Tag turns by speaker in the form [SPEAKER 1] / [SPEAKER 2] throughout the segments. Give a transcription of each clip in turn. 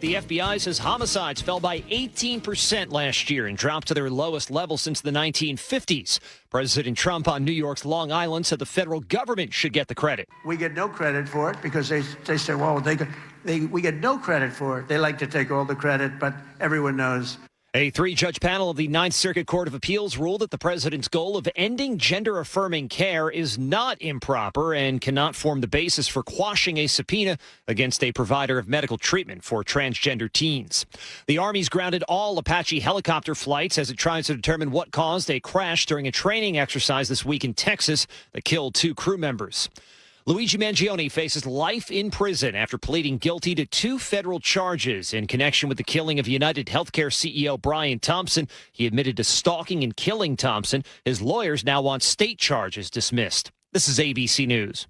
[SPEAKER 1] The FBI says homicides fell by 18% last year and dropped to their lowest level since the 1950s. President Trump on New York's Long Island said the federal government should get the credit.
[SPEAKER 2] We get no credit for it because they say, well, we get no credit for it. They like to take all the credit, but everyone knows.
[SPEAKER 1] A three-judge panel of the Ninth Circuit Court of Appeals ruled that the president's goal of ending gender-affirming care is not improper and cannot form the basis for quashing a subpoena against a provider of medical treatment for transgender teens. The Army's grounded all Apache helicopter flights as it tries to determine what caused a crash during a training exercise this week in Texas that killed 2 crew members. Luigi Mangione faces life in prison after pleading guilty to 2 federal charges in connection with the killing of United Healthcare CEO Brian Thompson. He admitted to stalking and killing Thompson. His lawyers now want state charges dismissed. This is ABC News.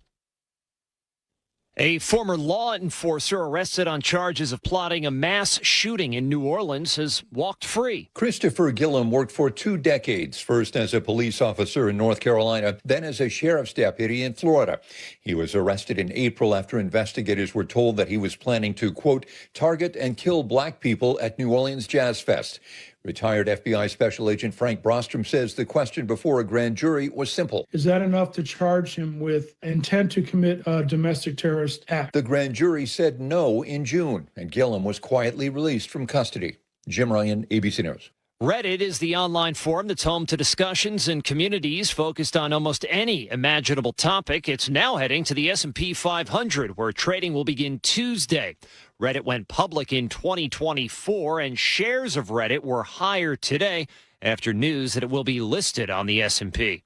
[SPEAKER 1] A former law enforcer arrested on charges of plotting a mass shooting in New Orleans has walked free.
[SPEAKER 3] Christopher Gillum worked for 2 decades, first as a police officer in North Carolina, then as a sheriff's deputy in Florida. He was arrested in April after investigators were told that he was planning to, quote, target and kill black people at New Orleans Jazz Fest. Retired FBI Special Agent Frank Brostrom says the question before a grand jury was simple.
[SPEAKER 4] Is that enough to charge him with intent to commit a domestic terrorist act?
[SPEAKER 3] The grand jury said no in June, and Gillum was quietly released from custody. Jim Ryan, ABC News.
[SPEAKER 1] Reddit is the online forum that's home to discussions and communities focused on almost any imaginable topic. It's now heading to the S&P 500, where trading will begin Tuesday. Reddit went public in 2024, and shares of Reddit were higher today after news that it will be listed on the S&P.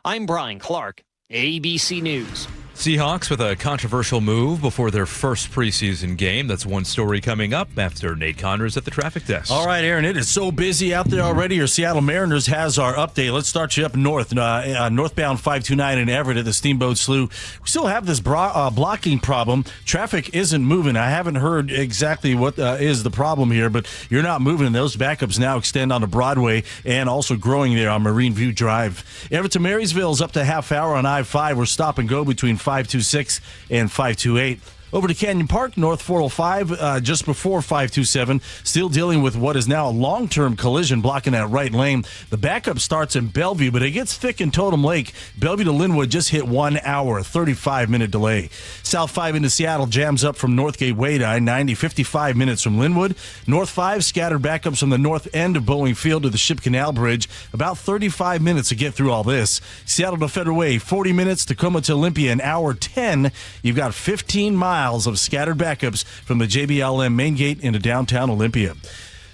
[SPEAKER 1] I'm Brian Clark, ABC News.
[SPEAKER 5] Seahawks with a controversial move before their first preseason game. That's one story coming up after Nate Connors at the traffic desk.
[SPEAKER 6] All right, Aaron, it is so busy out there already. Your Seattle Mariners has our update. Let's start you up north, northbound 529 in Everett at the Steamboat Slough. We still have this blocking problem. Traffic isn't moving. I haven't heard exactly what is the problem here, but you're not moving. Those backups now extend onto Broadway and also growing there on Marine View Drive. Everett to Marysville is up to half hour on I-5. We're stop and go between 526 and 528. Over to Canyon Park, North 405, just before 527, still dealing with what is now a long-term collision blocking that right lane. The backup starts in Bellevue, but it gets thick in Totem Lake. Bellevue to Linwood just hit 1 hour, 35-minute delay. South 5 into Seattle jams up from Northgate Way to I-90, 55 minutes from Linwood. North 5 scattered backups from the north end of Boeing Field to the Ship Canal Bridge. About 35 minutes to get through all this. Seattle to Federal Way, 40 minutes. Tacoma to Olympia, an hour 10. You've got 15 miles of scattered backups from the JBLM main gate into downtown Olympia.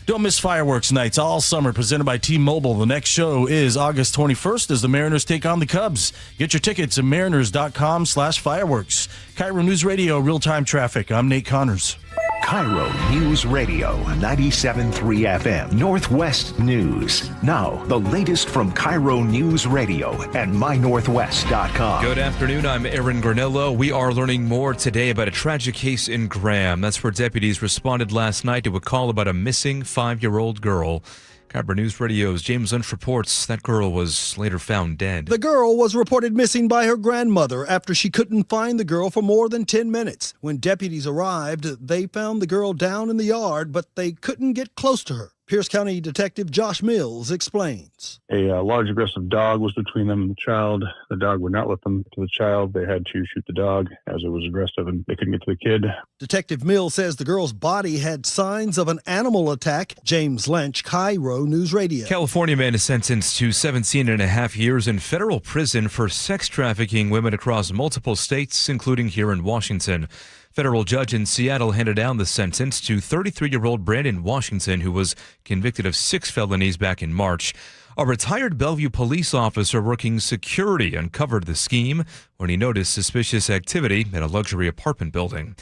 [SPEAKER 6] Don't miss fireworks nights all summer presented by T-Mobile. The next show is August 21st as the Mariners take on the Cubs. Get your tickets at mariners.com/fireworks. KIRO News Radio, real-time traffic. I'm Nate Connors.
[SPEAKER 7] KIRO News Radio, 97.3 FM, Northwest News. Now, the latest from KIRO News Radio and mynorthwest.com.
[SPEAKER 5] Good afternoon, I'm Aaron Granello. We are learning more today about a tragic case in Graham. That's where deputies responded last night to a call about a missing 5-year-old girl. KIRO News Radio's James Lynch reports that girl was later found dead.
[SPEAKER 8] The girl was reported missing by her grandmother after she couldn't find the girl for more than 10 minutes. When deputies arrived, they found the girl down in the yard, but they couldn't get close to her. Pierce County Detective Josh Mills explains.
[SPEAKER 9] A large aggressive dog was between them and the child. The dog would not let them to the child. They had to shoot the dog as it was aggressive and they couldn't get to the kid.
[SPEAKER 8] Detective Mills says the girl's body had signs of an animal attack. James Lynch, KIRO News Radio.
[SPEAKER 5] California man is sentenced to 17 and a half years in federal prison for sex trafficking women across multiple states, including here in Washington. Federal judge in Seattle handed down the sentence to 33-year-old Brandon Washington, who was convicted of 6 felonies back in March. A retired Bellevue police officer working security uncovered the scheme when he noticed suspicious activity at a luxury apartment building.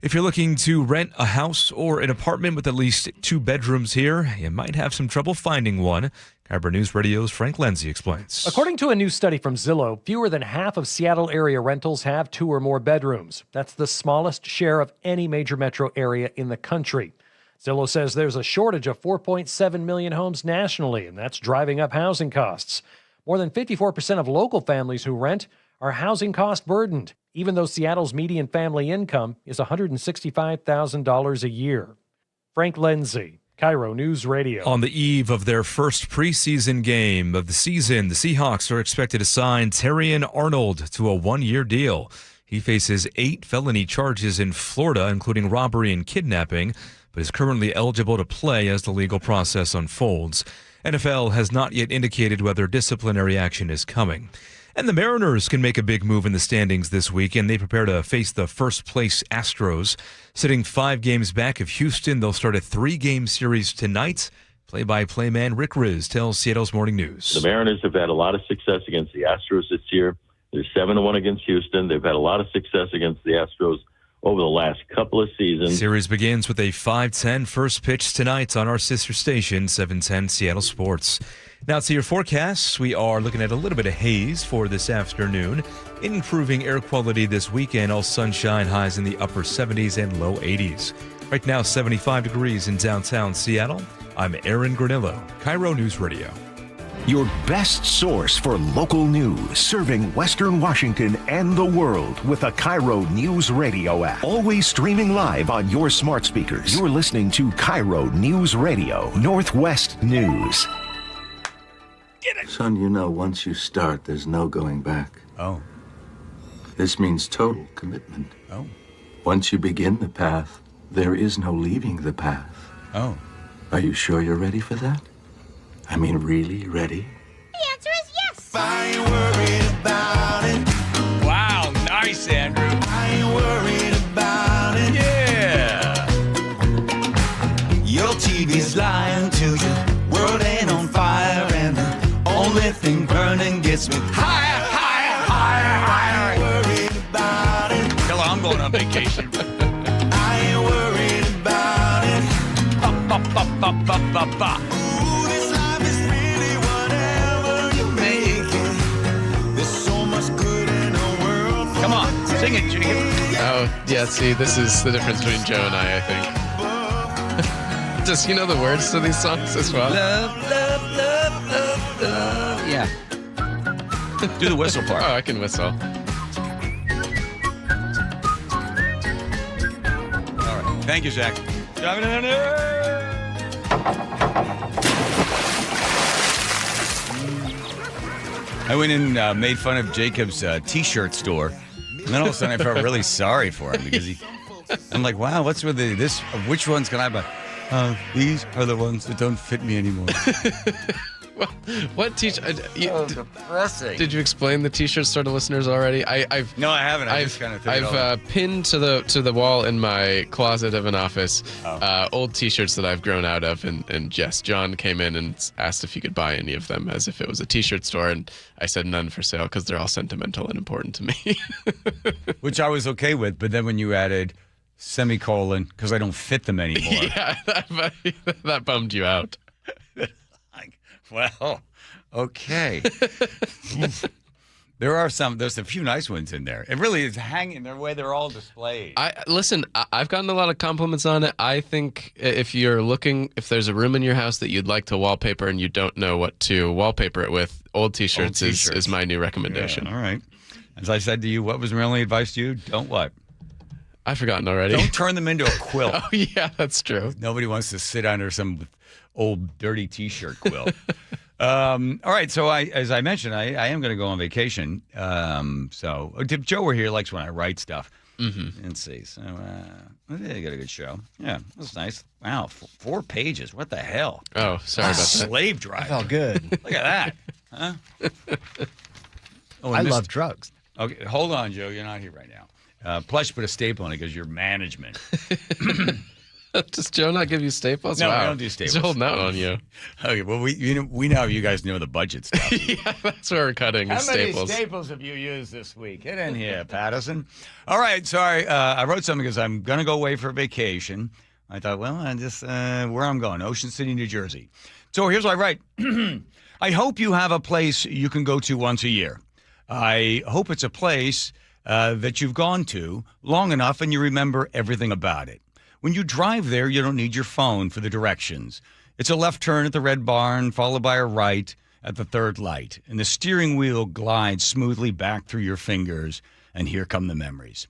[SPEAKER 5] If you're looking to rent a house or an apartment with at least 2 bedrooms here, you might have some trouble finding one. KIRO News Radio's Frank Lenzi explains.
[SPEAKER 10] According to a new study from Zillow, fewer than half of Seattle area rentals have 2 or more bedrooms. That's the smallest share of any major metro area in the country. Zillow says there's a shortage of 4.7 million homes nationally, and that's driving up housing costs. More than 54% of local families who rent are housing cost burdened, even though Seattle's median family income is $165,000 a year. Frank Lenzi, KIRO News Radio.
[SPEAKER 5] On the eve of their first preseason game of the season, the Seahawks are expected to sign Terrion Arnold to a one-year deal. He faces 8 felony charges in Florida, including robbery and kidnapping, but is currently eligible to play as the legal process unfolds. NFL has not yet indicated whether disciplinary action is coming. And the Mariners can make a big move in the standings this week, and they prepare to face the first-place Astros. Sitting 5 games back of Houston, they'll start a 3-game series tonight. Play-by-play man Rick Riz tells Seattle's Morning News.
[SPEAKER 11] The Mariners have had a lot of success against the Astros this year. They're 7-1 against Houston. They've had a lot of success against the Astros over the last couple of seasons.
[SPEAKER 5] Series begins with a 5:10 first pitch tonight on our sister station, 710 Seattle Sports. Now to your forecasts. We are looking at a little bit of haze for this afternoon. Improving air quality this weekend. All sunshine, highs in the upper 70s and low 80s. Right now, 75 degrees in downtown Seattle. I'm Aaron Granillo, KIRO News Radio.
[SPEAKER 7] Your best source for local news, serving Western Washington and the world with a KIRO News Radio app. Always streaming live on your smart speakers. You're listening to KIRO News Radio, Northwest News.
[SPEAKER 12] Son, you know, once you start, there's no going back.
[SPEAKER 13] Oh.
[SPEAKER 12] This means total commitment.
[SPEAKER 13] Oh.
[SPEAKER 12] Once you begin the path, there is no leaving the path.
[SPEAKER 13] Oh.
[SPEAKER 12] Are you sure you're ready for that? I mean, really ready?
[SPEAKER 14] The answer is yes.
[SPEAKER 15] I ain't worried about it.
[SPEAKER 13] Wow, nice, Andrew.
[SPEAKER 15] I ain't worried about it.
[SPEAKER 13] Yeah.
[SPEAKER 15] Your TV's lying to you. World ain't on fire, and the only thing burning gets me higher, higher, higher, higher. I ain't worried about it.
[SPEAKER 13] Tell her I'm going on vacation.
[SPEAKER 15] I ain't worried about it.
[SPEAKER 13] Ba, ba, ba, ba, ba, ba, ba.
[SPEAKER 15] Ooh, this life is really whatever you make it. There's so much good in the world.
[SPEAKER 13] Come on, sing it, Jacob.
[SPEAKER 16] Oh, yeah, see, this is the difference between Joe and I think. Does he know the words to these songs as well?
[SPEAKER 13] Love, love, love, love, love. Yeah. Do the whistle part.
[SPEAKER 16] Oh, I can whistle.
[SPEAKER 13] All right. Thank you, Zach. I went in and made fun of Jacob's T-shirt store, and then all of a sudden I felt really sorry for him because I'm like, wow, what's with this? Which ones can I buy? These are the ones that don't fit me anymore.
[SPEAKER 16] What T-shirt?
[SPEAKER 13] Depressing.
[SPEAKER 16] Did you explain the T-shirt store to listeners already?
[SPEAKER 13] No, I haven't.
[SPEAKER 16] I've pinned to the wall in my closet of an office old T-shirts that I've grown out of, and yes, John came in and asked if he could buy any of them as if it was a T-shirt store, and I said none for sale because they're all sentimental and important to me.
[SPEAKER 13] Which I was okay with, but then when you added semicolon because I don't fit them anymore.
[SPEAKER 16] Yeah, that bummed you out.
[SPEAKER 13] Well, okay. There's a few nice ones in there. It really is hanging the way they're all displayed.
[SPEAKER 16] I've gotten a lot of compliments on it. I think if there's a room in your house that you'd like to wallpaper and you don't know what to wallpaper it with, old T-shirts is my new recommendation.
[SPEAKER 13] Yeah, all right. As I said to you, what was my only advice to you? Don't what?
[SPEAKER 16] I've forgotten already.
[SPEAKER 13] Don't turn them into a quilt.
[SPEAKER 16] Oh, yeah, that's true.
[SPEAKER 13] Nobody wants to sit under some old dirty T-shirt quilt. All right, so as I mentioned, I am going to go on vacation. So if Joe were here, likes when I write stuff. Mm-hmm. Let's see. So I got a good show. Yeah, that's nice. Wow, 4 pages. What the hell?
[SPEAKER 16] Oh, sorry about that.
[SPEAKER 13] Slave drive.
[SPEAKER 17] I felt good.
[SPEAKER 13] Look at that. Huh?
[SPEAKER 17] I love drugs.
[SPEAKER 13] Okay, hold on, Joe. You're not here right now. Plus, put a staple on it because you're management.
[SPEAKER 16] Does Joe not give you staples?
[SPEAKER 13] No,
[SPEAKER 16] wow.
[SPEAKER 13] I don't do staples.
[SPEAKER 16] He's holding out on you.
[SPEAKER 13] Okay, well, we know you guys know the budget stuff.
[SPEAKER 16] Yeah, that's where we're cutting.
[SPEAKER 13] How
[SPEAKER 16] staples.
[SPEAKER 13] many staples have you used this week? Get in here, Patterson. All right, sorry. I wrote something because I'm going to go away for vacation. I thought, well, I just where I'm going, Ocean City, New Jersey. So here's what I write. I hope you have a place you can go to once a year. I hope it's a place that you've gone to long enough and you remember everything about it. When you drive there, you don't need your phone for the directions. It's a left turn at the Red Barn, followed by a right at the third light, and the steering wheel glides smoothly back through your fingers, and here come the memories.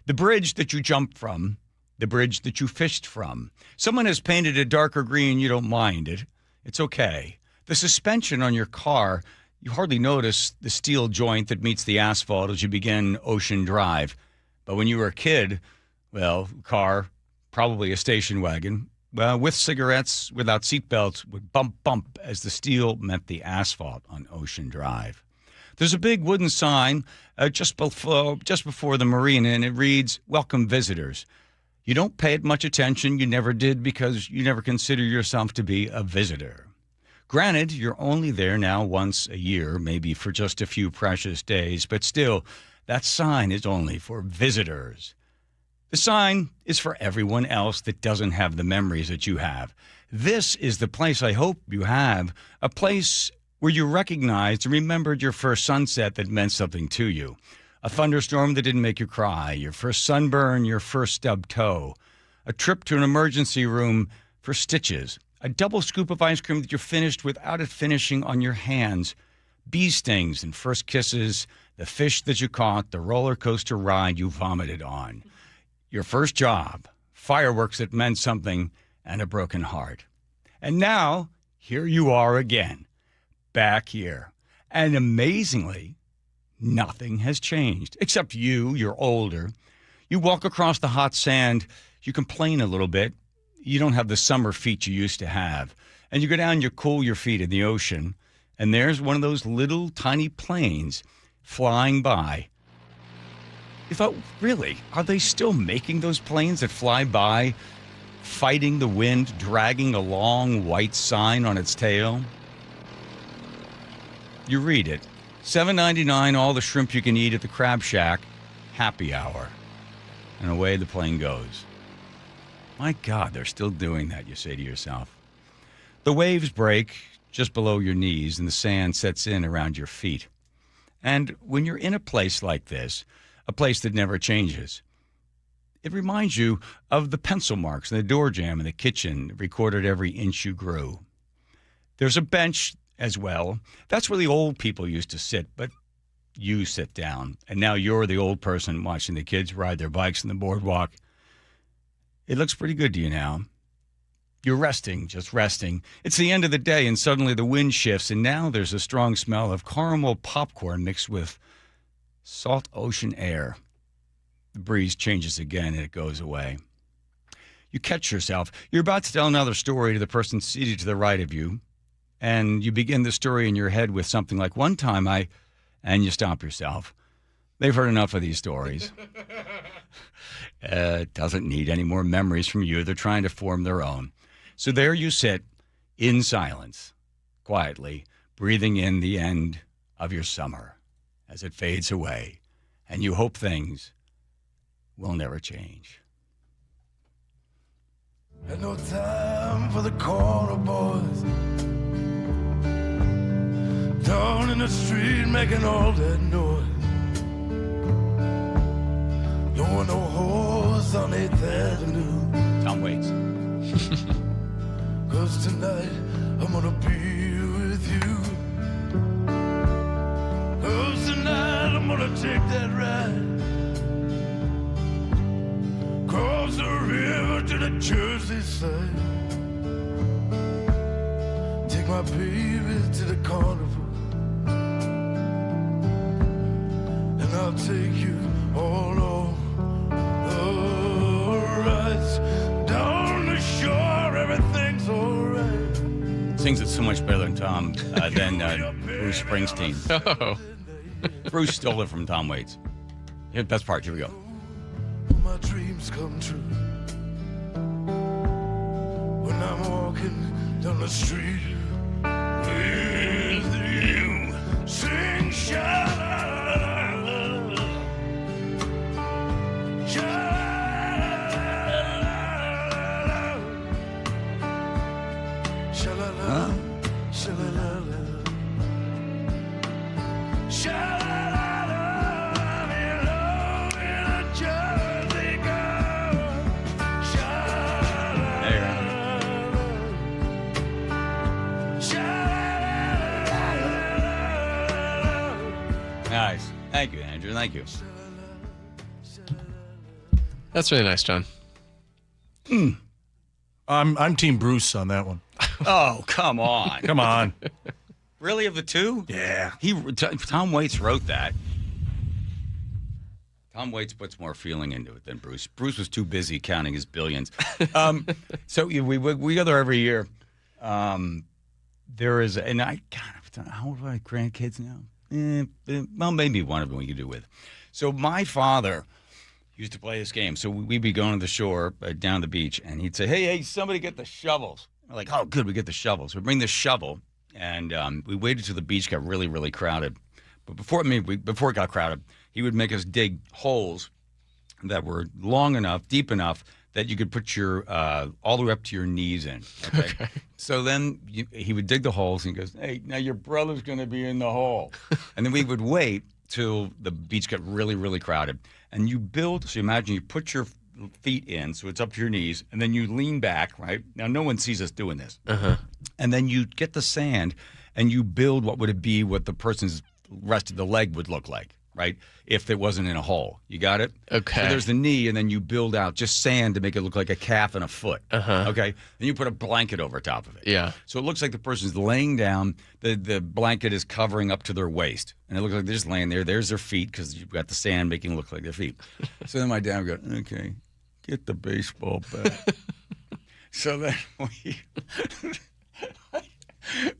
[SPEAKER 13] The bridge that you jumped from, The bridge that you fished from. Someone has painted a darker green, you don't mind it. It's okay. The suspension on your car, you hardly notice the steel joint that meets the asphalt as you begin Ocean Drive. But when you were a kid, well, car, probably a station wagon, with cigarettes, without seatbelts, would bump as the steel met the asphalt on Ocean Drive. There's a big wooden sign just before the marina, and it reads, "Welcome visitors." You don't pay it much attention. You never did because you never consider yourself to be a visitor. Granted, you're only there now once a year, maybe for just a few precious days, but still, that sign is only for visitors. The sign is for everyone else that doesn't have the memories that you have. This is the place I hope you have, a place where you recognized and remembered your first sunset that meant something to you, a thunderstorm that didn't make you cry, your first sunburn, your first stubbed toe, a trip to an emergency room for stitches, a double scoop of ice cream that you finished without it finishing on your hands, bee stings and first kisses, the fish that you caught, the roller coaster ride you vomited on, your first job, fireworks that meant something, and a broken heart. And now, here you are again, back here. And amazingly, nothing has changed, except you're older. You walk across the hot sand, you complain a little bit. You don't have the summer feet you used to have. And you go down, you cool your feet in the ocean, and there's one of those little tiny planes flying by. You thought, really, are they still making those planes that fly by, fighting the wind, dragging a long white sign on its tail? You read it. $7.99, all the shrimp you can eat at the Crab Shack, happy hour. And away the plane goes. My God, they're still doing that, you say to yourself. The waves break just below your knees and the sand sets in around your feet. And when you're in a place like this, a place that never changes, it reminds you of the pencil marks and the door jamb in the kitchen that recorded every inch you grew. There's a bench as well. That's where the old people used to sit, but you sit down. And now you're the old person watching the kids ride their bikes on the boardwalk. It looks pretty good to you now. You're resting, just resting. It's the end of the day, and suddenly the wind shifts, and now there's a strong smell of caramel popcorn mixed with salt ocean air. The breeze changes again, and it goes away. You catch yourself. You're about to tell another story to the person seated to the right of you, and you begin the story in your head with something like, one time and you stop yourself. They've heard enough of these stories. It doesn't need any more memories from you. They're trying to form their own. So there you sit in silence, quietly, breathing in the end of your summer as it fades away, and you hope things will never change.
[SPEAKER 15] Had no time for the corner boys down in the street making all that noise. Don't want no horse on 8th Avenue.
[SPEAKER 13] Tom Waits.
[SPEAKER 15] 'Cause tonight I'm gonna be with you. 'Cause tonight I'm gonna take that ride. Cross the river to the Jersey side. Take my baby to the carnival. And I'll take you all over the rides. Down the shore, everything's alright.
[SPEAKER 13] Sings it so much better than Bruce Springsteen.
[SPEAKER 16] Oh.
[SPEAKER 13] Bruce stole it from Tom Waits. Here's the best part. Here we go.
[SPEAKER 15] My dreams come true. When I'm walking down the street with you, sing sha-la-la-la, sha-la-la-la, sha-la-la, sha-la-la-la, sha-la-la-la, me love in a Jersey girl,
[SPEAKER 13] Nice. Thank you, Andrew. Thank you.
[SPEAKER 16] That's really nice, John.
[SPEAKER 6] I'm Team Bruce on that one.
[SPEAKER 13] Oh, come on.
[SPEAKER 6] Come on.
[SPEAKER 13] Really, of the two?
[SPEAKER 6] Yeah.
[SPEAKER 13] Tom Waits wrote that. Tom Waits puts more feeling into it than Bruce. Bruce was too busy counting his billions. So we go there every year. There is, and how old are my grandkids now? Well, maybe one of them we could do with. So my father used to play this game. So we'd be going to the shore, down the beach, and he'd say, hey, somebody get the shovels. We're like, oh, good, we get the shovels. We bring the shovel, and we waited till the beach got really, really crowded. But before it got crowded, he would make us dig holes that were long enough, deep enough, that you could put your all the way up to your knees in. Okay. So then he would dig the holes, and he goes, hey, now your brother's going to be in the hole. And then we would wait till the beach got really, really crowded. And you build, so imagine you put your feet in, so it's up to your knees, and then you lean back, right? Now, no one sees us doing this. And then you get the sand, and you build what would it be, what the person's rest of the leg would look like, right? If it wasn't in a hole. You got it?
[SPEAKER 16] Okay.
[SPEAKER 13] So there's the knee, and then you build out just sand to make it look like a calf and a foot. Okay? Then you put a blanket over top of it.
[SPEAKER 16] Yeah.
[SPEAKER 13] So it looks like the person's laying down. The blanket is covering up to their waist. And it looks like they're just laying there. There's their feet because you've got the sand making it look like their feet. So then my dad would go, okay, get the baseball bat. So then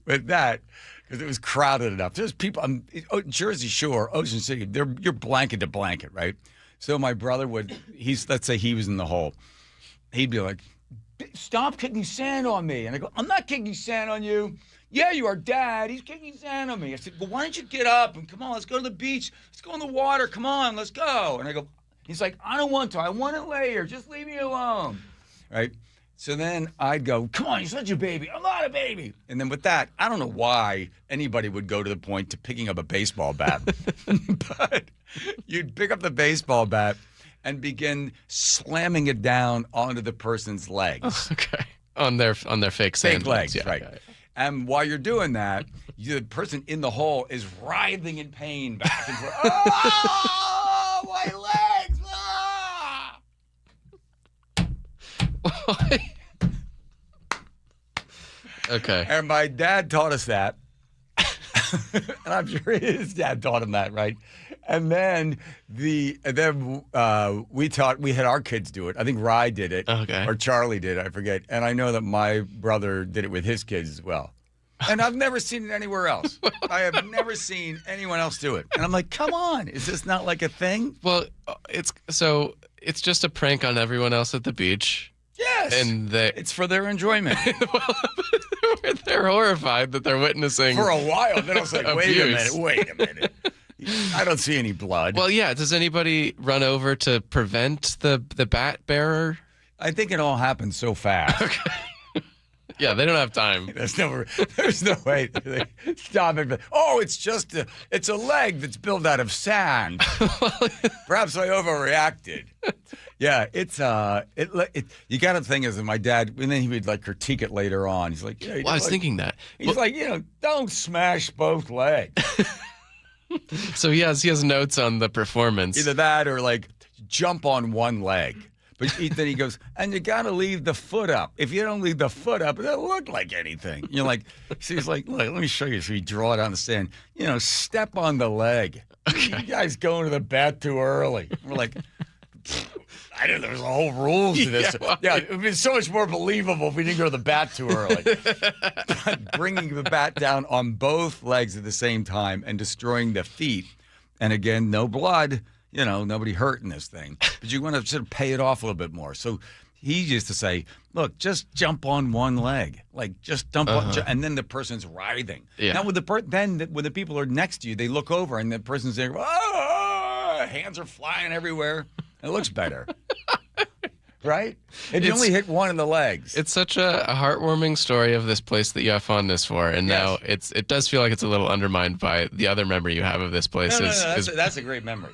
[SPEAKER 13] with that, because it was crowded enough. There's people, Jersey Shore, Ocean City, you're blanket to blanket, right? So my brother let's say he was in the hole. He'd be like, stop kicking sand on me. And I go, I'm not kicking sand on you. Yeah, you are, Dad. He's kicking sand on me. I said, well, why don't you get up and come on, let's go to the beach. Let's go in the water. Come on, let's go. And I go, he's like, I don't want to. I want it later. Just leave me alone. Right? So then I'd go, come on, you're such a baby. I'm not a baby. And then with that, I don't know why anybody would go to the point to picking up a baseball bat. But you'd pick up the baseball bat and begin slamming it down onto the person's legs.
[SPEAKER 16] Okay. On their fake sand
[SPEAKER 13] legs,
[SPEAKER 16] yeah,
[SPEAKER 13] right.
[SPEAKER 16] Yeah.
[SPEAKER 13] And while you're doing that, the person in the hole is writhing in pain back and forth. Oh, my legs! Ah!
[SPEAKER 16] Okay.
[SPEAKER 13] And my dad taught us that. And I'm sure his dad taught him that, right? And then we had our kids do it. I think Rye did it.
[SPEAKER 16] Okay.
[SPEAKER 13] Or Charlie did it, I forget. And I know that my brother did it with his kids as well. And I've never seen it anywhere else. I have never seen anyone else do it. And I'm like, come on, is this not like a thing?
[SPEAKER 16] Well, it's just a prank on everyone else at the beach.
[SPEAKER 13] Yes.
[SPEAKER 16] And
[SPEAKER 13] it's for their enjoyment.
[SPEAKER 16] They're horrified that they're witnessing.
[SPEAKER 13] For a while. Then I was like,
[SPEAKER 16] abuse.
[SPEAKER 13] wait a minute. I don't see any blood.
[SPEAKER 16] Well, yeah. Does anybody run over to prevent the bat bearer?
[SPEAKER 13] I think it all happened so fast.
[SPEAKER 16] Okay. Yeah, they don't have time.
[SPEAKER 13] There's no way. They stop it. Oh, it's a leg that's built out of sand. Perhaps I overreacted. Yeah, you got to think as my dad, and then he would like critique it later on. He's like, yeah,
[SPEAKER 16] well, I was thinking that.
[SPEAKER 13] He's like, don't smash both legs.
[SPEAKER 16] So he has notes on the performance.
[SPEAKER 13] Either that or like jump on one leg. But then he goes, and you got to leave the foot up. If you don't leave the foot up, it doesn't look like anything. You're like, so he's like, look, let me show you. So you draw it on the sand. Step on the leg. Okay. You guys going to the bat too early. We're like, I didn't know there's a whole rules to this. Yeah, it would be so much more believable if we didn't go to the bat too early. But bringing the bat down on both legs at the same time and destroying the feet. And again, no blood. Nobody hurt in this thing. But you want to sort of pay it off a little bit more. So he used to say, look, just jump on one leg. Like, just dump on, and then the person's writhing.
[SPEAKER 16] Yeah.
[SPEAKER 13] Now, when the people are next to you, they look over, and the person's there, hands are flying everywhere. It looks better. Right? And you only hit one in the legs.
[SPEAKER 16] It's such a heartwarming story of this place that you have fondness for, and now it does feel like it's a little undermined by the other memory you have of this place.
[SPEAKER 13] No, that's a great memory.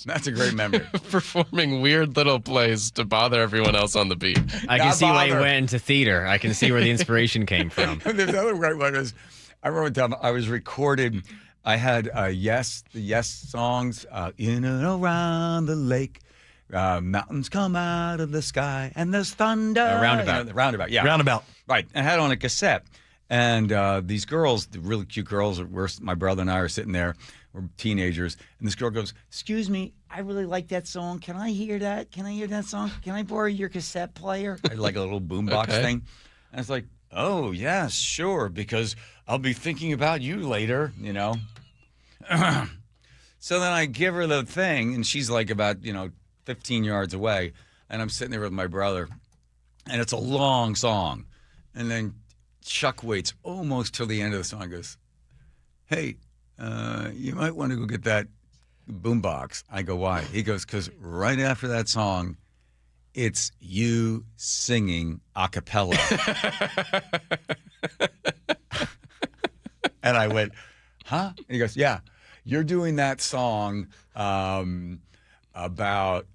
[SPEAKER 13] That's a great memory.
[SPEAKER 16] Performing weird little plays to bother everyone else on the beach.
[SPEAKER 17] I can see why you went into theater. I can see where the inspiration came from.
[SPEAKER 13] There's another great one. I remember one time I was recording. I had the Yes songs, in and around the lake. Mountains come out of the sky and there's thunder.
[SPEAKER 17] Roundabout.
[SPEAKER 13] The Roundabout, yeah.
[SPEAKER 6] Roundabout.
[SPEAKER 13] Right. I had it on a cassette. And these girls, the really cute girls, my brother and I are sitting there. We're teenagers. And this girl goes, "Excuse me, I really like that song. Can I hear that? Can I hear that song? Can I borrow your cassette player?" I had like a little boombox thing. And I was like, "Oh, yeah, sure, because I'll be thinking about you later, you know." So then I give her the thing, and she's like about, 15 yards away. And I'm sitting there with my brother. And it's a long song. And then Chuck waits almost till the end of the song and goes, "Hey, you might want to go get that boombox." I go, "Why?" He goes, "Because right after that song, it's you singing a cappella." And I went, "Huh?" And he goes, "Yeah, you're doing that song about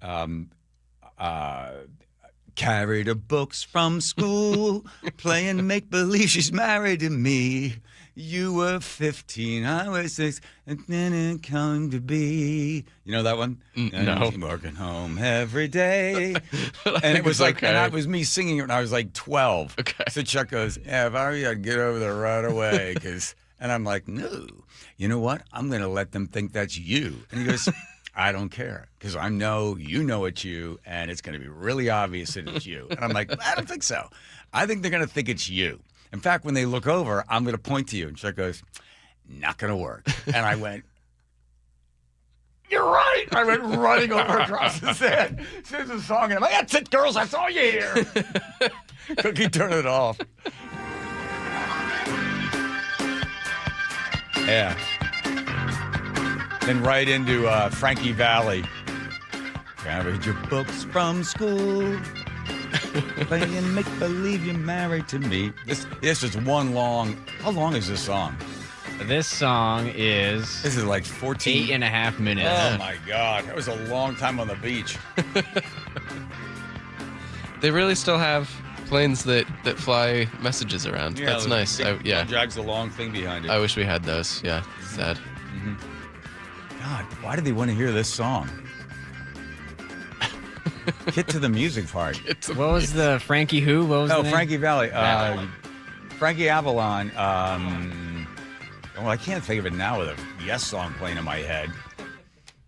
[SPEAKER 13] carried her books from school, playing make-believe she's married to me. You were 15, I was 6, and then it come to be." You know that one?
[SPEAKER 16] No.
[SPEAKER 13] And working home every day. And it was like, and that was me singing it when I was like 12.
[SPEAKER 16] Okay.
[SPEAKER 13] So Chuck goes, "Yeah, if I were you, I'd get over there right away." And I'm like, "No, you know what? I'm going to let them think that's you." And he goes, "I don't care, because I know you know it's you, and it's going to be really obvious that it's you." And I'm like, "I don't think so. I think they're going to think it's you. In fact, when they look over, I'm going to point to you." And Chuck goes, "Not going to work." And I went, "You're right." I went running over across the set. Says the song, and I'm like, "That's it, girls. That's all you hear." Cookie, turn it off. Yeah. Then right into Frankie Valli. "Carried your books from school, playing make-believe you're married to me." This is one long... How long is this song?
[SPEAKER 17] This song is...
[SPEAKER 13] This is like 14...
[SPEAKER 17] 8.5 minutes.
[SPEAKER 13] Oh, my God. That was a long time on the beach.
[SPEAKER 16] They really still have planes that fly messages around. That's nice.
[SPEAKER 13] Drags a long thing behind it.
[SPEAKER 16] I wish we had those. Yeah, sad.
[SPEAKER 13] Mm-hmm. God, why do they want to hear this song? Get to the music part.
[SPEAKER 17] What was the Frankie who? What was the name?
[SPEAKER 13] Frankie Valli. Frankie Avalon. Well, I can't think of it now with a Yes song playing in my head.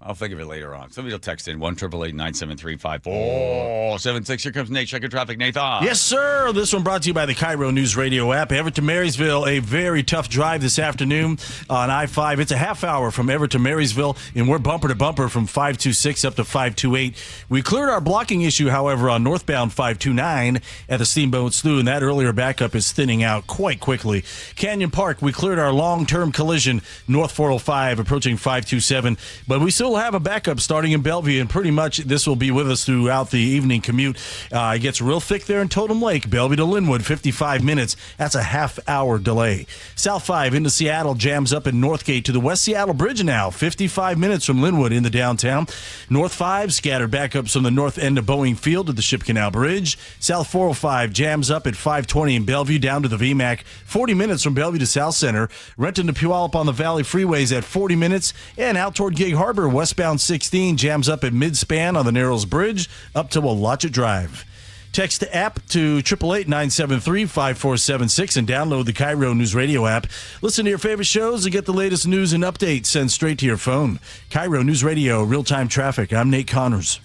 [SPEAKER 13] I'll think of it later on. Somebody will text in 1-888-973-5476. Here comes Nate. Check your traffic, Nathan.
[SPEAKER 6] Yes, sir. This one brought to you by the KIRO Newsradio App. Everett to Marysville, a very tough drive this afternoon on I-5. It's a half hour from Everett to Marysville, and we're bumper to bumper from 526 up to 528. We cleared our blocking issue, however, on northbound 529 at the Steamboat Slough, and that earlier backup is thinning out quite quickly. Canyon Park, we cleared our long-term collision north 405 approaching 527, but we still have a backup starting in Bellevue, and pretty much this will be with us throughout the evening commute. It gets real thick there in Totem Lake, Bellevue to Linwood, 55 minutes. That's a half-hour delay. South 5 into Seattle jams up in Northgate to the West Seattle Bridge now, 55 minutes from Linwood into downtown. North 5 scattered backups from the north end of Boeing Field to the Ship Canal Bridge. South 405 jams up at 520 in Bellevue down to the VMAC, 40 minutes from Bellevue to South Center. Renton to Puyallup on the Valley Freeways at 40 minutes, and out toward Gig Harbor, westbound 16 jams up at Midspan on the Narrows Bridge up to Wallachia Drive. Text the app to 888-973-5476 and download the KIRO News Radio app. Listen to your favorite shows and get the latest news and updates sent straight to your phone. KIRO News Radio, real-time traffic. I'm Nate Connors.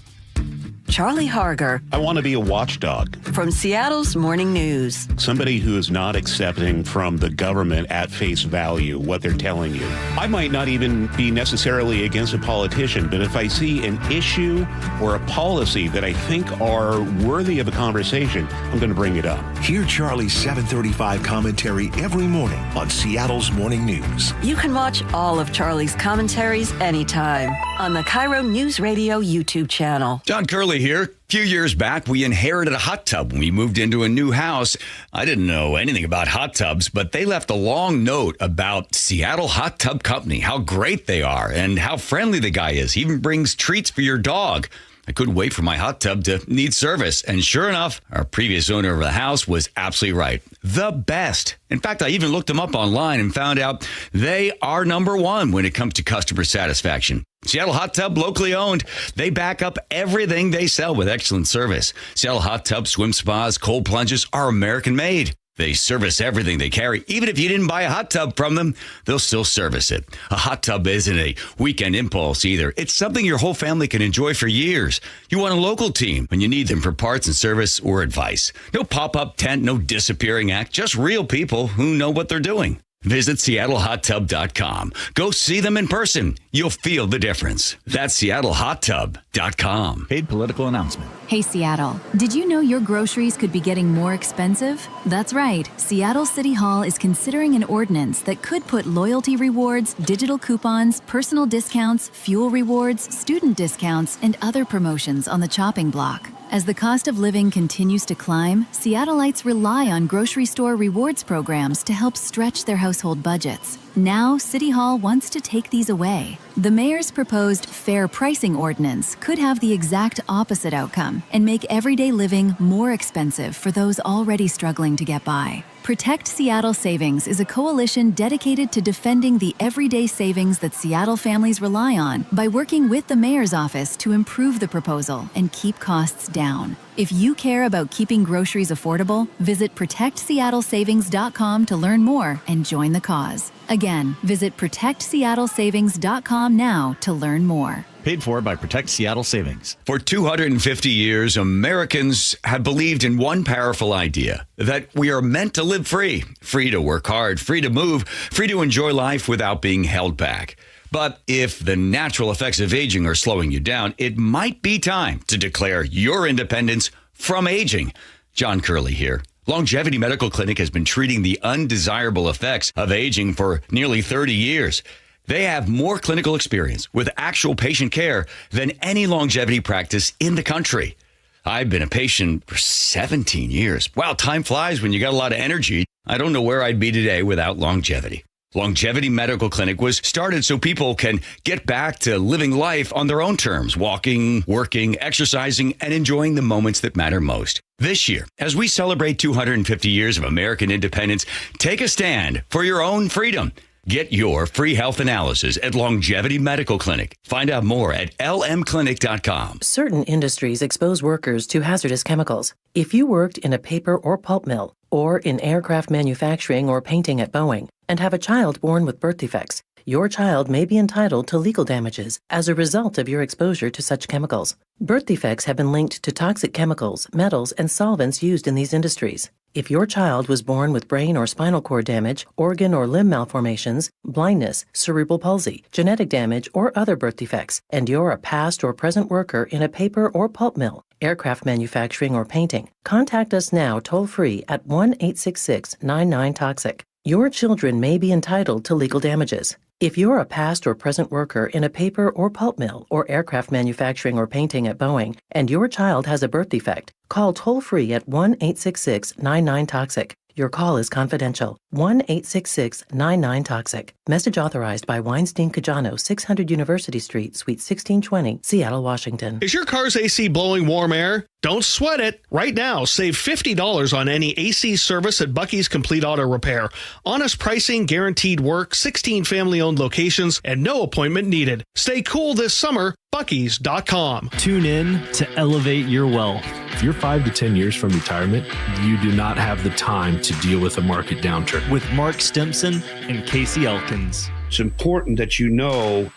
[SPEAKER 18] Charlie Harger.
[SPEAKER 19] I want to be a watchdog.
[SPEAKER 18] From Seattle's Morning News.
[SPEAKER 19] Somebody who is not accepting from the government at face value what they're telling you. I might not even be necessarily against a politician, but if I see an issue or a policy that I think are worthy of a conversation, I'm going to bring it up.
[SPEAKER 7] Hear Charlie's 7:35 commentary every morning on Seattle's Morning News.
[SPEAKER 18] You can watch all of Charlie's commentaries anytime on the KIRO News Radio YouTube channel.
[SPEAKER 20] John Curley here. A few years back, we inherited a hot tub when we moved into a new house. I didn't know anything about hot tubs, but they left a long note about Seattle Hot Tub Company, how great they are, and how friendly the guy is. He even brings treats for your dog. I couldn't wait for my hot tub to need service. And sure enough, our previous owner of the house was absolutely right. The best. In fact, I even looked them up online and found out they are number one when it comes to customer satisfaction. Seattle Hot Tub, locally owned. They back up everything they sell with excellent service. Seattle Hot Tub, swim spas, cold plunges are American made. They service everything they carry. Even if you didn't buy a hot tub from them, they'll still service it. A hot tub isn't a weekend impulse either. It's something your whole family can enjoy for years. You want a local team when you need them for parts and service or advice. No pop-up tent, no disappearing act, just real people who know what they're doing. Visit SeattleHotTub.com. Go see them in person. You'll feel the difference. That's SeattleHotTub.com.
[SPEAKER 21] Paid political announcement.
[SPEAKER 22] Hey, Seattle. Did you know your groceries could be getting more expensive? That's right. Seattle City Hall is considering an ordinance that could put loyalty rewards, digital coupons, personal discounts, fuel rewards, student discounts, and other promotions on the chopping block. As the cost of living continues to climb, Seattleites rely on grocery store rewards programs to help stretch their household budgets. Now, City Hall wants to take these away. The mayor's proposed fair pricing ordinance could have the exact opposite outcome and make everyday living more expensive for those already struggling to get by. Protect Seattle Savings is a coalition dedicated to defending the everyday savings that Seattle families rely on by working with the mayor's office to improve the proposal and keep costs down. If you care about keeping groceries affordable, visit ProtectSeattleSavings.com to learn more and join the cause. Again, visit ProtectSeattleSavings.com now to learn more.
[SPEAKER 21] Paid for by Protect Seattle Savings.
[SPEAKER 20] For 250 years, Americans have believed in one powerful idea, that we are meant to live free. Free to work hard, free to move, free to enjoy life without being held back. But if the natural effects of aging are slowing you down, it might be time to declare your independence from aging. John Curley here. Longevity Medical Clinic has been treating the undesirable effects of aging for nearly 30 years. They have more clinical experience with actual patient care than any longevity practice in the country. I've been a patient for 17 years. Wow, time flies when you got a lot of energy. I don't know where I'd be today without longevity. Longevity Medical Clinic was started so people can get back to living life on their own terms, walking, working, exercising, and enjoying the moments that matter most. This year, as we celebrate 250 years of American independence, take a stand for your own freedom. Get your free health analysis at Longevity Medical Clinic. Find out more at lmclinic.com.
[SPEAKER 23] Certain industries expose workers to hazardous chemicals. If you worked in a paper or pulp mill, or in aircraft manufacturing or painting at Boeing, and have a child born with birth defects, your child may be entitled to legal damages as a result of your exposure to such chemicals. Birth defects have been linked to toxic chemicals, metals, and solvents used in these industries. If your child was born with brain or spinal cord damage, organ or limb malformations, blindness, cerebral palsy, genetic damage, or other birth defects, and you're a past or present worker in a paper or pulp mill, aircraft manufacturing, or painting, contact us now toll-free at 1-866-99-TOXIC. Your children may be entitled to legal damages. If you're a past or present worker in a paper or pulp mill or aircraft manufacturing or painting at Boeing, and your child has a birth defect, call toll-free at 1-866-99-TOXIC. Your call is confidential. 1-866-99-TOXIC. Message authorized by Weinstein Cajano, 600 University Street, Suite 1620, Seattle, Washington.
[SPEAKER 24] Is your car's AC blowing warm air? Don't sweat it. Right now, save $50 on any AC service at Bucky's Complete Auto Repair. Honest pricing, guaranteed work, 16 family-owned locations, and no appointment needed. Stay cool this summer. Bucky's.com.
[SPEAKER 25] Tune in to elevate your wealth. If you're 5 to 10 years from retirement, you do not have the time to deal with a market downturn.
[SPEAKER 26] With Mark Stimson and Casey Elkins.
[SPEAKER 27] It's important that you know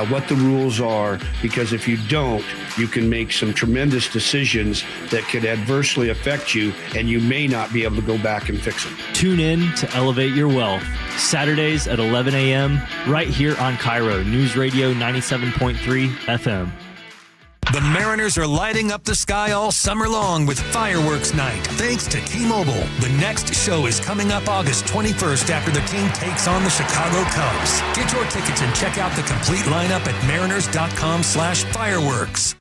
[SPEAKER 27] what the rules are, because if you don't, you can make some tremendous decisions that could adversely affect you, and you may not be able to go back and fix them.
[SPEAKER 26] Tune in to Elevate Your Wealth, Saturdays at 11 a.m. right here on KIRO Newsradio 97.3 FM.
[SPEAKER 28] The Mariners are lighting up the sky all summer long with Fireworks Night, thanks to T-Mobile. The next show is coming up August 21st after the team takes on the Chicago Cubs. Get your tickets and check out the complete lineup at mariners.com/fireworks.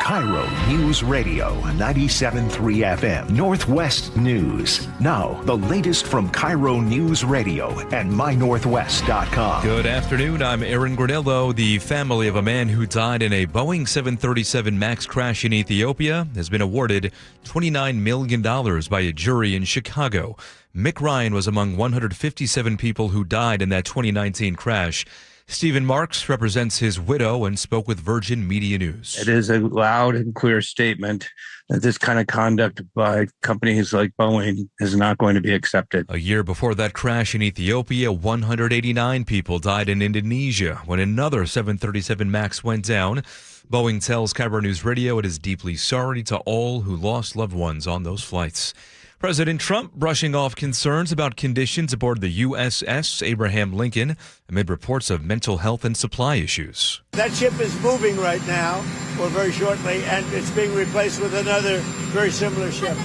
[SPEAKER 7] KIRO News Radio 97.3 FM, Northwest News. Now, the latest from KIRO News Radio and mynorthwest.com.
[SPEAKER 5] Good afternoon. I'm Aaron Granillo. The family of a man who died in a Boeing 737 MAX crash in Ethiopia has been awarded $29 million by a jury in Chicago. Mick Ryan was among 157 people who died in that 2019 crash. Stephen Marks represents his widow and spoke with Virgin Media News.
[SPEAKER 27] It is a loud and clear statement that this kind of conduct by companies like Boeing is not going to be accepted.
[SPEAKER 5] A year before that crash in Ethiopia, 189 people died in Indonesia when another 737 MAX went down. Boeing tells KIRO Newsradio it is deeply sorry to all who lost loved ones on those flights. President Trump brushing off concerns about conditions aboard the USS Abraham Lincoln amid reports of mental health and supply issues.
[SPEAKER 1] That ship is moving right now, or very shortly, and it's being replaced with another very similar ship.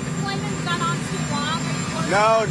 [SPEAKER 1] No.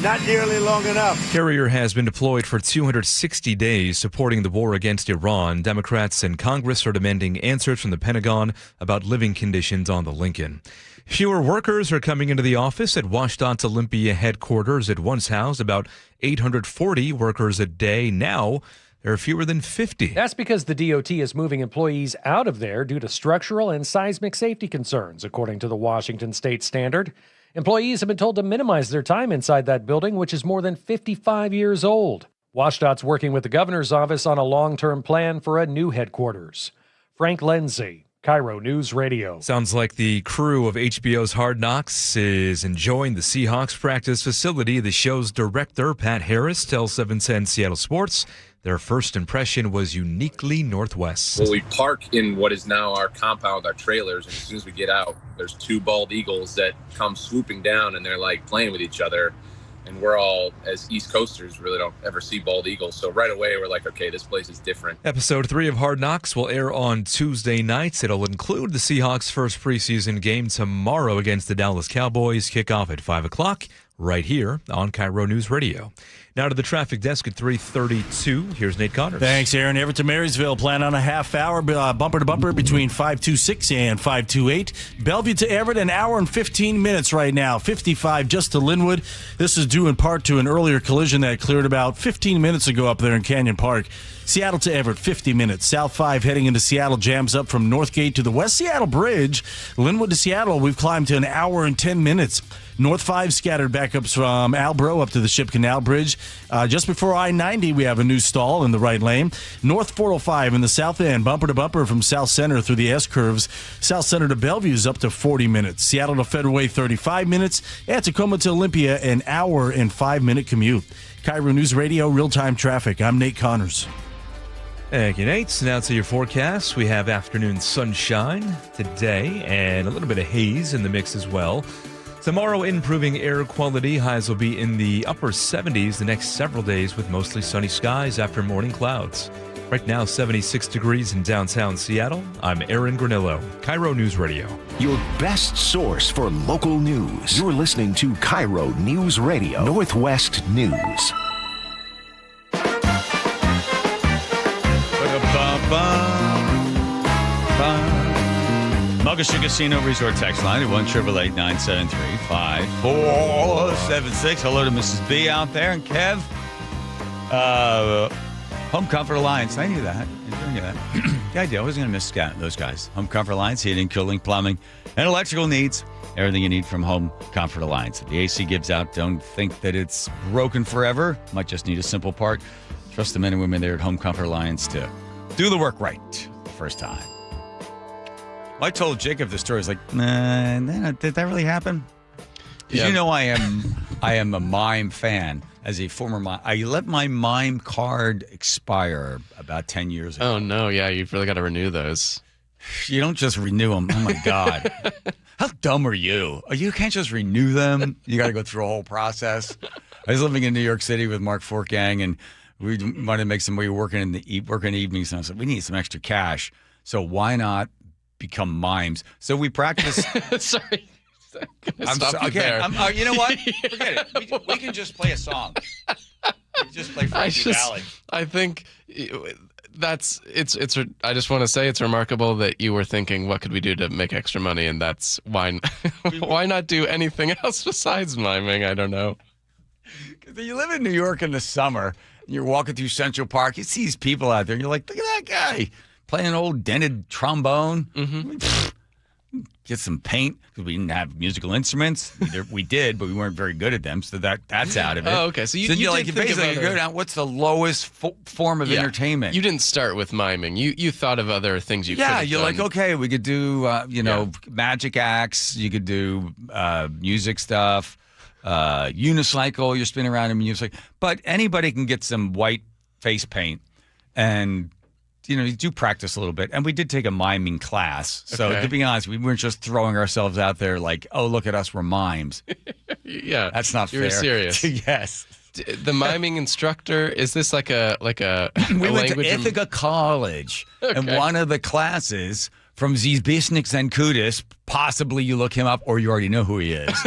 [SPEAKER 1] Not nearly long enough.
[SPEAKER 5] Carrier has been deployed for 260 days supporting the war against Iran. Democrats in Congress are demanding answers from the Pentagon about living conditions on the Lincoln. Fewer workers are coming into the office at WashDOT's Olympia headquarters. It once housed about 840 workers a day. Now, there are fewer than 50.
[SPEAKER 2] That's because the DOT is moving employees out of there due to structural and seismic safety concerns, according to the Washington State Standard. Employees have been told to minimize their time inside that building, which is more than 55 years old. WashDOT's working with the governor's office on a long-term plan for a new headquarters. Frank Lindsay, KIRO News Radio.
[SPEAKER 5] Sounds like the crew of HBO's Hard Knocks is enjoying the Seahawks practice facility. The show's director, Pat Harris, tells 710 Seattle Sports their first impression was uniquely Northwest.
[SPEAKER 3] Well, we park in what is now our compound, our trailers, and as soon as we get out, there's two bald eagles that come swooping down, and they're like playing with each other. And we're all, as East Coasters, really don't ever see bald eagles. So right away, we're like, okay, this place is different.
[SPEAKER 5] Episode 3 of Hard Knocks will air on Tuesday nights. It'll include the Seahawks' first preseason game tomorrow against the Dallas Cowboys. Kickoff at 5 o'clock right here on KIRO News Radio. Now to the traffic desk at 3:32. Here's Nate Connors.
[SPEAKER 6] Thanks, Aaron. Everett to Marysville, plan on a half hour bumper to bumper between 526 and 528. Bellevue to Everett, an hour and 15 minutes right now. 55 just to Linwood. This is due in part to an earlier collision that cleared about 15 minutes ago up there in Canyon Park. Seattle to Everett, 50 minutes. South 5 heading into Seattle jams up from Northgate to the West Seattle Bridge. Linwood to Seattle, we've climbed to an hour and 10 minutes. North 5 scattered backups from Albro up to the Ship Canal Bridge. Just before I-90, we have a new stall in the right lane. North 405 in the south end, bumper to bumper from South Center through the S-curves. South Center to Bellevue is up to 40 minutes. Seattle to Federal 35 minutes. And Tacoma to Olympia, an hour and 5-minute commute. KIRO News Radio, real-time traffic. I'm Nate Connors.
[SPEAKER 5] Thank you, Nate. Now to your forecast. We have afternoon sunshine today and a little bit of haze in the mix as well. Tomorrow, improving air quality. Highs will be in the upper 70s the next several days with mostly sunny skies after morning clouds. Right now, 76 degrees in downtown Seattle. I'm Aaron Granillo, KIRO News Radio.
[SPEAKER 7] Your best source for local news. You're listening to KIRO News Radio, Northwest News.
[SPEAKER 13] Muggleton Casino Resort text line at 1-888-973-5476. Hello to Mrs. B out there and Kev. Home Comfort Alliance. I knew that. I knew that. The idea. I was going to miss those guys. Home Comfort Alliance, heating, cooling, plumbing, and electrical needs. Everything you need from Home Comfort Alliance. If the AC gives out, don't think that it's broken forever. Might just need a simple part. Trust the men and women there at Home Comfort Alliance to do the work right the first time. I told Jacob the story. He's like, did that really happen? Because you know I am a mime fan. As a former mime, I let my mime card expire about 10 years ago.
[SPEAKER 16] Oh, no. Yeah, you've really got to renew those.
[SPEAKER 13] You don't just renew them. Oh, my God. How dumb are you? You can't just renew them. You got to go through a whole process. I was living in New York City with Mark Fortgang, and we wanted to make some way working evenings. And I said, we need some extra cash. So why not become mimes? So we practice.
[SPEAKER 16] Sorry.
[SPEAKER 13] Okay. You know what? Forget it. We can just play a song. We just play Frankie Valli.
[SPEAKER 16] I think that's it's. I just want to say it's remarkable that you were thinking, what could we do to make extra money? And that's why. Why not do anything else besides miming? I don't know.
[SPEAKER 13] Because you live in New York in the summer, and you're walking through Central Park. You see these people out there, and you're like, look at that guy playing an old dented trombone.
[SPEAKER 16] Mm-hmm.
[SPEAKER 13] get some paint because we didn't have musical instruments. We did, but we weren't very good at them. So that's out of it.
[SPEAKER 16] Oh, okay. So you
[SPEAKER 13] basically go down. What's the lowest form of entertainment?
[SPEAKER 16] You didn't start with miming. You thought of other things you could have
[SPEAKER 13] you're
[SPEAKER 16] done.
[SPEAKER 13] like, okay, we could do magic acts. You could do music stuff. Unicycle. You're spinning around in music, but anybody can get some white face paint and. You do practice a little bit. And we did take a miming class. So to be honest, we weren't just throwing ourselves out there like, oh, look at us, we're mimes.
[SPEAKER 16] Yeah.
[SPEAKER 13] That's not fair.
[SPEAKER 16] You're serious.
[SPEAKER 13] Yes.
[SPEAKER 16] The miming instructor, is this like a
[SPEAKER 13] we went to Ithaca College. And one of the classes from Zizbishnik and Kudis, possibly you look him up or you already know who he is.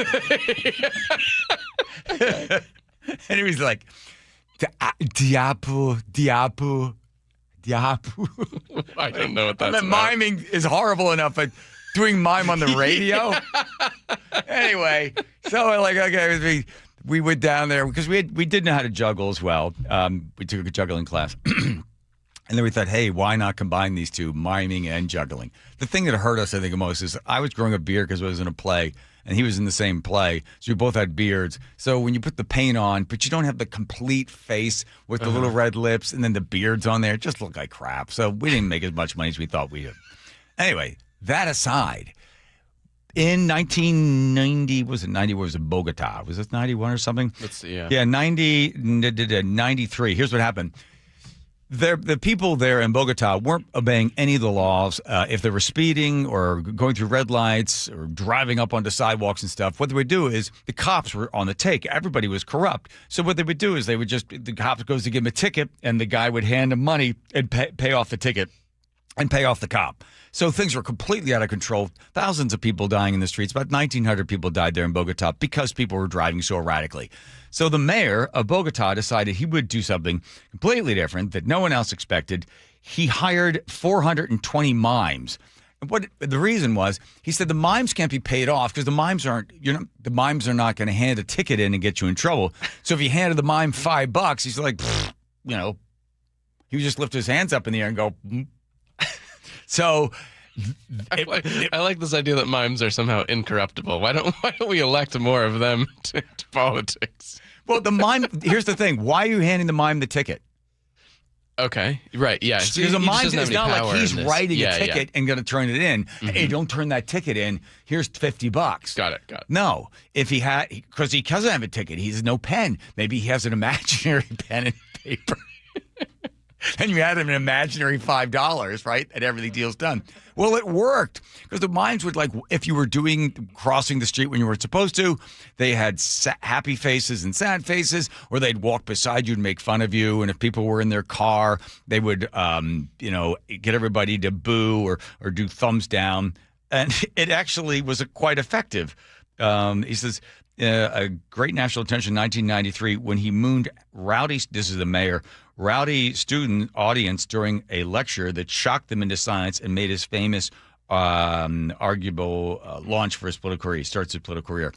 [SPEAKER 13] And he was like, Diapu.
[SPEAKER 16] I don't know what that's about.
[SPEAKER 13] Miming is horrible enough, but doing mime on the radio? Anyway, so we went down there because we did know how to juggle as well. We took a juggling class. And then we thought, hey, why not combine these two, miming and juggling? The thing that hurt us, I think, the most is I was growing a beard because I was in a play, and he was in the same play. So we both had beards. So when you put the paint on, but you don't have the complete face with the little red lips and then the beards on there, it just looked like crap. So we didn't make as much money as we thought we did. Anyway, that aside, in 1990, was it Bogota? Was this 91 or something?
[SPEAKER 16] Let's see, yeah.
[SPEAKER 13] Yeah, 93. Here's what happened. The people there in Bogota weren't obeying any of the laws. If they were speeding or going through red lights or driving up onto sidewalks and stuff, what they would do is the cops were on the take. Everybody was corrupt. So what they would do is the cops goes to give him a ticket and the guy would hand him money and pay off the ticket and pay off the cop. So things were completely out of control. Thousands of people dying in the streets. About 1,900 people died there in Bogota because people were driving so erratically. So the mayor of Bogota decided he would do something completely different that no one else expected. He hired 420 mimes. And what the reason was, he said the mimes can't be paid off because the mimes are not going to hand a ticket in and get you in trouble. So if you handed the mime $5, he's like, he would just lift his hands up in the air and go. So
[SPEAKER 16] I like this idea that mimes are somehow incorruptible. Why don't we elect more of them to politics?
[SPEAKER 13] Well, the mime. Here's the thing. Why are you handing the mime the ticket?
[SPEAKER 16] Okay, right, yeah.
[SPEAKER 13] Because the mime is not like he's writing a ticket and going to turn it in. Mm-hmm. Hey, don't turn that ticket in. Here's $50.
[SPEAKER 16] Got it.
[SPEAKER 13] No, if he had, because he doesn't have a ticket, he has no pen. Maybe he has an imaginary pen and paper. And you had him an imaginary $5, right? And everything deal's done. Well, it worked because the mimes would, like, if you were crossing the street when you weren't supposed to, they had happy faces and sad faces, or they'd walk beside you and make fun of you. And if people were in their car, they would, get everybody to boo or do thumbs down. And it actually was quite effective. He says, a great national attention in 1993 when he mooned this is the mayor, rowdy student audience during a lecture that shocked them into silence and made his famous arguable launch for his political career. He starts his political career.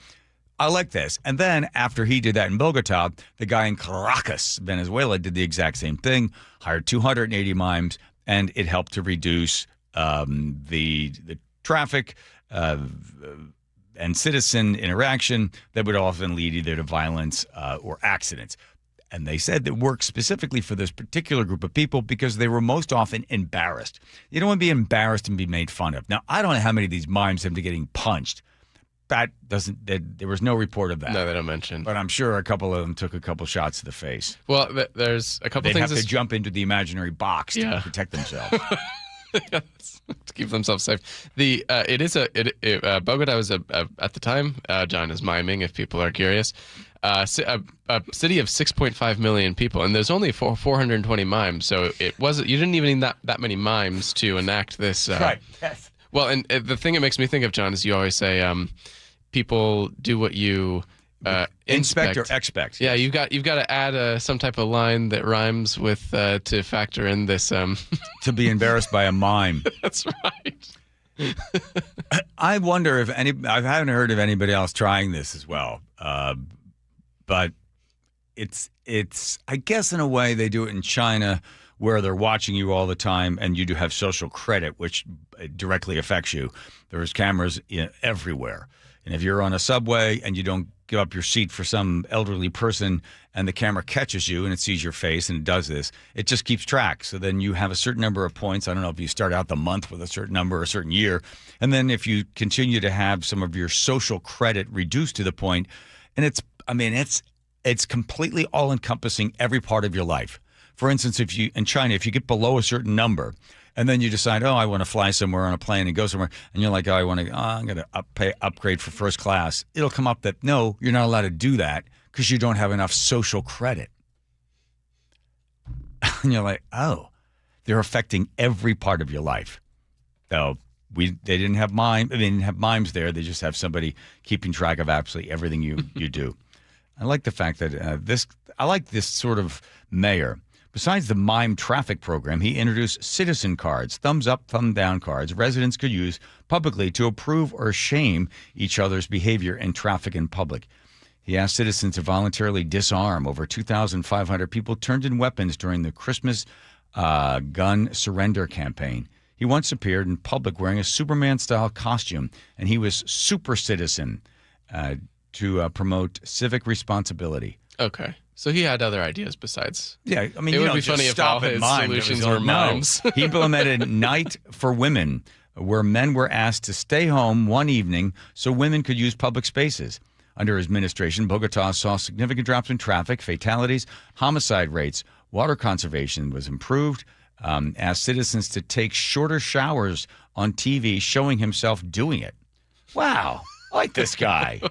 [SPEAKER 13] I like this. And then after he did that in Bogota, the guy in Caracas, Venezuela, did the exact same thing, hired 280 mimes, and it helped to reduce the traffic and citizen interaction that would often lead either to violence or accidents. And they said that worked specifically for this particular group of people because they were most often embarrassed. You don't want to be embarrassed and be made fun of. Now, I don't know how many of these mimes end up getting punched. There was no report of that.
[SPEAKER 16] No, they don't mention.
[SPEAKER 13] But I'm sure a couple of them took a couple shots to the face.
[SPEAKER 16] Well, there's a couple
[SPEAKER 13] They'd
[SPEAKER 16] things.
[SPEAKER 13] have to jump into the imaginary box to protect themselves.
[SPEAKER 16] To keep themselves safe. Bogota was at the time, John is miming if people are curious, a city of 6.5 million people, and there's only 420 mimes, so you didn't even need that many mimes to enact this.
[SPEAKER 13] Right. Yes.
[SPEAKER 16] Well, and the thing it makes me think of, John, is you always say people do what you
[SPEAKER 13] inspect or expect.
[SPEAKER 16] Yeah, you've got to add some type of line that rhymes with to factor in this.
[SPEAKER 13] To be embarrassed by a mime.
[SPEAKER 16] That's right.
[SPEAKER 13] I wonder if I haven't heard of anybody else trying this as well. But it's I guess in a way they do it in China where they're watching you all the time, and you do have social credit, which directly affects you. There's cameras everywhere. And if you're on a subway and you don't give up your seat for some elderly person and the camera catches you and it sees your face and it does this, it just keeps track. So then you have a certain number of points. I don't know if you start out the month with a certain number or a certain year. And then if you continue to have some of your social credit reduced to the point, and it's completely all encompassing every part of your life. For instance, in China, if you get below a certain number, and then you decide, I want to fly somewhere on a plane and go somewhere, and you're like, I'm going to upgrade for first class. It'll come up that, no, you're not allowed to do that because you don't have enough social credit. And you're like, they're affecting every part of your life. So they didn't have mimes. They didn't have mimes there. They just have somebody keeping track of absolutely everything you do. I like the fact that I like this sort of mayor. Besides the mime traffic program, he introduced citizen cards, thumbs up, thumb down cards residents could use publicly to approve or shame each other's behavior in traffic in public. He asked citizens to voluntarily disarm. Over 2,500 people turned in weapons during the Christmas gun surrender campaign. He once appeared in public wearing a Superman-style costume, and he was super citizen to promote civic responsibility.
[SPEAKER 16] Okay. So he had other ideas besides.
[SPEAKER 13] Yeah, I mean,
[SPEAKER 16] it would be funny if all his solutions were mimes.
[SPEAKER 13] He implemented Night for Women, where men were asked to stay home one evening so women could use public spaces. Under his administration, Bogota saw significant drops in traffic, fatalities, homicide rates. Water conservation was improved. Asked citizens to take shorter showers on TV, showing himself doing it. Wow. I like this guy.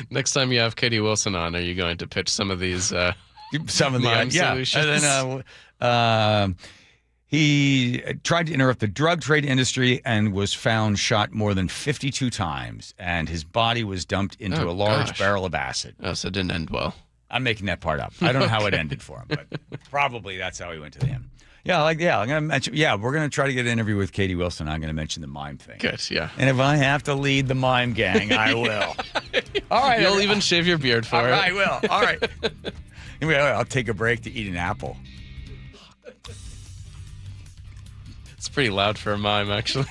[SPEAKER 16] Next time you have Katie Wilson on, are you going to pitch some of these
[SPEAKER 13] mime
[SPEAKER 16] solutions?
[SPEAKER 13] And then he tried to interrupt the drug trade industry and was found shot more than 52 times, and his body was dumped into a large barrel of acid.
[SPEAKER 16] Oh, so it didn't end well.
[SPEAKER 13] I'm making that part up. I don't know how it ended for him, but probably that's how he went to the end. I'm going to mention. Yeah, we're going to try to get an interview with Katie Wilson. I'm going to mention the mime thing.
[SPEAKER 16] Good, yeah.
[SPEAKER 13] And if I have to lead the mime gang, I will. All right.
[SPEAKER 16] You'll even shave your beard for it.
[SPEAKER 13] I will. All right. Anyway, I'll take a break to eat an apple.
[SPEAKER 16] It's pretty loud for a mime, actually.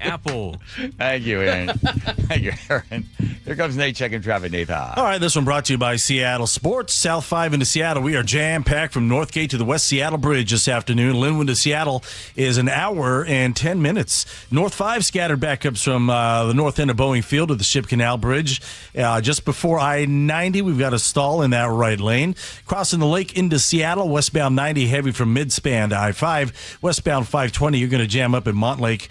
[SPEAKER 5] Apple.
[SPEAKER 13] Thank you, Aaron. Thank you, Aaron. Here comes Nate checking traffic. Nate.
[SPEAKER 6] All right, this one brought to you by Seattle Sports. South 5 into Seattle. We are jam-packed from Northgate to the West Seattle Bridge this afternoon. Linwood to Seattle is an hour and 10 minutes. North 5 scattered backups from the north end of Boeing Field to the Ship Canal Bridge. Just before I-90, we've got a stall in that right lane. Crossing the lake into Seattle, westbound 90 heavy from Midspan to I-5. Westbound 520, you're going to jam up in Montlake.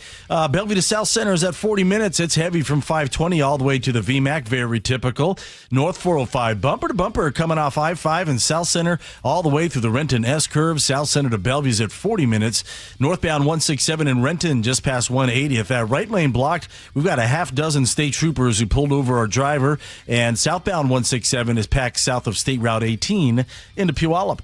[SPEAKER 6] Bellevue to South Center is at 40 minutes. It's heavy from 520 all the way to the VMAC. Very typical. North 405 bumper to bumper coming off I-5 and South Center all the way through the Renton S-curve. South Center to Bellevue's at 40 minutes. Northbound 167 in Renton just past 180th. That right lane blocked. We've got a half dozen state troopers who pulled over our driver. And southbound 167 is packed south of State Route 18 into Puyallup.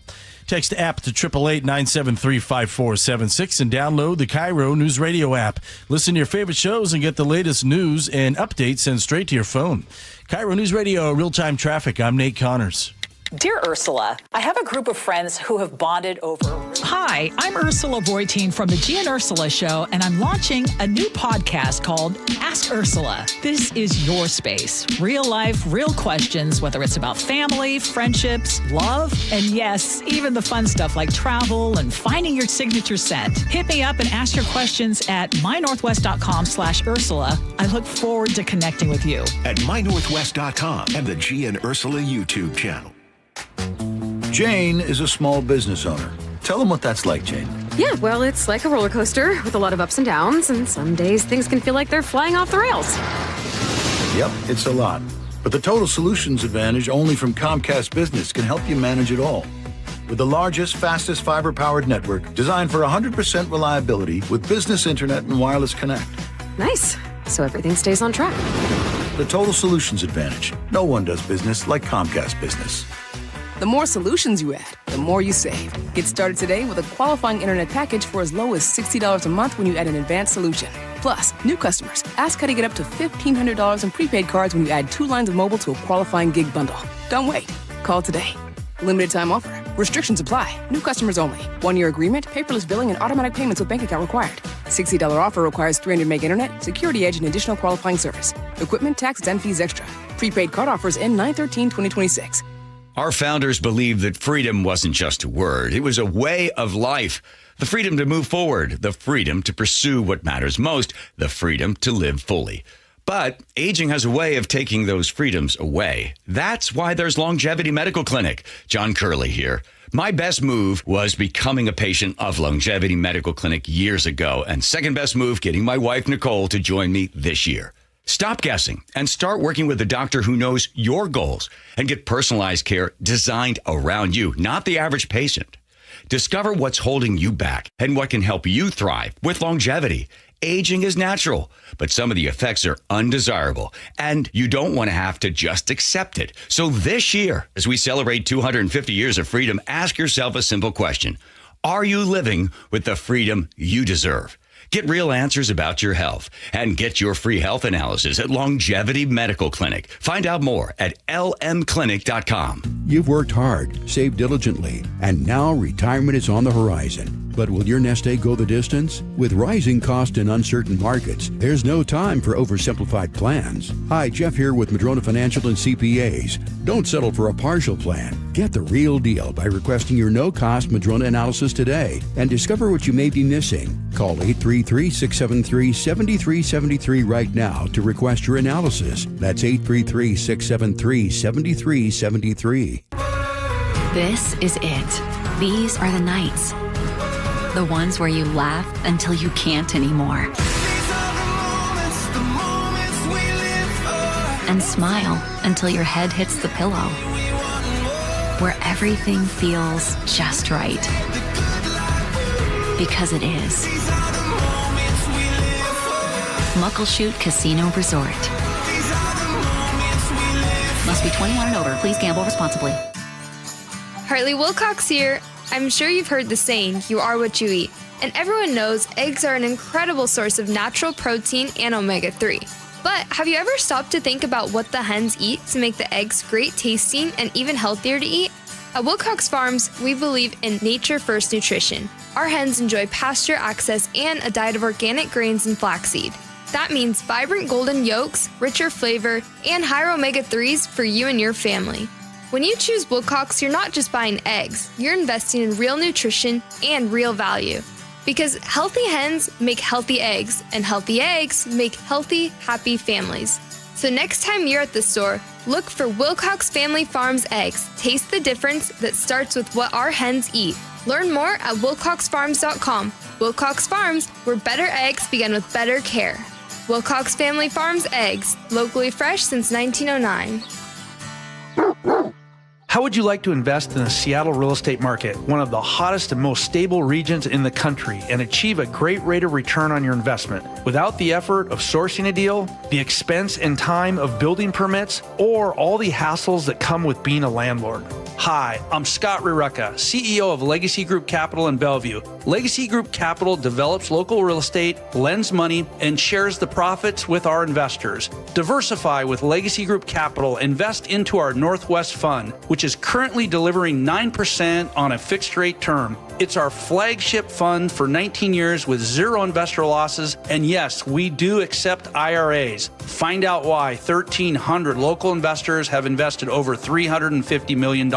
[SPEAKER 6] Text app to 888-973-5476 and download the KIRO Newsradio app. Listen to your favorite shows and get the latest news and updates sent straight to your phone. KIRO Newsradio, real-time traffic. I'm Nate Connors.
[SPEAKER 4] Dear Ursula, I have a group of friends who have bonded over...
[SPEAKER 8] Hi, I'm Ursula Voitin from the G and Ursula Show, and I'm launching a new podcast called Ask Ursula. This is your space. Real life, real questions, whether it's about family, friendships, love, and yes, even the fun stuff like travel and finding your signature scent. Hit me up and ask your questions at mynorthwest.com/Ursula. I look forward to connecting with you.
[SPEAKER 7] At mynorthwest.com and the G and Ursula YouTube channel.
[SPEAKER 9] Jane is a small business owner. Tell them what that's like, Jane.
[SPEAKER 10] Yeah, well, it's like a roller coaster with a lot of ups and downs, and some days things can feel like they're flying off the rails.
[SPEAKER 9] Yep, it's a lot. But the Total Solutions Advantage only from Comcast Business can help you manage it all. With the largest, fastest fiber-powered network designed for 100% reliability with business internet and wireless connect.
[SPEAKER 10] Nice. So everything stays on track.
[SPEAKER 9] The Total Solutions Advantage. No one does business like Comcast Business.
[SPEAKER 11] The more solutions you add, the more you save. Get started today with a qualifying internet package for as low as $60 a month when you add an advanced solution. Plus, new customers, ask how to get up to $1,500 in prepaid cards when you add 2 lines of mobile to a qualifying gig bundle. Don't wait. Call today. Limited time offer. Restrictions apply. New customers only. 1-year agreement, paperless billing, and automatic payments with bank account required. $60 offer requires 300 meg internet, security edge, and additional qualifying service. Equipment, taxes, and fees extra. Prepaid card offers end 9/13/2026.
[SPEAKER 20] Our founders believed that freedom wasn't just a word. It was a way of life. The freedom to move forward, the freedom to pursue what matters most, the freedom to live fully. But aging has a way of taking those freedoms away. That's why there's Longevity Medical Clinic. John Curley here. My best move was becoming a patient of Longevity Medical Clinic years ago, and second best move, getting my wife Nicole to join me this year. Stop guessing and start working with a doctor who knows your goals and get personalized care designed around you, not the average patient. Discover what's holding you back and what can help you thrive with longevity. Aging is natural, but some of the effects are undesirable, and you don't want to have to just accept it. So this year, as we celebrate 250 years of freedom, ask yourself a simple question. Are you living with the freedom you deserve? Get real answers about your health and get your free health analysis at Longevity Medical Clinic. Find out more at lmclinic.com.
[SPEAKER 12] You've worked hard, saved diligently, and now retirement is on the horizon. But will your nest egg go the distance? With rising cost and uncertain markets, there's no time for oversimplified plans. Hi, Jeff here with Madrona Financial and CPAs. Don't settle for a partial plan. Get the real deal by requesting your no-cost Madrona analysis today and discover what you may be missing. Call 833-673-7373 right now to request your analysis. That's 833-673-7373.
[SPEAKER 14] This is it. These are the nights. The ones where you laugh until you can't anymore. And smile until your head hits the pillow. Where everything feels just right. Because it is. Muckleshoot Casino Resort. Must be 21 and over. Please gamble responsibly.
[SPEAKER 15] Hartley Wilcox here. I'm sure you've heard the saying, you are what you eat. And everyone knows eggs are an incredible source of natural protein and omega-3. But have you ever stopped to think about what the hens eat to make the eggs great tasting and even healthier to eat? At Wilcox Farms, we believe in nature-first nutrition. Our hens enjoy pasture access and a diet of organic grains and flaxseed. That means vibrant golden yolks, richer flavor, and higher omega-3s for you and your family. When you choose Wilcox, you're not just buying eggs, you're investing in real nutrition and real value. Because healthy hens make healthy eggs, and healthy eggs make healthy, happy families. So next time you're at the store, look for Wilcox Family Farms eggs. Taste the difference that starts with what our hens eat. Learn more at wilcoxfarms.com. Wilcox Farms, where better eggs begin with better care. Wilcox Family Farms eggs, locally fresh since 1909.
[SPEAKER 17] How would you like to invest in the Seattle real estate market, one of the hottest and most stable regions in the country, and achieve a great rate of return on your investment without the effort of sourcing a deal, the expense and time of building permits, or all the hassles that come with being a landlord? Hi, I'm Scott Rireka, CEO of Legacy Group Capital in Bellevue. Legacy Group Capital develops local real estate, lends money, and shares the profits with our investors. Diversify with Legacy Group Capital. Invest into our Northwest Fund, which is currently delivering 9% on a fixed rate term. It's our flagship fund for 19 years with zero investor losses. And yes, we do accept IRAs. Find out why 1,300 local investors have invested over $350 million.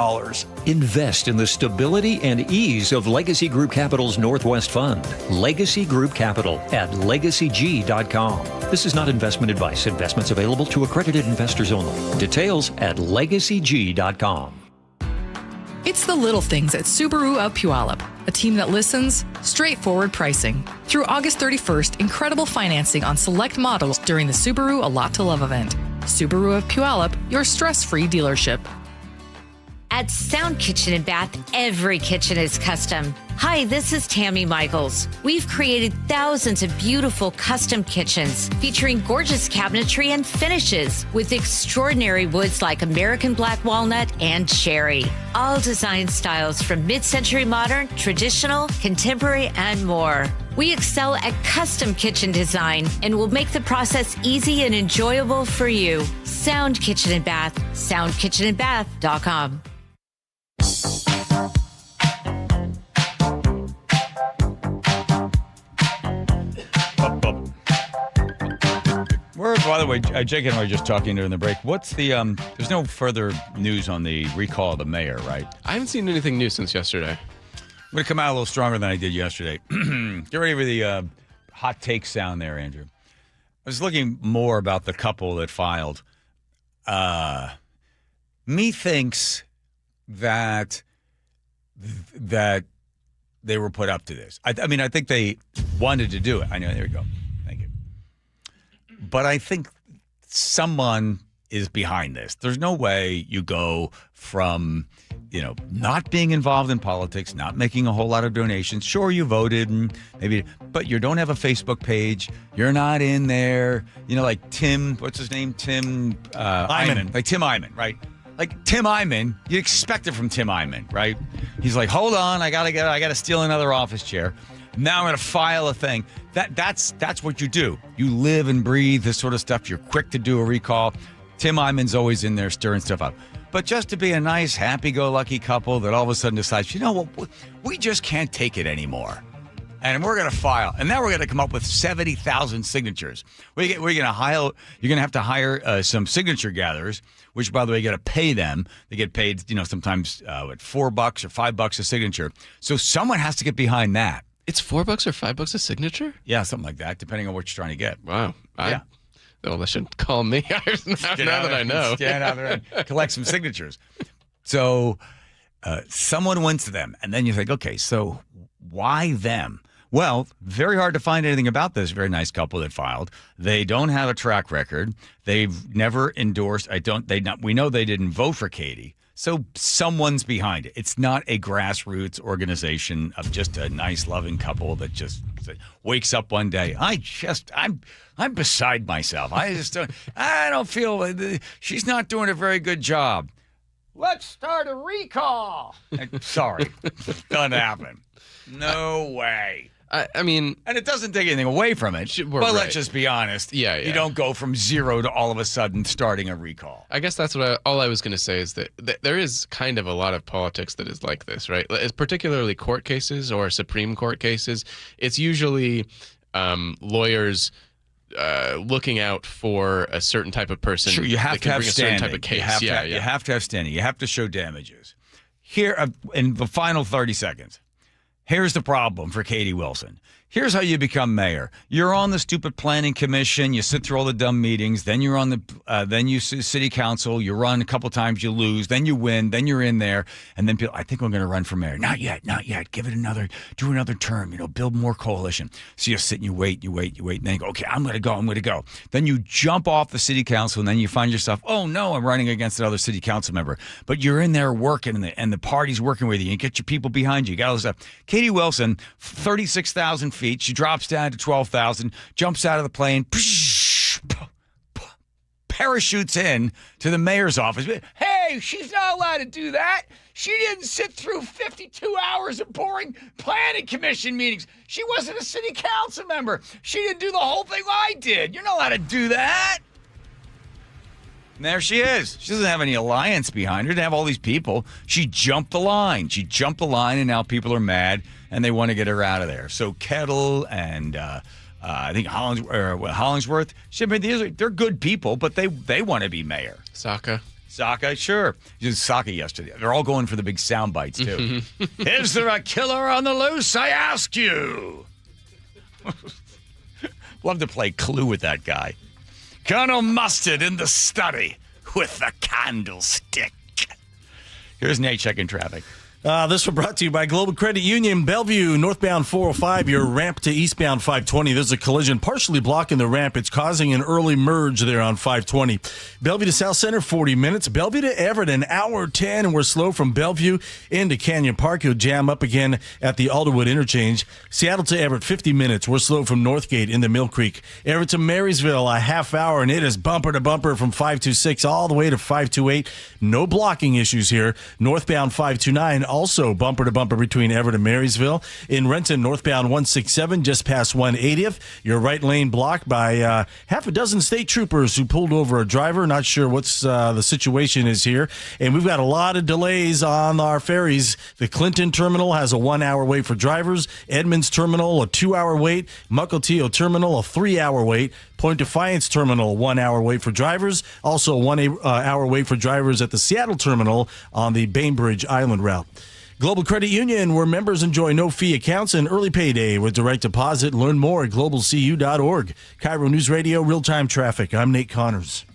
[SPEAKER 18] Invest in the stability and ease of Legacy Group Capital's Northwest Fund. Legacy Group Capital at legacyg.com. This is not investment advice. Investments available to accredited investors only. Details at legacyg.com.
[SPEAKER 8] It's the little things at Subaru of Puyallup, a team that listens, straightforward pricing. Through August 31st, incredible financing on select models during the Subaru A Lot to Love event. Subaru of Puyallup, your stress-free dealership.
[SPEAKER 19] At Sound Kitchen and Bath, every kitchen is custom. Hi, this is Tammy Michaels. We've created thousands of beautiful custom kitchens featuring gorgeous cabinetry and finishes with extraordinary woods like American black walnut and cherry. All design styles from mid-century modern, traditional, contemporary, and more. We excel at custom kitchen design and will make the process easy and enjoyable for you. Sound Kitchen and Bath, soundkitchenandbath.com.
[SPEAKER 13] By the way, Jake and I were just talking during the break. What's the, there's no further news on the recall of the mayor, right?
[SPEAKER 16] I haven't seen anything new since yesterday.
[SPEAKER 13] I'm going to come out a little stronger than I did yesterday. Get ready for the hot take sound there, Andrew. I was looking more about the couple that filed. Methinks that they were put up to this. I mean, I think they wanted to do it. I know. There we go. Thank you. But I think someone is behind this. There's no way you go from, not being involved in politics, not making a whole lot of donations. Sure, you voted and maybe, but you don't have a Facebook page. You're not in there. Like Tim, what's his name? Tim Eyman. Like Tim Eyman, right? Like Tim Eyman, you expect it from Tim Eyman, right? He's like, hold on, I gotta steal another office chair. Now I'm gonna file a thing. That's what you do. You live and breathe this sort of stuff. You're quick to do a recall. Tim Eyman's always in there stirring stuff up. But just to be a nice, happy-go-lucky couple that all of a sudden decides, we just can't take it anymore. And we're going to file. And now we're going to come up with 70,000 signatures. You're going to have to hire some signature gatherers, which, by the way, you got to pay them. They get paid, sometimes $4 or $5 a signature. So someone has to get behind that.
[SPEAKER 16] It's $4 or $5 a signature?
[SPEAKER 13] Yeah, something like that, depending on what you're trying to get.
[SPEAKER 16] Wow.
[SPEAKER 13] Yeah.
[SPEAKER 16] Well, they should call me now that I know.
[SPEAKER 13] Stand out there and collect some signatures. So someone went to them, and then you think, okay, so why them? Well, very hard to find anything about this very nice couple that filed. They don't have a track record. They've never endorsed. We know they didn't vote for Katie. So someone's behind it. It's not a grassroots organization of just a nice, loving couple that just wakes up one day. I'm beside myself. I don't feel she's not doing a very good job. Let's start a recall. Sorry, doesn't happen. No way.
[SPEAKER 16] I mean,
[SPEAKER 13] and it doesn't take anything away from it. But right. Let's just be honest.
[SPEAKER 16] Yeah.
[SPEAKER 13] You don't go from zero to all of a sudden starting a recall.
[SPEAKER 16] I guess that's all I was going to say is that there is kind of a lot of politics that is like this, right? Particularly court cases or Supreme Court cases. It's usually lawyers looking out for a certain type of person.
[SPEAKER 13] Sure, you have to have
[SPEAKER 16] bring
[SPEAKER 13] standing.
[SPEAKER 16] A certain type of case.
[SPEAKER 13] You have to have standing. You have to show damages. Here, in the final 30 seconds. Here's the problem for Katie Wilson. Here's how you become mayor. You're on the stupid planning commission. You sit through all the dumb meetings. Then you're on then you city council. You run a couple times, you lose. Then you win. Then you're in there. And then people, I think I'm going to run for mayor. Not yet. Give it do another term. Build more coalition. So you sit and you wait. And then you go, okay, I'm going to go. Then you jump off the city council, and then you find yourself, oh no, I'm running against another city council member. But you're in there working, and the party's working with you. You get your people behind you. You got all this stuff. Katie Wilson, 36,000 feet. She drops down to 12,000, jumps out of the plane, parachutes in to the mayor's office. Hey, she's not allowed to do that. She didn't sit through 52 hours of boring planning commission meetings. She wasn't a city council member. She didn't do the whole thing I did. You're not allowed to do that. And there she is. She doesn't have any alliance behind her. She doesn't have all these people. She jumped the line. And now people are mad, and they want to get her out of there. So Kettle and I think Hollingsworth, they're good people, but they want to be mayor.
[SPEAKER 16] Saka,
[SPEAKER 13] sure. Just Saka yesterday. They're all going for the big sound bites, too. Is there a killer on the loose, I ask you? Love to play Clue with that guy. Colonel Mustard in the study with the candlestick. Here's Nate checking traffic.
[SPEAKER 6] This was brought to you by Global Credit Union. Bellevue, northbound 405, your ramp to eastbound 520. There's a collision partially blocking the ramp. It's causing an early merge there on 520. Bellevue to South Center, 40 minutes. Bellevue to Everett, an hour 10, and we're slow from Bellevue into Canyon Park. You'll jam up again at the Alderwood interchange. Seattle to Everett, 50 minutes. We're slow from Northgate into Mill Creek. Everett to Marysville, a half hour, and it is bumper to bumper from 526 all the way to 528. No blocking issues here. Northbound 529, also bumper to bumper between Everett and Marysville. In Renton, northbound 167, just past 180th. Your right lane blocked by half a dozen state troopers who pulled over a driver. Not sure what's the situation is here. And we've got a lot of delays on our ferries. The Clinton terminal has a 1 hour wait for drivers. Edmonds terminal, a 2 hour wait. Mukilteo terminal, a 3 hour wait. Point Defiance Terminal, 1 hour wait for drivers. Also, 1 hour wait for drivers at the Seattle Terminal on the Bainbridge Island route. Global Credit Union, where members enjoy no-fee accounts and early payday with direct deposit. Learn more at globalcu.org. KIRO News Radio, real-time traffic. I'm Nate Connors.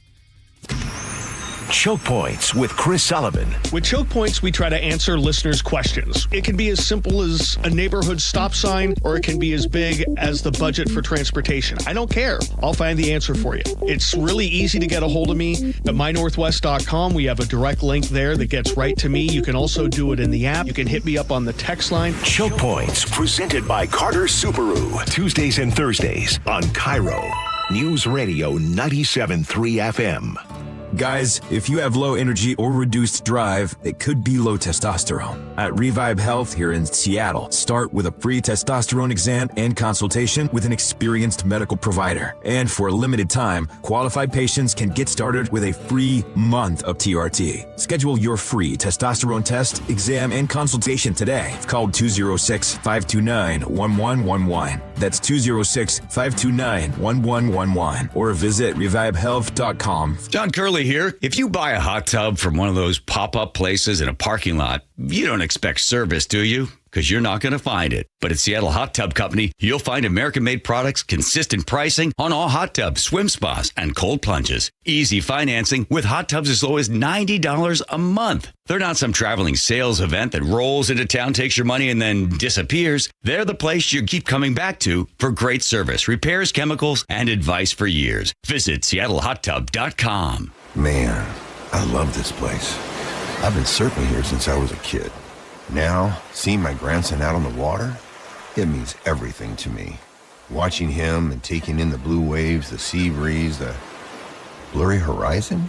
[SPEAKER 7] Choke Points with Chris Sullivan.
[SPEAKER 21] With Choke Points, we try to answer listeners' questions. It can be as simple as a neighborhood stop sign, or it can be as big as the budget for transportation. I don't care. I'll find the answer for you. It's really easy to get a hold of me at mynorthwest.com. We have a direct link there that gets right to me. You can also do it in the app. You can hit me up on the text line.
[SPEAKER 7] Choke Points, presented by Carter Subaru. Tuesdays and Thursdays on KIRO News Radio 97.3 FM.
[SPEAKER 22] Guys, if you have low energy or reduced drive, it could be low testosterone. At Revive Health here in Seattle, start with a free testosterone exam and consultation with an experienced medical provider. And for a limited time, qualified patients can get started with a free month of TRT. Schedule your free testosterone test, exam, and consultation today. Call 206-529-1111. That's 206-529-1111. Or visit revivehealth.com.
[SPEAKER 20] John Curley here. If you buy a hot tub from one of those pop-up places in a parking lot, you don't expect service, do you? Because you're not going to find it. But at Seattle Hot Tub Company, you'll find American-made products, consistent pricing on all hot tubs, swim spas, and cold plunges. Easy financing with hot tubs as low as $90 a month. They're not some traveling sales event that rolls into town, takes your money, and then disappears. They're the place you keep coming back to for great service, repairs, chemicals, and advice for years. Visit SeattleHotTub.com.
[SPEAKER 23] Man, I love this place. I've been surfing here since I was a kid. Now, seeing my grandson out on the water, it means everything to me. Watching him and taking in the blue waves, the sea breeze, the blurry horizon.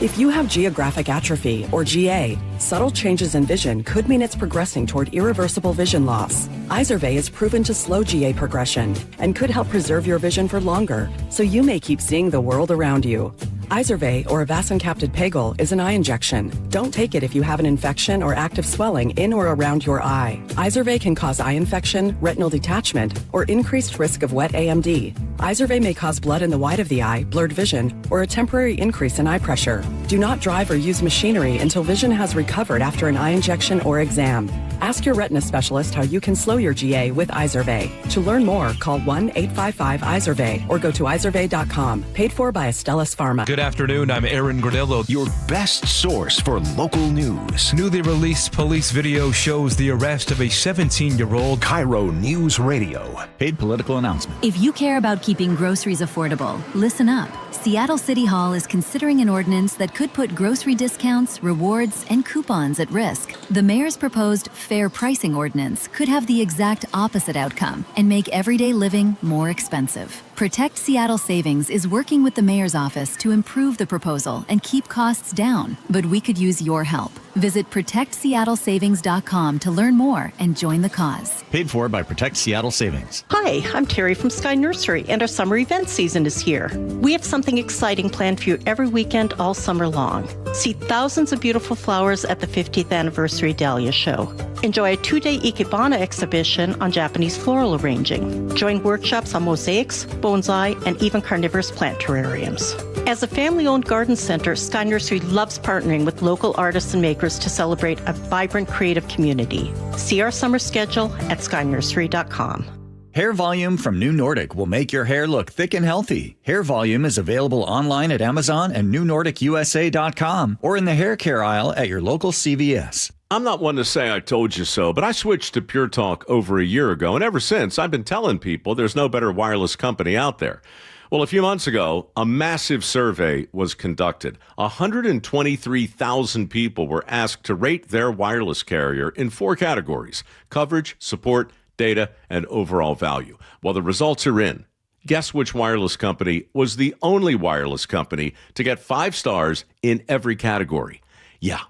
[SPEAKER 24] If you have geographic atrophy, or GA, subtle changes in vision could mean it's progressing toward irreversible vision loss. Izervay is proven to slow GA progression and could help preserve your vision for longer, so you may keep seeing the world around you. Izervay, or avacincaptad pegol, is an eye injection. Don't take it if you have an infection or active swelling in or around your eye. Izervay can cause eye infection, retinal detachment, or increased risk of wet AMD. Izervay may cause blood in the white of the eye, blurred vision, or a temporary increase in eye pressure. Do not drive or use machinery until vision has recovered after an eye injection or exam. Ask your retina specialist how you can slow your GA with Izervay. To learn more, call 1-855-IZERVAY or go to izervay.com. Paid for by Astellas Pharma.
[SPEAKER 5] Good afternoon, I'm Aaron Gordillo.
[SPEAKER 7] Your best source for local news.
[SPEAKER 5] Newly released police video shows the arrest of a 17-year-old.
[SPEAKER 7] KIRO News Radio.
[SPEAKER 25] Paid political announcement.
[SPEAKER 26] If you care about keeping groceries affordable, listen up. Seattle City Hall is considering an ordinance that could put grocery discounts, rewards, and coupons at risk. The mayor's proposed fair pricing ordinance could have the exact opposite outcome and make everyday living more expensive. Protect Seattle Savings is working with the mayor's office to improve the proposal and keep costs down, but we could use your help. Visit ProtectSeattleSavings.com to learn more and join the cause.
[SPEAKER 25] Paid for by Protect Seattle Savings.
[SPEAKER 27] Hi, I'm Terry from Sky Nursery, and our summer event season is here. We have something exciting planned for you every weekend all summer long. See thousands of beautiful flowers at the 50th Anniversary Dahlia Show. Enjoy a 2-day Ikebana exhibition on Japanese floral arranging. Join workshops on mosaics, bonsai, and even carnivorous plant terrariums. As a family-owned garden center, Sky Nursery loves partnering with local artists and makers to celebrate a vibrant creative community. See our summer schedule at skynursery.com.
[SPEAKER 25] Hair Volume from New Nordic will make your hair look thick and healthy. Hair Volume is available online at Amazon and newnordicusa.com or in the hair care aisle at your local CVS.
[SPEAKER 28] I'm not one to say I told you so, but I switched to Pure Talk over a year ago, and ever since, I've been telling people there's no better wireless company out there. Well, a few months ago, a massive survey was conducted. 123,000 people were asked to rate their wireless carrier in 4 categories: coverage, support, data, and overall value. Well, the results are in. Guess which wireless company was the only wireless company to get 5 stars in every category? Yeah,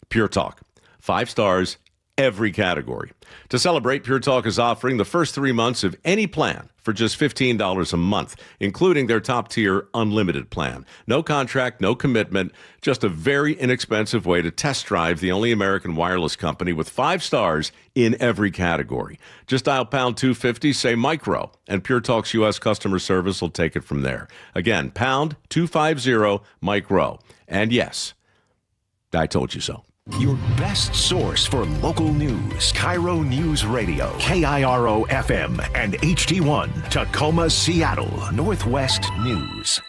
[SPEAKER 28] Pure Talk. 5 stars every category. To celebrate, Pure Talk is offering the first 3 months of any plan for just $15 a month, including their top-tier unlimited plan. No contract, no commitment, just a very inexpensive way to test drive the only American wireless company with 5 stars in every category. Just dial pound 250, say micro, and Pure Talk's U.S. customer service will take it from there. Again, pound 250 micro. And yes, I told you so.
[SPEAKER 7] Your best source for local news. KIRO News Radio. KIRO FM and HD1. Tacoma, Seattle. Northwest News.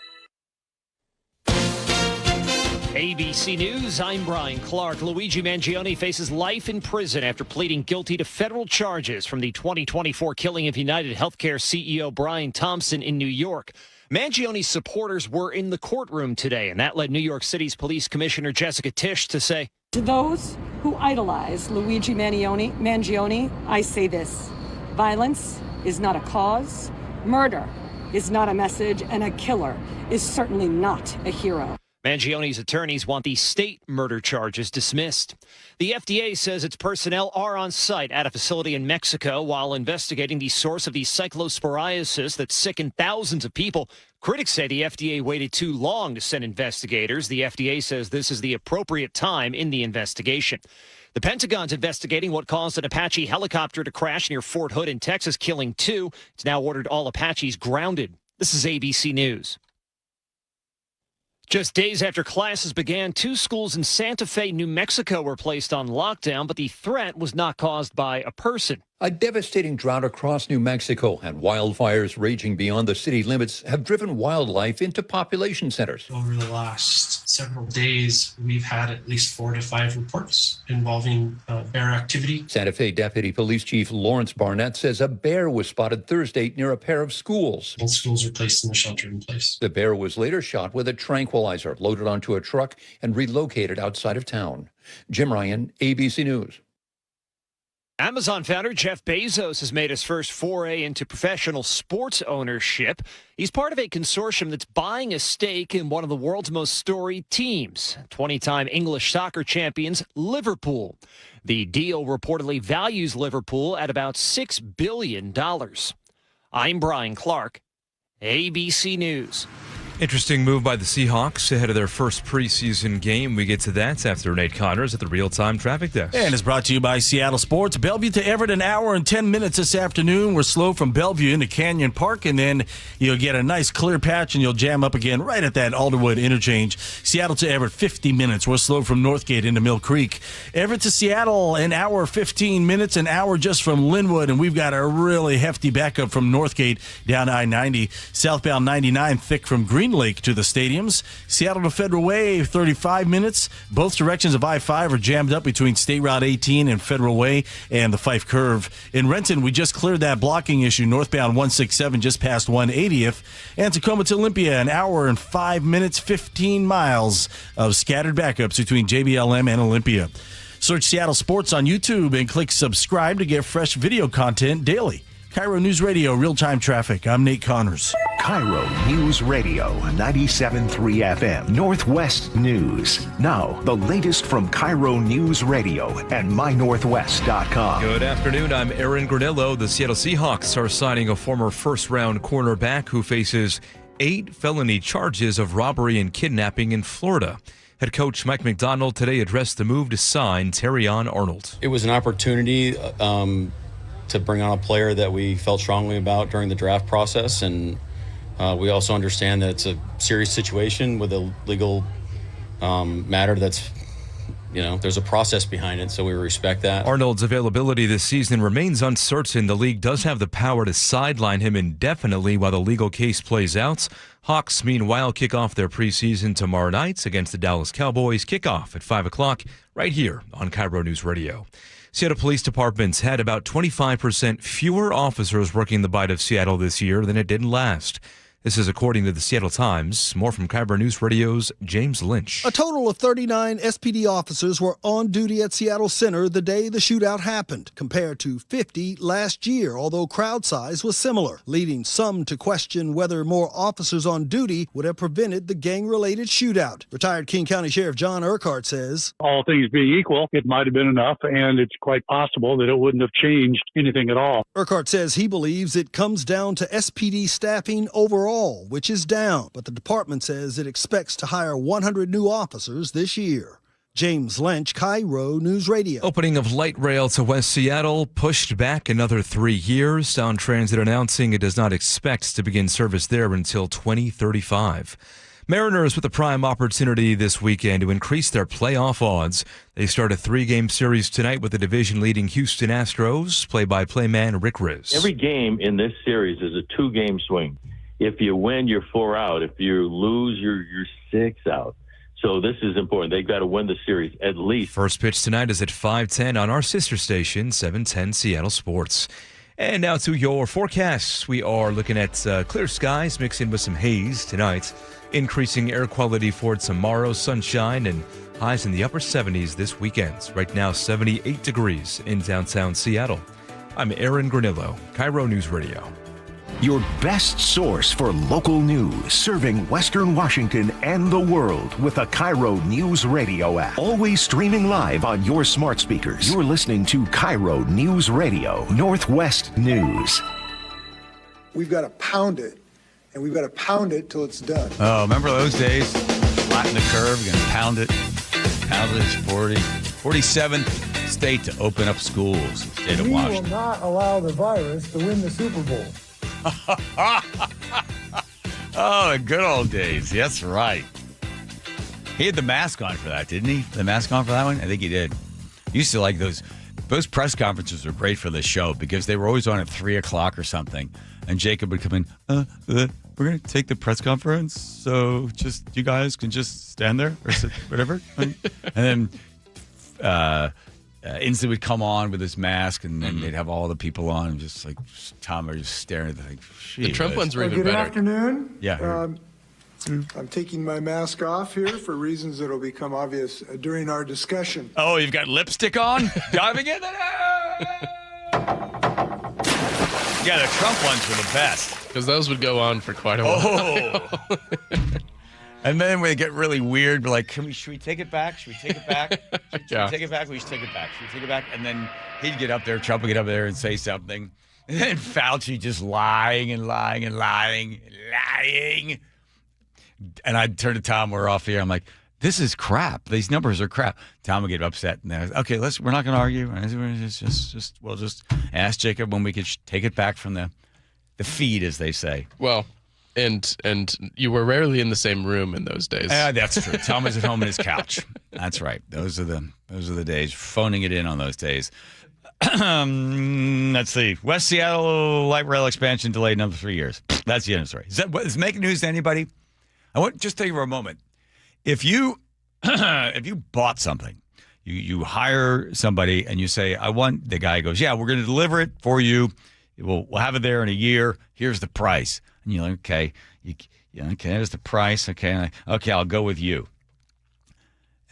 [SPEAKER 1] ABC News, I'm Brian Clark. Luigi Mangione faces life in prison after pleading guilty to federal charges from the 2024 killing of United Healthcare CEO Brian Thompson in New York. Mangione's supporters were in the courtroom today, and that led New York City's Police Commissioner Jessica Tisch to say,
[SPEAKER 2] to those who idolize Luigi Mangione, I say this: violence is not a cause, murder is not a message, and a killer is certainly not a hero.
[SPEAKER 1] Mangione's attorneys want the state murder charges dismissed. The FDA says its personnel are on site at a facility in Mexico while investigating the source of the cyclosporiasis that sickened thousands of people. Critics say the FDA waited too long to send investigators. The FDA says this is the appropriate time in the investigation. The Pentagon's investigating what caused an Apache helicopter to crash near Fort Hood in Texas, killing 2. It's now ordered all Apaches grounded. This is ABC News. Just days after classes began, 2 schools in Santa Fe, New Mexico were placed on lockdown, but the threat was not caused by a person.
[SPEAKER 3] A devastating drought across New Mexico and wildfires raging beyond the city limits have driven wildlife into population centers.
[SPEAKER 4] Over the last several days, we've had at least 4 to 5 reports involving bear activity.
[SPEAKER 3] Santa Fe Deputy Police Chief Lawrence Barnett says a bear was spotted Thursday near a pair of schools.
[SPEAKER 4] Both schools were placed in the shelter-in-place.
[SPEAKER 3] The bear was later shot with a tranquilizer, loaded onto a truck, and relocated outside of town. Jim Ryan, ABC News.
[SPEAKER 1] Amazon founder Jeff Bezos has made his first foray into professional sports ownership. He's part of a consortium that's buying a stake in one of the world's most storied teams, 20-time English soccer champions Liverpool. The deal reportedly values Liverpool at about $6 billion. I'm Brian Clark, ABC News.
[SPEAKER 5] Interesting move by the Seahawks ahead of their first preseason game. We get to that after Nate Connors at the Real-Time Traffic Desk.
[SPEAKER 6] And it's brought to you by Seattle Sports. Bellevue to Everett, an hour and 10 minutes this afternoon. We're slow from Bellevue into Canyon Park, and then you'll get a nice clear patch, and you'll jam up again right at that Alderwood interchange. Seattle to Everett, 50 minutes. We're slow from Northgate into Mill Creek. Everett to Seattle, an hour, 15 minutes, an hour just from Linwood, and we've got a really hefty backup from Northgate down I-90. Southbound 99, thick from Green Lake to the stadiums. Seattle to Federal Way, 35 minutes. Both directions of I-5 are jammed up between State Route 18 and Federal Way and the Fife Curve. In Renton, we just cleared that blocking issue northbound 167 just past 180th. And Tacoma to Olympia, an hour and 5 minutes, 15 miles of scattered backups between JBLM and Olympia. Search Seattle Sports on YouTube and click subscribe to get fresh video content daily. KIRO News Radio, real-time traffic. I'm Nate Connors.
[SPEAKER 7] KIRO News Radio, 97.3 FM, Northwest News. Now, the latest from KIRO News Radio and mynorthwest.com.
[SPEAKER 5] Good afternoon, I'm Aaron Granillo. The Seattle Seahawks are signing a former first-round cornerback who faces 8 felony charges of robbery and kidnapping in Florida. Head coach Mike McDonald today addressed the move to sign Terrion Arnold.
[SPEAKER 9] It was an opportunity to bring on a player that we felt strongly about during the draft process, and we also understand that it's a serious situation with a legal matter that's, there's a process behind it, so we respect that.
[SPEAKER 5] Arnold's availability this season remains uncertain. The league does have the power to sideline him indefinitely while the legal case plays out. Hawks, meanwhile, kick off their preseason tomorrow night against the Dallas Cowboys. Kickoff at 5 o'clock right here on KIRO News Radio. Seattle Police Department's had about 25% fewer officers working the Bight of Seattle this year than it did last. This is according to the Seattle Times. More from KIRO Newsradio's James Lynch.
[SPEAKER 8] A total of 39 SPD officers were on duty at Seattle Center the day the shootout happened, compared to 50 last year, although crowd size was similar, leading some to question whether more officers on duty would have prevented the gang-related shootout. Retired King County Sheriff John Urquhart says,
[SPEAKER 10] all things being equal, it might have been enough, and it's quite possible that it wouldn't have changed anything at all.
[SPEAKER 8] Urquhart says he believes it comes down to SPD staffing overall, which is down, but the department says it expects to hire 100 new officers this year. James Lynch, KIRO News Radio.
[SPEAKER 5] Opening of light rail to West Seattle pushed back another 3 years. Sound Transit announcing it does not expect to begin service there until 2035. Mariners with a prime opportunity this weekend to increase their playoff odds. They start a 3-game series tonight with the division-leading Houston Astros. Play-by-play man Rick Riz.
[SPEAKER 11] Every game in this series is a 2-game swing. If you win, you're 4 out. If you lose, you're 6 out. So this is important. They've got to win the series at least.
[SPEAKER 5] First pitch tonight is at 5:10 on our sister station, 710 Seattle Sports. And now to your forecasts. We are looking at clear skies mixed in with some haze tonight. Increasing air quality for tomorrow, sunshine and highs in the upper 70s this weekend. Right now, 78 degrees in downtown Seattle. I'm Aaron Granillo, KIRO News Radio.
[SPEAKER 7] Your best source for local news, serving Western Washington and the world with a KIRO Newsradio app. Always streaming live on your smart speakers. You're listening to KIRO Newsradio, Northwest News.
[SPEAKER 12] We've got to pound it, and we've got to pound it till it's done.
[SPEAKER 13] Oh, remember those days? Flatten the curve, going to pound it. Pound it. 47th state to open up schools in the state of Washington.
[SPEAKER 12] We will not allow the virus to win the Super Bowl.
[SPEAKER 13] Oh, the good old days. That's right. He had the mask on for that, didn't he? The mask on for that one? I think he did. Used to like those press conferences were great for this show because they were always on at 3 o'clock or something. And Jacob would come in, we're going to take the press conference. So just, you guys can just stand there or sit, whatever. And then Inslee would come on with his mask, and then they'd have all the people on, and just like Tom are just staring at the thing.
[SPEAKER 16] The Trump ones were even better.
[SPEAKER 12] Good afternoon.
[SPEAKER 13] Yeah.
[SPEAKER 12] I'm taking my mask off here for reasons that will become obvious during our discussion.
[SPEAKER 13] Oh, you've got lipstick on? Diving in there. Yeah, the Trump ones were the best.
[SPEAKER 16] Because those would go on for quite a while.
[SPEAKER 13] Oh. And then when they get really weird, we're like, should we take it back? Should we take it back? Should we take it back? We should take it back. Should we take it back? And then he'd get up there, Trump would get up there and say something. And then Fauci just lying. And I'd turn to Tom, we're off here. I'm like, this is crap. These numbers are crap. Tom would get upset. And then, okay, we're not going to argue. We'll just ask Jacob when we could take it back from the feed, as they say.
[SPEAKER 16] Well, and you were rarely in the same room in those days.
[SPEAKER 13] That's true. Tom was at home on his couch. That's right. Those are the days. Phoning it in on those days. Let's see. West Seattle light rail expansion delayed another 3 years. That's the end of the story. Is it making news to anybody? I want to just tell you for a moment. If you bought something, you hire somebody and you say, the guy goes, yeah, we're going to deliver it for you. We'll have it there in a year. Here's the price. And you're like, okay, okay, there's the price. Okay, I'll go with you.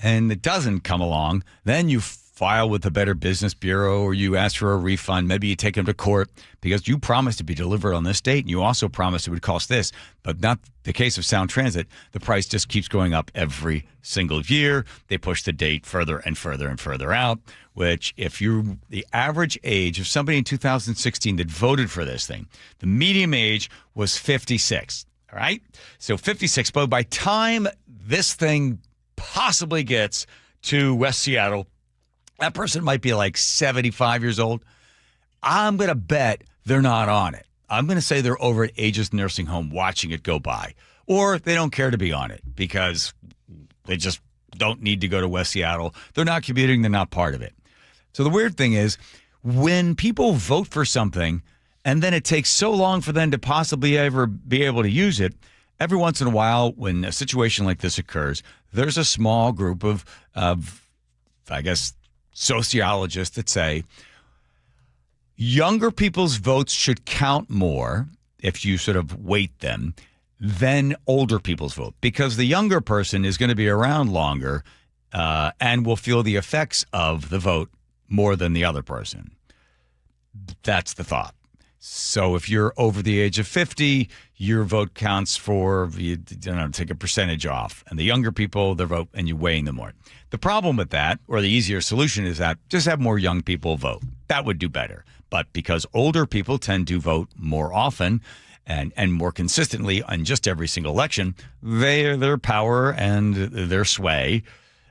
[SPEAKER 13] And it doesn't come along. Then you file with the Better Business Bureau, or you ask for a refund. Maybe you take them to court because you promised to be delivered on this date, and you also promised it would cost this. But not the case of Sound Transit. The price just keeps going up every single year. They push the date further and further and further out, which the average age of somebody in 2016 that voted for this thing, the median age was 56. All right? So 56, but by time this thing possibly gets to West Seattle, that person might be like 75 years old. I'm going to bet they're not on it. I'm going to say they're over at Aegis Nursing Home watching it go by. Or they don't care to be on it because they just don't need to go to West Seattle. They're not commuting. They're not part of it. So the weird thing is when people vote for something and then it takes so long for them to possibly ever be able to use it, every once in a while when a situation like this occurs, there's a small group of I guess, sociologists that say younger people's votes should count more if you sort of weight them. then older people's vote, because the younger person is going to be around longer and will feel the effects of the vote more than the other person. That's the thought. So if you're over the age of 50, your vote counts for, take a percentage off. And the younger people, their vote, and you're weighing them more. The problem with that, or the easier solution, is that just have more young people vote. That would do better. But because older people tend to vote more often and more consistently on just every single election, their power and their sway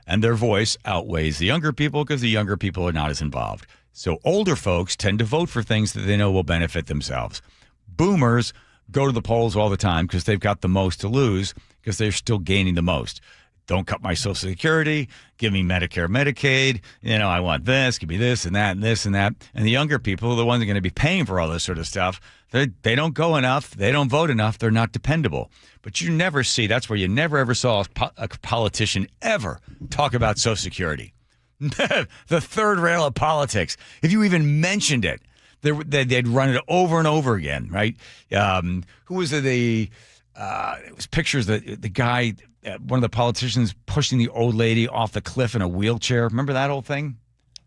[SPEAKER 13] and their voice outweighs the younger people because the younger people are not as involved. So older folks tend to vote for things that they know will benefit themselves. Boomers go to the polls all the time because they've got the most to lose because they're still gaining the most. Don't cut my Social Security, give me Medicare, Medicaid, I want this, give me this and that and this and that. And the younger people are the ones that are going to be paying for all this sort of stuff. They don't go enough, they don't vote enough, they're not dependable. But you never see, that's where you never ever saw a politician ever talk about Social Security. The third rail of politics. If you even mentioned it, they'd run it over and over again, right? Who was it? It was pictures that the guy, one of the politicians pushing the old lady off the cliff in a wheelchair. Remember that whole thing?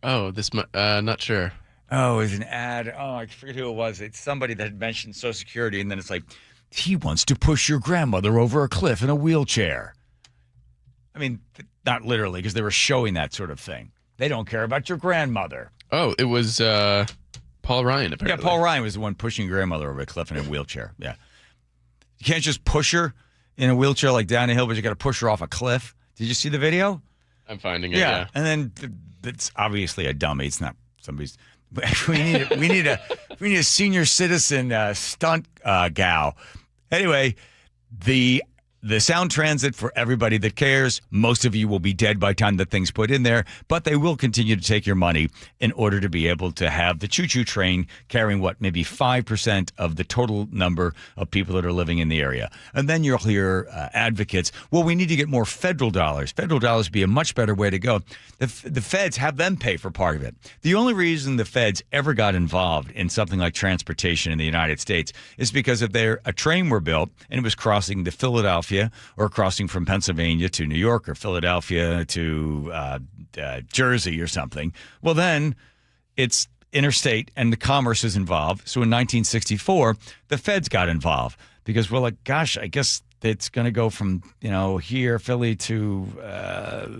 [SPEAKER 16] Oh, not sure.
[SPEAKER 13] Oh, it was an ad. Oh, I forget who it was. It's somebody that had mentioned Social Security, and then it's like, he wants to push your grandmother over a cliff in a wheelchair. I mean, not literally, because they were showing that sort of thing. They don't care about your grandmother.
[SPEAKER 16] Oh, it was Paul Ryan, apparently.
[SPEAKER 13] Yeah, Paul Ryan was the one pushing your grandmother over a cliff in a wheelchair. Yeah. You can't just push her in a wheelchair like down a hill, but you got to push her off a cliff. Did you see the video?
[SPEAKER 16] I'm finding it, yeah.
[SPEAKER 13] And then it's obviously a dummy. It's not somebody's... We need a senior citizen stunt gal. Anyway, the sound transit for everybody that cares. Most of you will be dead by the time the thing's put in there, but they will continue to take your money in order to be able to have the choo-choo train carrying maybe 5% of the total number of people that are living in the area. And then you'll hear advocates, well, we need to get more federal dollars. Federal dollars would be a much better way to go. The feds have them pay for part of it. The only reason the feds ever got involved in something like transportation in the United States is because if a train were built and it was crossing to Philadelphia or crossing from Pennsylvania to New York or Philadelphia to Jersey or something, well, then it's interstate and the commerce is involved. So in 1964, the feds got involved because we're like, gosh, I guess it's going to go from, here, Philly to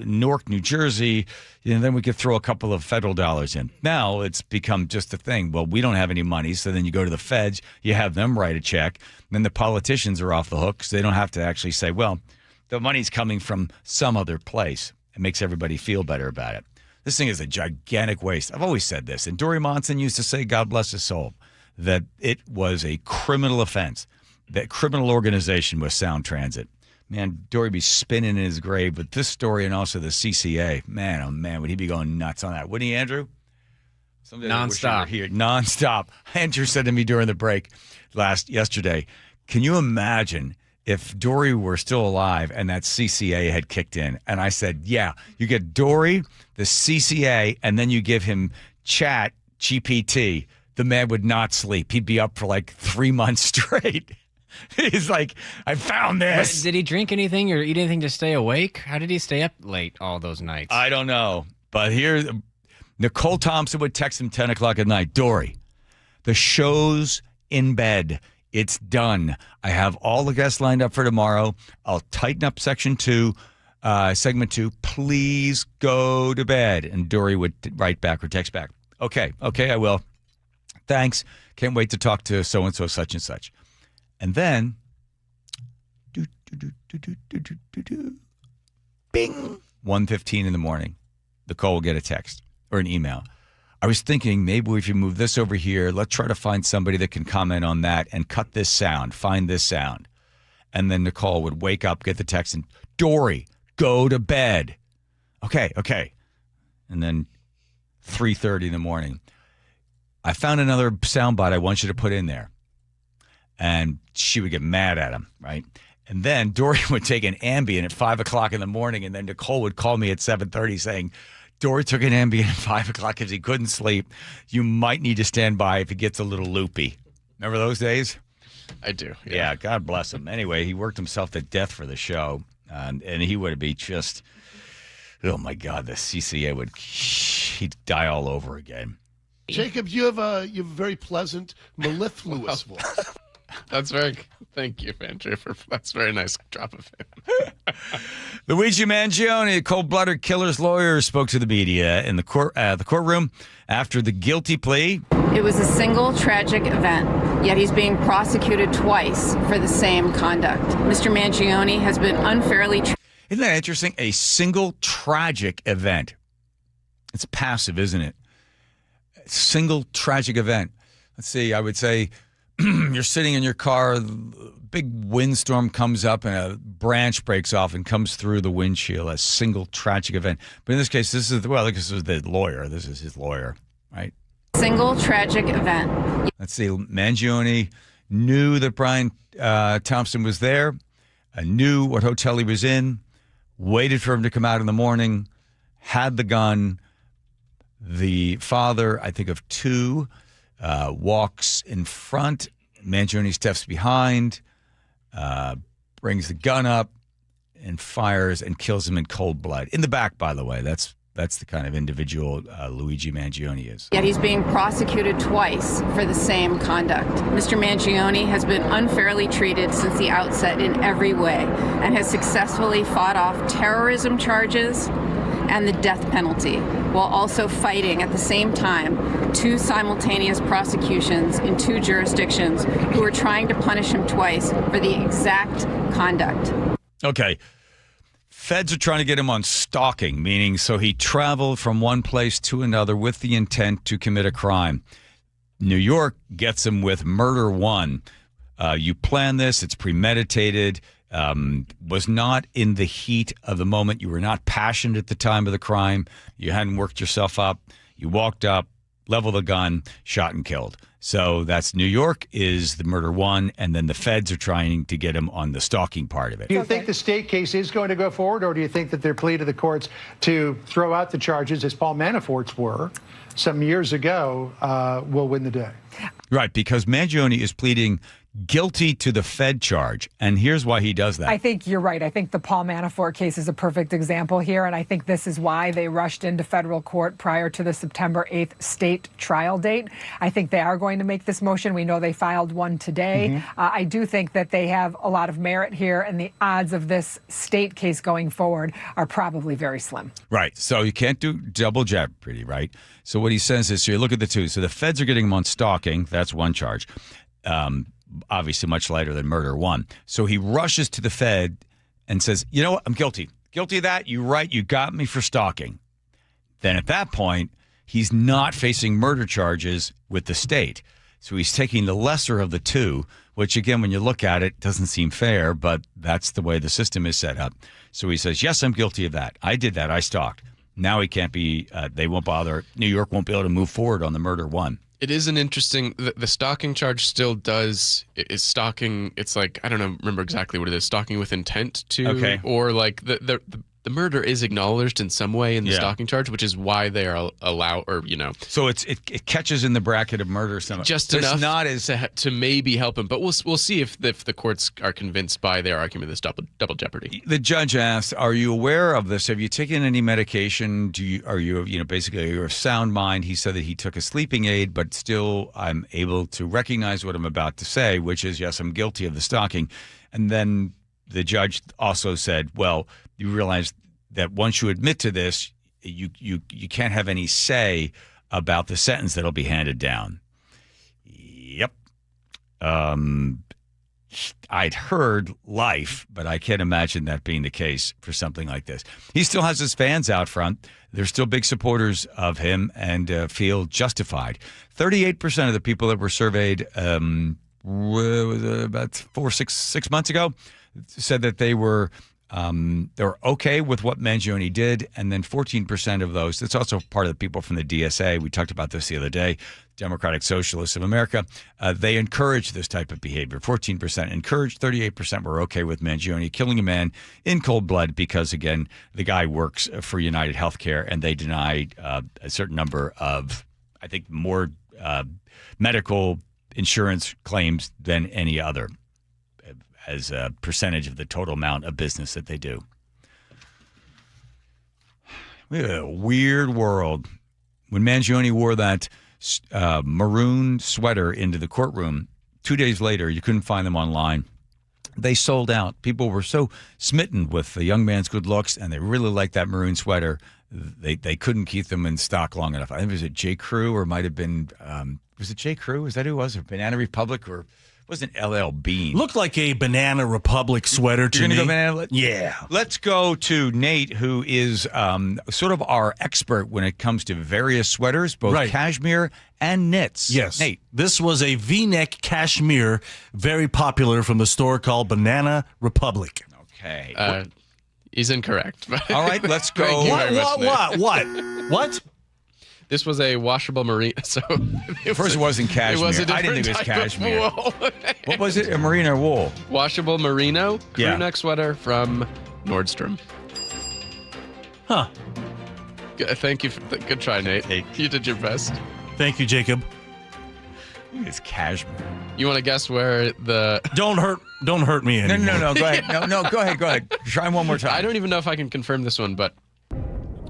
[SPEAKER 13] Newark, New Jersey, and then we could throw a couple of federal dollars in. Now it's become just a thing. Well, we don't have any money, so then you go to the feds, you have them write a check, and then the politicians are off the hook, so they don't have to actually say, well, the money's coming from some other place. It makes everybody feel better about it. This thing is a gigantic waste. I've always said this, and Dory Monson used to say, God bless his soul, that it was a criminal offense. That criminal organization was Sound Transit. Man, Dory be spinning in his grave with this story and also the CCA. Man, oh man, would he be going nuts on that? Wouldn't he, Andrew?
[SPEAKER 14] Nonstop.
[SPEAKER 13] Here. Nonstop. Andrew said to me during the break yesterday, can you imagine if Dory were still alive and that CCA had kicked in? And I said, yeah, you get Dory, the CCA, and then you give him Chat GPT. The man would not sleep. He'd be up for like 3 months straight. He's like, I found this.
[SPEAKER 14] Did he drink anything or eat anything to stay awake? How did he stay up late all those nights?
[SPEAKER 13] I don't know. But here, Nicole Thompson would text him 10 o'clock at night. Dory, the show's in bed. It's done. I have all the guests lined up for tomorrow. I'll tighten up segment 2. Please go to bed. And Dory would write back or text back. Okay, I will. Thanks. Can't wait to talk to so-and-so, such and such. And then, bing, 1:15 in the morning, Nicole will get a text or an email. I was thinking maybe if you move this over here, let's try to find somebody that can comment on that and cut this sound, find this sound. And then Nicole would wake up, get the text, and Dory, go to bed. Okay. And then 3:30 in the morning, I found another soundbite I want you to put in there. And she would get mad at him, right? And then Dory would take an Ambien at 5 o'clock in the morning, and then Nicole would call me at 7:30 saying, Dory took an Ambien at 5 o'clock because he couldn't sleep. You might need to stand by if he gets a little loopy. Remember those days?
[SPEAKER 16] I do.
[SPEAKER 13] Yeah, God bless him. Anyway, he worked himself to death for the show, and he would be just, oh my God, the CCA he'd die all over again.
[SPEAKER 15] Jacob, you have a very pleasant, mellifluous voice.
[SPEAKER 16] Thank you, Andrew, that's a very nice drop of him.
[SPEAKER 13] Luigi Mangione, a cold-blooded killer's lawyer, spoke to the media in the courtroom after the guilty plea.
[SPEAKER 17] It was a single tragic event, yet he's being prosecuted twice for the same conduct. Mr. Mangione has been unfairly
[SPEAKER 13] Isn't that interesting? A single tragic event. It's passive, isn't it? A single tragic event. Let's see, I would say you're sitting in your car, big windstorm comes up and a branch breaks off and comes through the windshield. A single tragic event. But in this case, this is the lawyer. This is his lawyer, right?
[SPEAKER 17] Single tragic event.
[SPEAKER 13] Let's see, Mangione knew that Brian Thompson was there, knew what hotel he was in, waited for him to come out in the morning, had the gun. The father, I think of two, walks in front. Mangione steps behind, brings the gun up, and fires and kills him in cold blood. In the back, by the way. That's the kind of individual Luigi Mangione is.
[SPEAKER 17] Yet he's being prosecuted twice for the same conduct. Mr. Mangione has been unfairly treated since the outset in every way and has successfully fought off terrorism charges and the death penalty, while also fighting at the same time two simultaneous prosecutions in two jurisdictions who are trying to punish him twice for the exact conduct.
[SPEAKER 13] Okay. Feds are trying to get him on stalking, meaning so he traveled from one place to another with the intent to commit a crime. New York gets him with murder one. You plan this, it's premeditated. Was not in the heat of the moment. You were not passionate at the time of the crime. You hadn't worked yourself up. You walked up, leveled a gun, shot and killed. So that's New York is the murder one, and then the feds are trying to get him on the stalking part of it.
[SPEAKER 18] Do you think the state case is going to go forward, or do you think that their plea to the courts to throw out the charges, as Paul Manafort's were some years ago, will win the day?
[SPEAKER 13] Right, because Mangione is pleading guilty to the Fed charge, and here's why he does that.
[SPEAKER 19] I think you're right. I think the Paul Manafort case is a perfect example here, and I think this is why they rushed into federal court prior to the September 8th state trial date. I think they are going to make this motion. We know they filed one today. I do think that they have a lot of merit here, and the odds of this state case going forward are probably very slim.
[SPEAKER 13] Right. So you can't do double jeopardy, right? So what he says is, so you look at the two. So the feds are getting him on stalking. That's one charge. Obviously much lighter than murder one. So he rushes to the Fed and says, you know what, I'm guilty. Guilty of that. You're right. You got me for stalking. Then at that point, he's not facing murder charges with the state. So he's taking the lesser of the two, which again, when you look at it, doesn't seem fair, but that's the way the system is set up. So he says, yes, I'm guilty of that. I did that. I stalked. Now he can't be, they won't bother. New York won't be able to move forward on the murder one.
[SPEAKER 16] It is an interesting, the stalking charge still is stalking, it's like, I don't know, remember exactly what it is, stalking with intent to,
[SPEAKER 13] okay.
[SPEAKER 16] Or like the murder is acknowledged in some way in the stalking charge, which is why they are allowed, or, you know.
[SPEAKER 13] So it catches in the bracket of murder.
[SPEAKER 16] Just enough not as to maybe help him, but we'll see if the courts are convinced by their argument this double jeopardy.
[SPEAKER 13] The judge asked, are you aware of this? Have you taken any medication? Are you basically you're of sound mind? He said that he took a sleeping aid, but still I'm able to recognize what I'm about to say, which is, yes, I'm guilty of the stalking. And then the judge also said, well, you realize that once you admit to this, you can't have any say about the sentence that'll be handed down. Yep. I'd heard life, but I can't imagine that being the case for something like this. He still has his fans out front. They're still big supporters of him and feel justified. 38% of the people that were surveyed about 6 months ago said that they were okay with what Mangione did, and then 14% of those, that's also part of the people from the DSA, we talked about this the other day, Democratic Socialists of America, they encourage this type of behavior. 14% encouraged, 38% were okay with Mangione killing a man in cold blood because, again, the guy works for United Healthcare, and they denied a certain number of, I think, more medical insurance claims than any other as a percentage of the total amount of business that they do. We had a weird world. When Mangione wore that maroon sweater into the courtroom, 2 days later, you couldn't find them online. They sold out. People were so smitten with the young man's good looks, and they really liked that maroon sweater. They couldn't keep them in stock long enough. I think it was J. Crew, or it might have been, was it J. Crew? Is that who it was? Or Banana Republic, or wasn't LL Bean?
[SPEAKER 6] Looked like a Banana Republic sweater to me.
[SPEAKER 13] You're going to go Banana?
[SPEAKER 6] Yeah.
[SPEAKER 13] Let's go to Nate, who is sort of our expert when it comes to various sweaters, both cashmere and knits.
[SPEAKER 6] Yes.
[SPEAKER 13] Nate.
[SPEAKER 6] This was a V-neck cashmere, very popular, from the store called Banana Republic.
[SPEAKER 13] Okay.
[SPEAKER 16] He's incorrect.
[SPEAKER 13] All right, let's go.
[SPEAKER 6] What?
[SPEAKER 16] This was a washable merino. So
[SPEAKER 13] first, it wasn't cashmere.
[SPEAKER 16] It was a
[SPEAKER 13] I didn't think it was
[SPEAKER 16] different type of
[SPEAKER 13] cashmere.
[SPEAKER 16] wool.
[SPEAKER 13] What was it? A merino wool?
[SPEAKER 16] Washable merino crew
[SPEAKER 13] Yeah.
[SPEAKER 16] neck sweater from Nordstrom.
[SPEAKER 6] Huh.
[SPEAKER 16] Thank you. Good try, Nate. You did your best.
[SPEAKER 6] Thank you, Jacob.
[SPEAKER 13] I think it's cashmere.
[SPEAKER 16] You want to guess where the...
[SPEAKER 6] Don't hurt me anymore.
[SPEAKER 13] No, go ahead. No, go ahead. Try one more time.
[SPEAKER 16] I don't even know if I can confirm this one, but...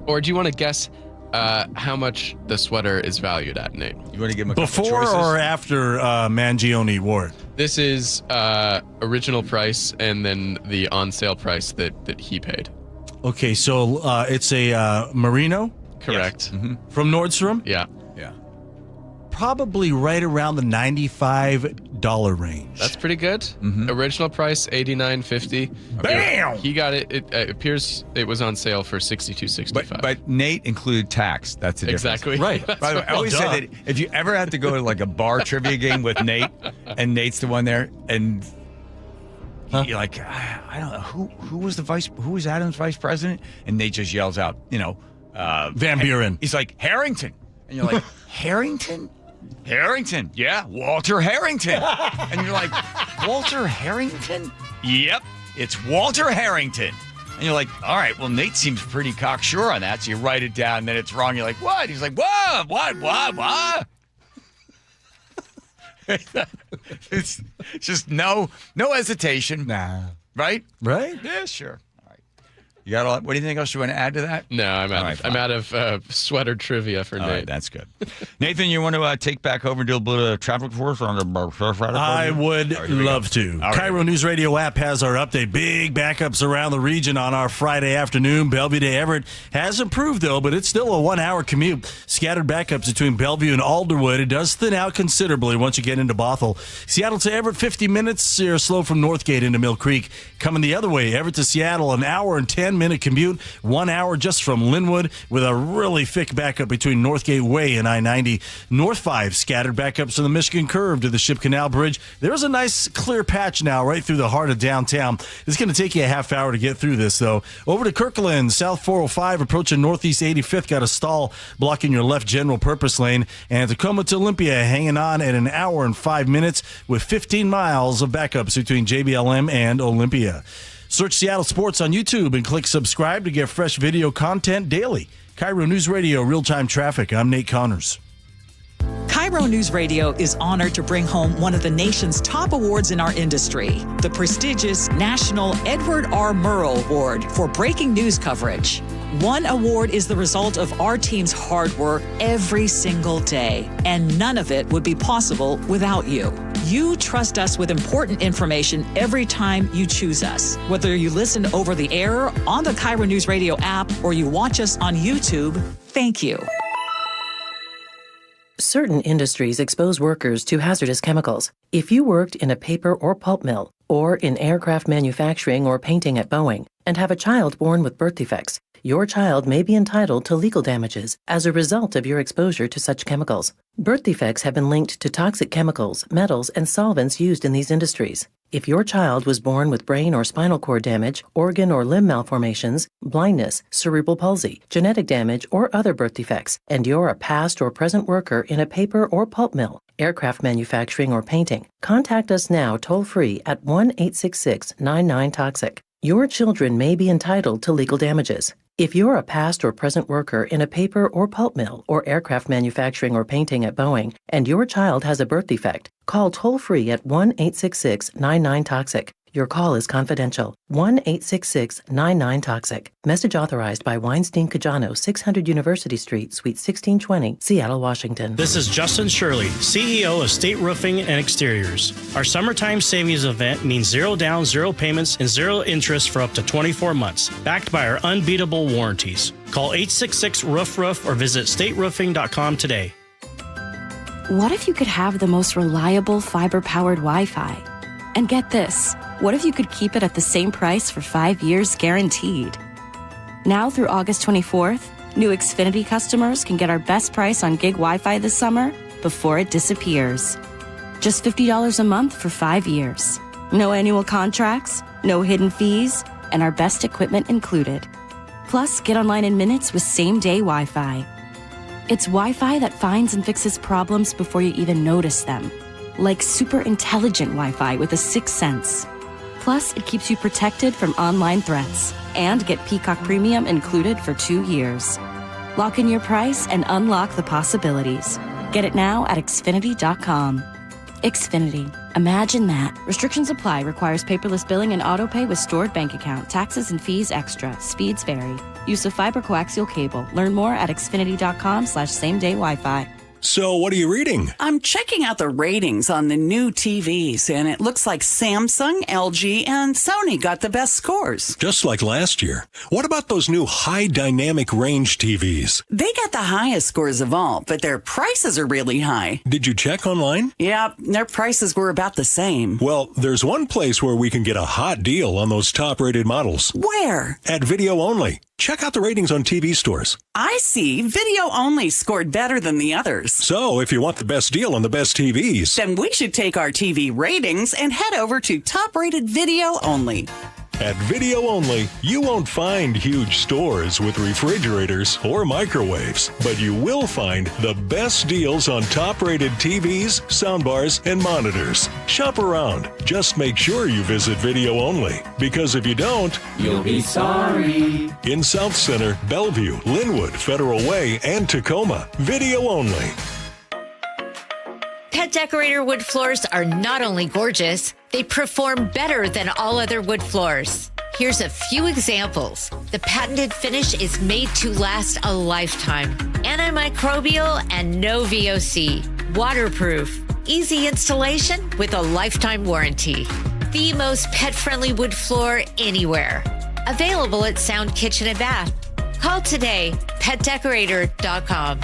[SPEAKER 16] Or do you want to guess how much the sweater is valued at, Nate?
[SPEAKER 13] You want to give him a couple
[SPEAKER 6] Before
[SPEAKER 13] choices?
[SPEAKER 6] or after Mangione wore it?
[SPEAKER 16] This is original price and then the on-sale price that he paid.
[SPEAKER 6] Okay, so it's a merino?
[SPEAKER 16] Correct.
[SPEAKER 13] Mm-hmm.
[SPEAKER 6] From Nordstrom?
[SPEAKER 16] Yeah.
[SPEAKER 6] Probably right around the $95 range.
[SPEAKER 16] That's pretty good.
[SPEAKER 13] Mm-hmm.
[SPEAKER 16] Original price $89.50.
[SPEAKER 6] Bam!
[SPEAKER 16] He got it. It appears it was on sale for $62.65.
[SPEAKER 13] But Nate included tax. That's the difference.
[SPEAKER 16] Exactly.
[SPEAKER 6] Right.
[SPEAKER 13] By the way, I always say that if you ever have to go to like a bar trivia game with Nate, and Nate's the one there, and you're like, I don't know who was Adam's vice president, and Nate just yells out,
[SPEAKER 6] Van Buren.
[SPEAKER 13] He's like, Harrington, and you're like, Harrington. Harrington, yeah, Walter Harrington. And you're like, Walter Harrington? Yep, it's Walter Harrington. And you're like, all right, well, Nate seems pretty cocksure on that. So you write it down, and then it's wrong. You're like, what? He's like, what? It's just no hesitation.
[SPEAKER 6] Nah.
[SPEAKER 13] Right?
[SPEAKER 6] Right?
[SPEAKER 13] Yeah, sure. You got all? What do you think else you want to add to that?
[SPEAKER 16] No, I'm out of sweater trivia for Nate.
[SPEAKER 13] All right, that's good. Nathan, you want to take back over and do a bit of traffic for us on the
[SPEAKER 6] I would love to. KIRO Newsradio App has our update. Big backups around the region on our Friday afternoon. Bellevue to Everett has improved, though, but it's still a 1-hour commute. Scattered backups between Bellevue and Alderwood. It does thin out considerably once you get into Bothell. Seattle to Everett, 50 minutes. You're slow from Northgate into Mill Creek. Coming the other way, Everett to Seattle, an hour and 10-minute commute. 1 hour just from Linwood with a really thick backup between Northgate Way and I-90. North 5, scattered backups from the Michigan Curve to the Ship Canal Bridge. There's a nice clear patch now right through the heart of downtown. It's going to take you a half hour to get through this, though. Over to Kirkland, South 405, approaching Northeast 85th, got a stall blocking your left general purpose lane. And Tacoma to Olympia, hanging on at an hour and 5 minutes with 15 miles of backups between JBLM and Olympia. Search Seattle Sports on YouTube and click subscribe to get fresh video content daily. KIRO News Radio, real-time traffic. I'm Nate Connors.
[SPEAKER 20] KIRO News Radio is honored to bring home one of the nation's top awards in our industry, the prestigious National Edward R. Murrow Award for breaking news coverage. One award is the result of our team's hard work every single day, and none of it would be possible without you. You trust us with important information every time you choose us. Whether you listen over the air, on the KIRO News Radio app, or you watch us on YouTube, thank you.
[SPEAKER 21] Certain industries expose workers to hazardous chemicals. If you worked in a paper or pulp mill, or in aircraft manufacturing or painting at Boeing, and have a child born with birth defects, your child may be entitled to legal damages as a result of your exposure to such chemicals. Birth defects have been linked to toxic chemicals, metals, and solvents used in these industries. If your child was born with brain or spinal cord damage, organ or limb malformations, blindness, cerebral palsy, genetic damage, or other birth defects, and you're a past or present worker in a paper or pulp mill, aircraft manufacturing, or painting, contact us now toll-free at 1-866-99-TOXIC. Your children may be entitled to legal damages. If you're a past or present worker in a paper or pulp mill or aircraft manufacturing or painting at Boeing and your child has a birth defect, call toll-free at 1-866-99-TOXIC. Your call is confidential. 1-866-99-TOXIC. Message authorized by Weinstein Cajano, 600 University Street, Suite 1620, Seattle, Washington.
[SPEAKER 2] This is Justin Shirley, CEO of State Roofing and Exteriors. Our summertime savings event means 0 down, 0 payments, and 0 interest for up to 24 months, backed by our unbeatable warranties. Call 866-ROOF-ROOF or visit stateroofing.com today.
[SPEAKER 22] What if you could have the most reliable fiber-powered Wi-Fi? And get this, what if you could keep it at the same price for 5 years guaranteed? Now through August 24th, new Xfinity customers can get our best price on gig Wi-Fi this summer before it disappears. Just $50 a month for 5 years. No annual contracts, no hidden fees, and our best equipment included. Plus, get online in minutes with same-day Wi-Fi. It's Wi-Fi that finds and fixes problems before you even notice them. Like super intelligent Wi-Fi with a 6th sense. Plus, it keeps you protected from online threats. And get Peacock Premium included for 2 years. Lock in your price and unlock the possibilities. Get it now at Xfinity.com. Xfinity. Imagine that. Restrictions apply. Requires paperless billing and autopay with stored bank account. Taxes and fees extra. Speeds vary. Use of fiber coaxial cable. Learn more at Xfinity.com/same-day Wi-Fi.
[SPEAKER 23] So, what are you reading?
[SPEAKER 24] I'm checking out the ratings on the new TVs, and it looks like Samsung, LG, and Sony got the best scores.
[SPEAKER 23] Just like last year. What about those new high dynamic range TVs?
[SPEAKER 24] They got the highest scores of all, but their prices are really high.
[SPEAKER 23] Did you check online?
[SPEAKER 24] Yeah, their prices were about the same.
[SPEAKER 23] Well, there's one place where we can get a hot deal on those top-rated models.
[SPEAKER 24] Where?
[SPEAKER 23] At Video Only. Check out the ratings on TV stores.
[SPEAKER 24] I see. Video Only scored better than the others.
[SPEAKER 23] So, if you want the best deal on the best TVs,
[SPEAKER 24] then we should take our TV ratings and head over to top-rated Video Only.
[SPEAKER 23] At Video Only, you won't find huge stores with refrigerators or microwaves, but you will find the best deals on top-rated TVs, soundbars, and monitors. Shop around. Just make sure you visit Video Only, because if you don't,
[SPEAKER 25] you'll be sorry.
[SPEAKER 23] In South Center, Bellevue, Linwood, Federal Way, and Tacoma, Video Only.
[SPEAKER 26] Pet Decorator wood floors are not only gorgeous, they perform better than all other wood floors. Here's a few examples. The patented finish is made to last a lifetime. Antimicrobial and no VOC. Waterproof. Easy installation with a lifetime warranty. The most pet-friendly wood floor anywhere. Available at Sound Kitchen and Bath. Call today, petdecorator.com.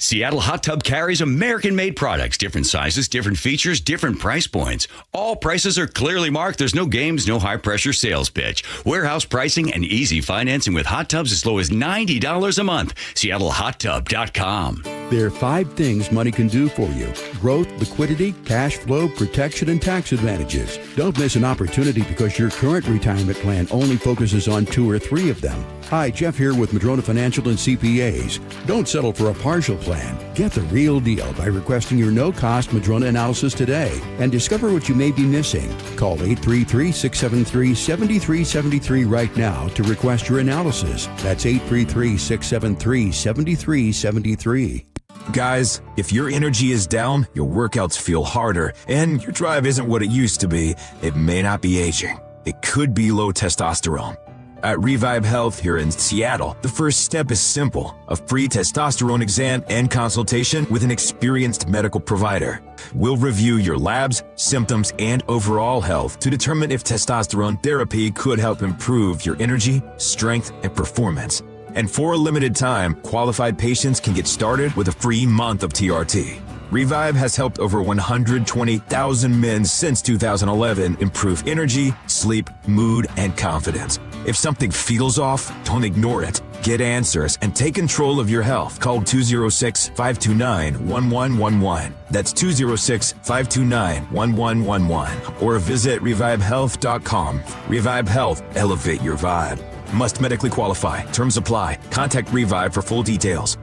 [SPEAKER 27] Seattle Hot Tub carries American-made products, different sizes, different features, different price points. All prices are clearly marked. There's no games, no high-pressure sales pitch. Warehouse pricing and easy financing with hot tubs as low as $90 a month. SeattleHotTub.com.
[SPEAKER 28] There are 5 things money can do for you: growth, liquidity, cash flow, protection, and tax advantages. Don't miss an opportunity because your current retirement plan only focuses on 2 or 3 of them. Hi, Jeff here with Madrona Financial and CPAs. Don't settle for a partial plan. Get the real deal by requesting your no-cost Madrona analysis today and discover what you may be missing. Call 833-673-7373 right now to request your analysis. That's 833-673-7373.
[SPEAKER 29] Guys, if your energy is down, your workouts feel harder, and your drive isn't what it used to be, it may not be aging. It could be low testosterone. At Revive Health here in Seattle, the first step is simple: a free testosterone exam and consultation with an experienced medical provider. We'll review your labs, symptoms, and overall health to determine if testosterone therapy could help improve your energy, strength, and performance. And for a limited time, qualified patients can get started with a free month of TRT. Revive has helped over 120,000 men since 2011 improve energy, sleep, mood, and confidence. If something feels off, don't ignore it. Get answers and take control of your health. Call 206-529-1111. That's 206-529-1111. Or visit revivehealth.com. Revive Health. Elevate your vibe. Must medically qualify. Terms apply. Contact Revive for full details.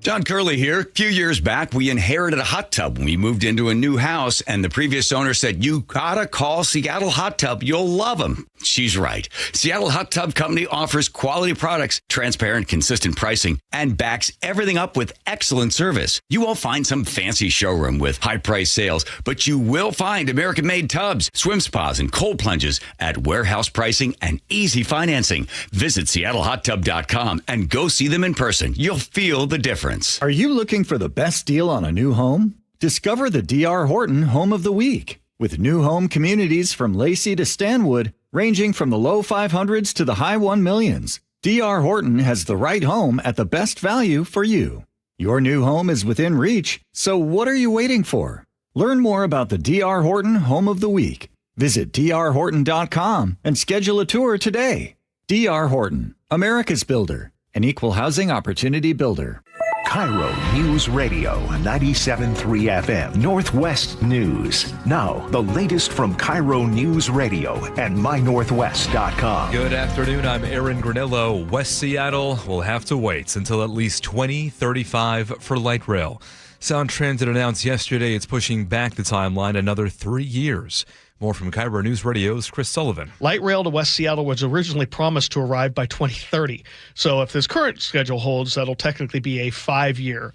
[SPEAKER 27] John Curley here. A few years back, we inherited a hot tub when we moved into a new house, and the previous owner said, "You gotta call Seattle Hot Tub. You'll love them." She's right. Seattle Hot Tub Company offers quality products, transparent, consistent pricing, and backs everything up with excellent service. You won't find some fancy showroom with high price sales, but you will find American-made tubs, swim spas, and cold plunges at warehouse pricing and easy financing. Visit SeattleHotTub.com and go see them in person. You'll feel the difference.
[SPEAKER 1] Are you looking for the best deal on a new home? Discover the D.R. Horton Home of the Week. With new home communities from Lacey to Stanwood, ranging from the low 500s to the high 1 millions, D.R. Horton has the right home at the best value for you. Your new home is within reach, so what are you waiting for? Learn more about the D.R. Horton Home of the Week. Visit drhorton.com and schedule a tour today. D.R. Horton, America's builder, an equal housing opportunity builder.
[SPEAKER 3] KIRO News Radio 97.3 FM Northwest News. Now, the latest from KIRO News Radio and mynorthwest.com.
[SPEAKER 4] Good afternoon. I'm Aaron Granillo. West Seattle will have to wait until at least 2035 for light rail. Sound Transit announced yesterday it's pushing back the timeline another 3 years. More from KIRO News Radio's Chris Sullivan.
[SPEAKER 5] Light rail to West Seattle was originally promised to arrive by 2030. So if this current schedule holds, that'll technically be a 5-year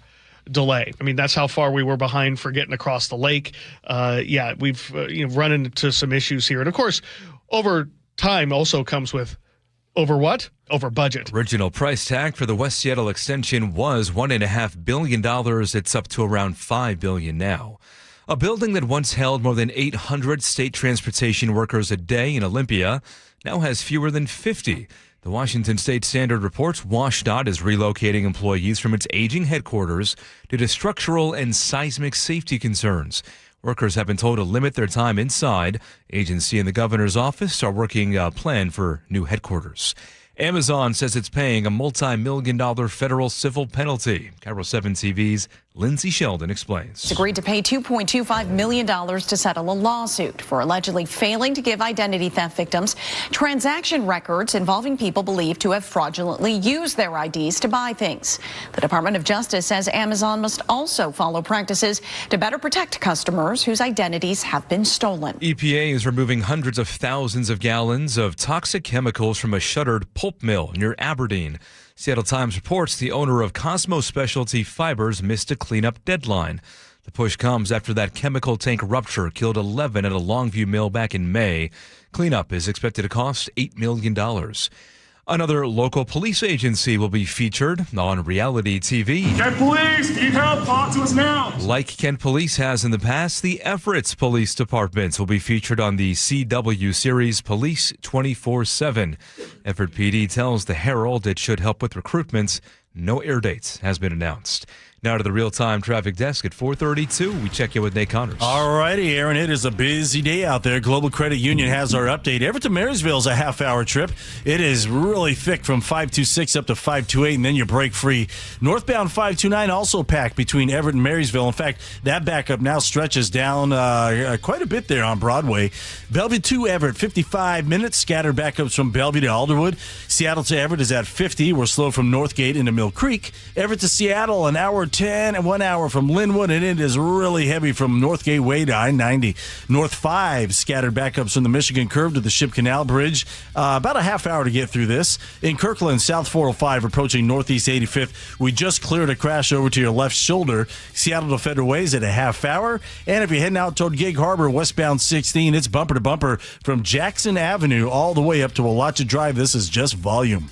[SPEAKER 5] delay. I mean, that's how far we were behind for getting across the lake. We've run into some issues here. And of course, over time also comes with over what? Over budget.
[SPEAKER 4] Original price tag for the West Seattle extension was $1.5 billion. It's up to around $5 billion now. A building that once held more than 800 state transportation workers a day in Olympia now has fewer than 50. The Washington State Standard reports WashDOT is relocating employees from its aging headquarters due to structural and seismic safety concerns. Workers have been told to limit their time inside. Agency and the governor's office are working a plan for new headquarters. Amazon says it's paying a multi-million-dollar federal civil penalty. KIRO 7 TV's Lindsay Sheldon explains.
[SPEAKER 7] It's agreed to pay $2.25 million to settle a lawsuit for allegedly failing to give identity theft victims transaction records involving people believed to have fraudulently used their IDs to buy things. The Department of Justice says Amazon must also follow practices to better protect customers whose identities have been stolen.
[SPEAKER 4] EPA is removing hundreds of thousands of gallons of toxic chemicals from a shuttered pulp mill near Aberdeen. Seattle Times reports the owner of Cosmo Specialty Fibers missed a cleanup deadline. The push comes after that chemical tank rupture killed 11 at a Longview mill back in May. Cleanup is expected to cost $8 million. Another local police agency will be featured on reality TV.
[SPEAKER 8] Kent Police, need help? Talk to us now.
[SPEAKER 4] Like Kent Police has in the past, the Everett's Police Department will be featured on the CW series Police 24/7. Everett PD tells the Herald it should help with recruitment. No air dates has been announced. Now to the real-time traffic desk at 4:32. We check in with Nate Connors.
[SPEAKER 6] All righty, Aaron. It is a busy day out there. Global Credit Union has our update. Everett to Marysville is a half-hour trip. It is really thick from 526 up to 528, and then you're break-free. Northbound 529 also packed between Everett and Marysville. In fact, that backup now stretches down quite a bit there on Broadway. Bellevue to Everett, 55 minutes. Scattered backups from Bellevue to Alderwood. Seattle to Everett is at 50. We're slow from Northgate into Mill Creek. Everett to Seattle, an hour 10 and 1 hour from Linwood, and it is really heavy from Northgate Way to I-90. North 5, scattered backups from the Michigan Curve to the Ship Canal Bridge. About a half hour to get through this. In Kirkland, South 405 approaching Northeast 85th. We just cleared a crash over to your left shoulder. Seattle to Federal Way is at a half hour. And if you're heading out toward Gig Harbor, westbound 16, it's bumper to bumper from Jackson Avenue all the way up to Wallachia Drive. This is just volume.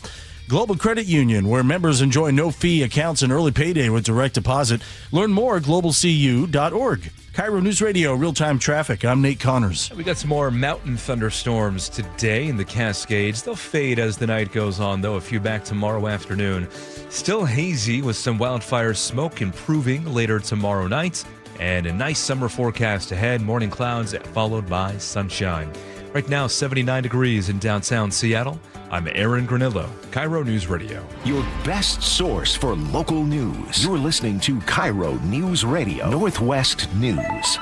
[SPEAKER 6] Global Credit Union, where members enjoy no-fee accounts and early payday with direct deposit. Learn more at globalcu.org. KIRO News Radio, real-time traffic. I'm Nate Connors.
[SPEAKER 4] We got some more mountain thunderstorms today in the Cascades. They'll fade as the night goes on, though. A few back tomorrow afternoon. Still hazy with some wildfire smoke improving later tomorrow night. And a nice summer forecast ahead. Morning clouds followed by sunshine. Right now, 79 degrees in downtown Seattle. I'm Aaron Granillo, KIRO News Radio.
[SPEAKER 3] Your best source for local news. You're listening to KIRO News Radio, Northwest News.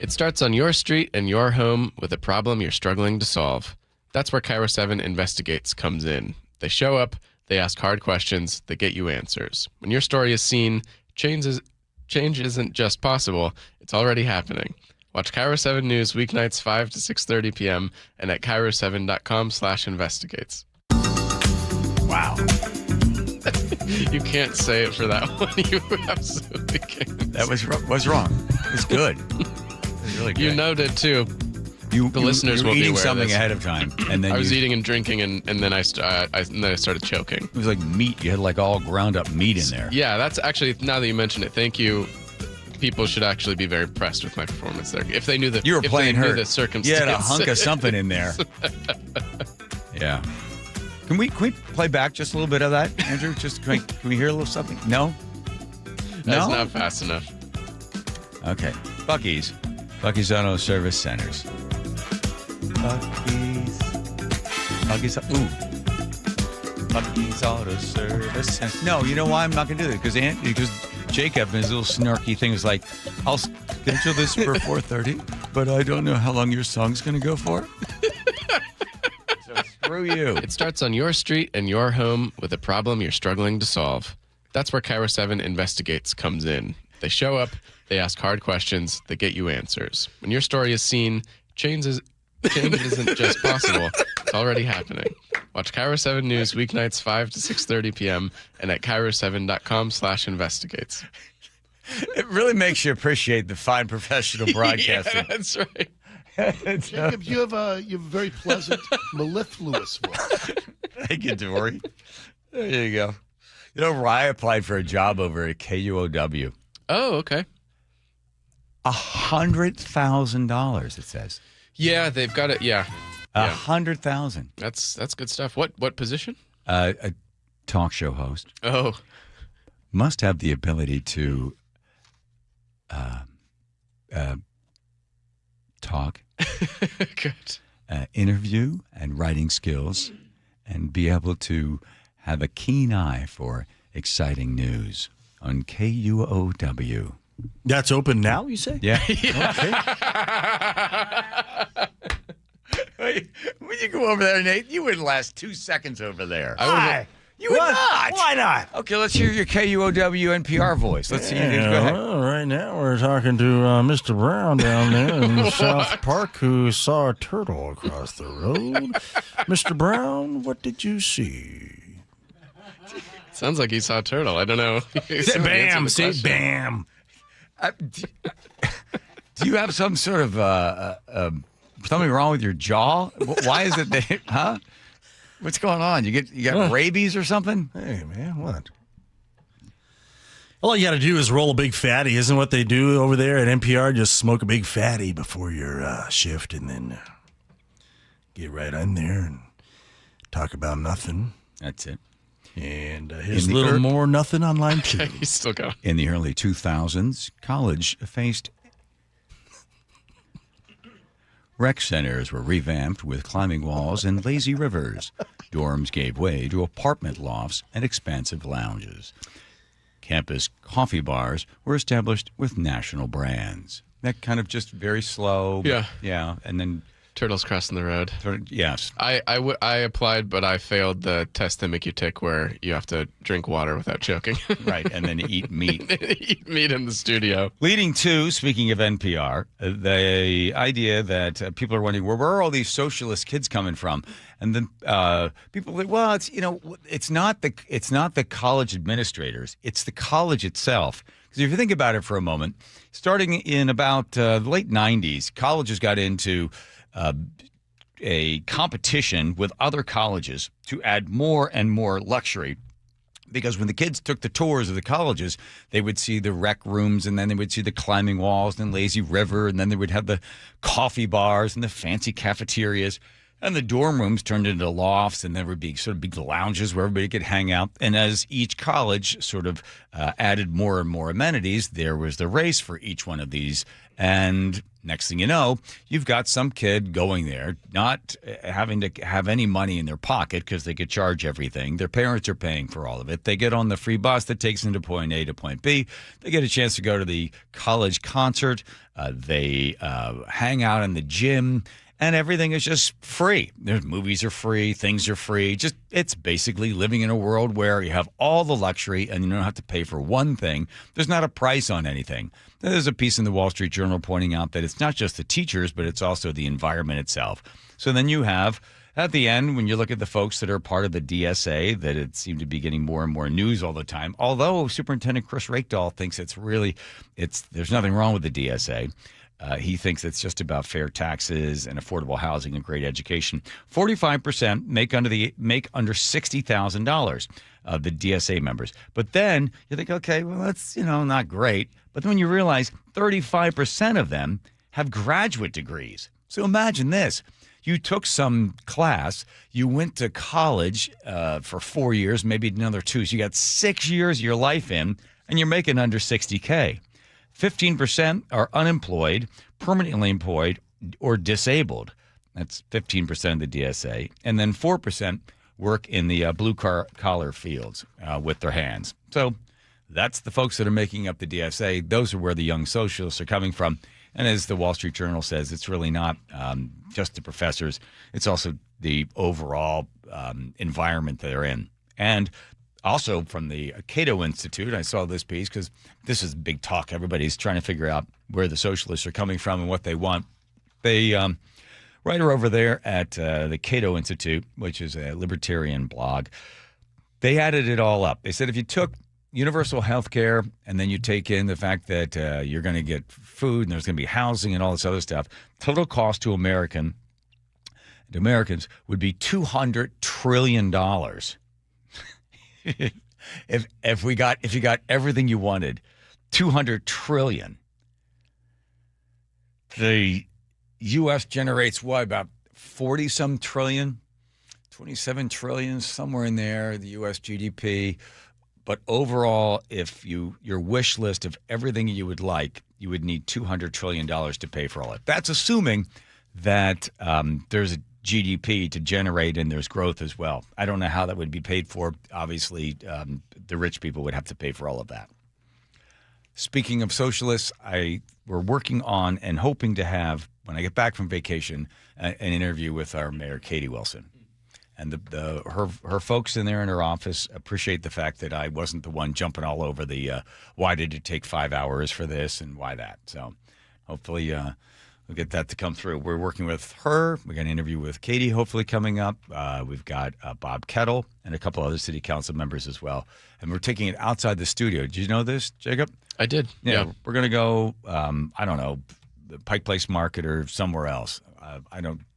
[SPEAKER 16] It starts on your street and your home with a problem you're struggling to solve. That's where KIRO 7 Investigates comes in. They show up, They ask hard questions that get you answers. When your story is seen, change isn't just possible, it's already happening. Watch KIRO 7 News weeknights 5 to 6:30 p.m. and at KIRO7.com/investigates.
[SPEAKER 13] Wow.
[SPEAKER 16] You can't say it for that one. You absolutely can't.
[SPEAKER 13] That was wrong. It was good. It was really good.
[SPEAKER 16] You noted too. The listeners
[SPEAKER 13] you were
[SPEAKER 16] will be
[SPEAKER 13] eating
[SPEAKER 16] aware
[SPEAKER 13] something
[SPEAKER 16] of this.
[SPEAKER 13] ahead of time, and then
[SPEAKER 16] I was eating and drinking, and then I started choking.
[SPEAKER 13] It was like meat. You had like all ground up meat in there.
[SPEAKER 16] Yeah, that's actually, now that you mention it, thank you. People should actually be very impressed with my performance there. If they knew the
[SPEAKER 13] You were playing hurt.
[SPEAKER 16] the circumstances.
[SPEAKER 13] You had a hunk of something in there. Yeah. Can we play back just a little bit of that, Andrew? Just can we hear a little something? No.
[SPEAKER 16] That's not fast enough.
[SPEAKER 13] Okay. Buc-ee's Auto Service Centers. Buc-ee's Auto Service Centers. No, you know why I'm not going to do that? Because Jacob and his little snarky thing is like, I'll schedule this for 4:30, but I don't know how long your song's going to go for. So screw you.
[SPEAKER 16] It starts on your street and your home with a problem you're struggling to solve. That's where KIRO 7 Investigates comes in. They show up, they ask hard questions that get you answers. When your story is seen, change isn't just possible, it's already happening. Watch KIRO 7 News weeknights 5 to 6:30 p.m. and at KIRO7.com/investigates.
[SPEAKER 13] It really makes you appreciate the fine professional broadcasting.
[SPEAKER 16] Yeah, that's right.
[SPEAKER 9] Jacob, you have a very pleasant, mellifluous voice.
[SPEAKER 13] Thank you, Dory. There you go. You know, Rye applied for a job over at KUOW.
[SPEAKER 16] Oh, okay.
[SPEAKER 13] $100,000, it says.
[SPEAKER 16] Yeah, they've got it. Yeah.
[SPEAKER 13] $100,000.
[SPEAKER 16] That's good stuff. What position?
[SPEAKER 13] A talk show host.
[SPEAKER 16] Oh.
[SPEAKER 13] Must have the ability to talk,
[SPEAKER 16] good,
[SPEAKER 13] interview, and writing skills, and be able to have a keen eye for exciting news on KUOW.
[SPEAKER 6] That's open now, you say?
[SPEAKER 13] Yeah.
[SPEAKER 6] Okay.
[SPEAKER 13] When you go over there, Nate, you wouldn't last 2 seconds over there.
[SPEAKER 6] Why?
[SPEAKER 13] You would not.
[SPEAKER 6] Why not?
[SPEAKER 13] Okay, let's hear your KUOW NPR voice. Let's see. Go ahead.
[SPEAKER 6] Well, right now we're talking to Mr. Brown down there in South Park who saw a turtle across the road. Mr. Brown, what did you see?
[SPEAKER 16] Sounds like he saw a turtle. I don't know.
[SPEAKER 6] Bam! Say bam!
[SPEAKER 13] Do you have some sort of something wrong with your jaw? Why is it that? Huh? What's going on? You got rabies or something?
[SPEAKER 6] Hey, man, what? All you got to do is roll a big fatty. Isn't what they do over there at NPR? Just smoke a big fatty before your shift and then get right on there and talk about nothing.
[SPEAKER 13] That's it.
[SPEAKER 6] And here's a little more nothing on line 2.
[SPEAKER 16] Okay, he's still going.
[SPEAKER 13] In the early 2000s, college faced rec centers were revamped with climbing walls and lazy rivers. Dorms gave way to apartment lofts and expansive lounges. Campus coffee bars were established with national brands. That kind of just very slow.
[SPEAKER 16] Yeah.
[SPEAKER 13] Yeah. And then
[SPEAKER 16] turtles crossing the road.
[SPEAKER 13] Yes.
[SPEAKER 16] I applied, but I failed the test they make you take where you have to drink water without choking.
[SPEAKER 13] Right. And then eat meat.
[SPEAKER 16] Eat meat in the studio.
[SPEAKER 13] Leading to, speaking of NPR, the idea that people are wondering, where are all these socialist kids coming from? And then people are like, well, it's not the college administrators, it's the college itself. Because if you think about it for a moment, starting in about the late 90s, colleges got into a competition with other colleges to add more and more luxury. Because when the kids took the tours of the colleges, they would see the rec rooms, and then they would see the climbing walls and lazy river, and then they would have the coffee bars and the fancy cafeterias. And the dorm rooms turned into lofts, and there would be sort of big lounges where everybody could hang out. And as each college sort of added more and more amenities, there was the race for each one of these. And next thing you know, you've got some kid going there, not having to have any money in their pocket because they could charge everything. Their parents are paying for all of it. They get on the free bus that takes them to point A to point B. They get a chance to go to the college concert. They hang out in the gym. and everything is just free. There's movies are free, things are free. Just it's basically living in a world where you have all the luxury and you don't have to pay for one thing. There's not a price on anything. There's a piece in the Wall Street Journal pointing out that it's not just the teachers, but it's also the environment itself. So then you have at the end, when you look at the folks that are part of the DSA, that it seemed to be getting more and more news all the time. Although Superintendent Chris Rakedahl thinks there's nothing wrong with the DSA. He thinks it's just about fair taxes and affordable housing and great education. 45% make under $60,000 of the DSA members. But then you think, okay, well, that's not great. But then when you realize 35% of them have graduate degrees. So imagine this. You took some class, you went to college for 4 years, maybe another 2. So you got 6 years of your life in, and you're making under $60K. 15% are unemployed, permanently employed, or disabled. That's 15% of the DSA. And then 4% work in the blue-collar fields with their hands. So that's the folks that are making up the DSA. Those are where the young socialists are coming from. And as the Wall Street Journal says, it's really not just the professors. It's also the overall environment that they're in. And also from the Cato Institute, I saw this piece because this is big talk. Everybody's trying to figure out where the socialists are coming from and what they want. They writer over there at the Cato Institute, which is a libertarian blog, they added it all up. They said if you took universal health care, and then you take in the fact that you're going to get food and there's going to be housing and all this other stuff, total cost to Americans would be $200 trillion. if you got everything you wanted, $200 trillion. The U.S. generates what, about 40-some trillion, 27 trillion, somewhere in there, the U.S. GDP. But overall, if your wish list of everything you would like, you would need $200 trillion to pay for all it. That's assuming that there's a GDP to generate and there's growth as well. I don't know how that would be paid for. Obviously, the rich people would have to pay for all of that. Speaking of socialists, we're working on and hoping to have, when I get back from vacation, an interview with our mayor, Katie Wilson. And her folks in there in her office appreciate the fact that I wasn't the one jumping all over the why did it take 5 hours for this and why that. So hopefully we'll get that to come through. We're working with her. We got an interview with Katie hopefully coming up. We've got Bob Kettle and a couple other city council members as well. And we're taking it outside the studio. Did you know this, Jacob?
[SPEAKER 16] I did. Yeah.
[SPEAKER 13] We're going to go, I don't know, the Pike Place Market or somewhere else.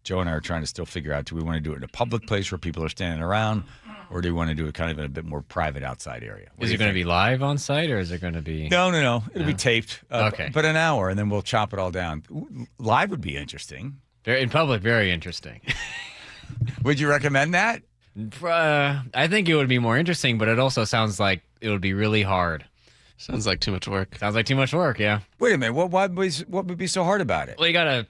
[SPEAKER 13] Joe and I are trying to still figure out, do we want to do it in a public place where people are standing around, or do we want to do it kind of in a bit more private outside area?
[SPEAKER 10] Is it going to be live on site, or is it going to be?
[SPEAKER 13] No. It'll be taped.
[SPEAKER 10] Okay.
[SPEAKER 13] But an hour, and then we'll chop it all down. Live would be interesting.
[SPEAKER 10] In public, very interesting.
[SPEAKER 13] Would you recommend that?
[SPEAKER 10] I think it would be more interesting, but it also sounds like it would be really hard.
[SPEAKER 16] Sounds like too much work.
[SPEAKER 10] Sounds like too much work, yeah.
[SPEAKER 13] Wait a minute. What would be so hard about it?
[SPEAKER 10] Well,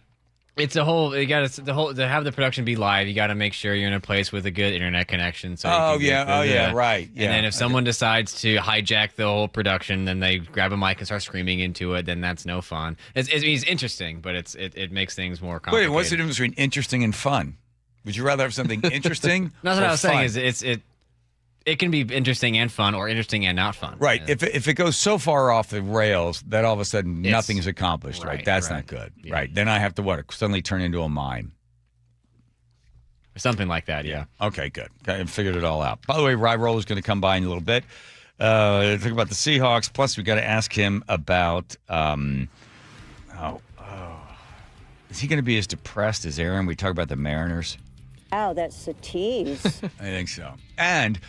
[SPEAKER 10] to have the production be live, you got to make sure you're in a place with a good internet connection. So
[SPEAKER 13] right. Yeah.
[SPEAKER 10] And then if someone decides to hijack the whole production, then they grab a mic and start screaming into it, then that's no fun. It's interesting, but it makes things more complicated.
[SPEAKER 13] Wait, what's the difference between interesting and fun? Would you rather have something interesting?
[SPEAKER 10] That's what I was saying. Is it can be interesting and fun, or interesting and not fun.
[SPEAKER 13] Right. Yeah. If it goes so far off the rails that all of a sudden nothing's accomplished, right? That's not good. Yeah. Right. Then I have to suddenly turn into a mime.
[SPEAKER 10] Or something like that, yeah.
[SPEAKER 13] Okay, good. I figured it all out. By the way, Rye Roller's going to come by in a little bit. Talk about the Seahawks. Plus, we got to ask him about is he going to be as depressed as Aaron? We talk about the Mariners.
[SPEAKER 11] Wow, that's a tease.
[SPEAKER 13] I think so. And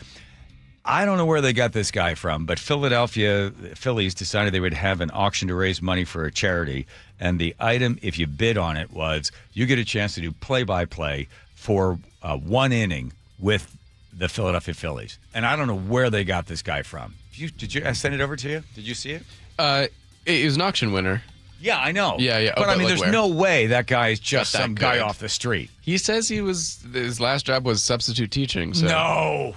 [SPEAKER 13] I don't know where they got this guy from, but Phillies decided they would have an auction to raise money for a charity. And the item, if you bid on it, was you get a chance to do play-by-play for 1 inning with the Philadelphia Phillies. And I don't know where they got this guy from. Did I send it over to you? Did you see it?
[SPEAKER 16] It was an auction winner.
[SPEAKER 13] Yeah, I know.
[SPEAKER 16] Yeah.
[SPEAKER 13] But I mean, there's no way that guy is just some guy off the street.
[SPEAKER 16] He says his last job was substitute teaching. So
[SPEAKER 13] no.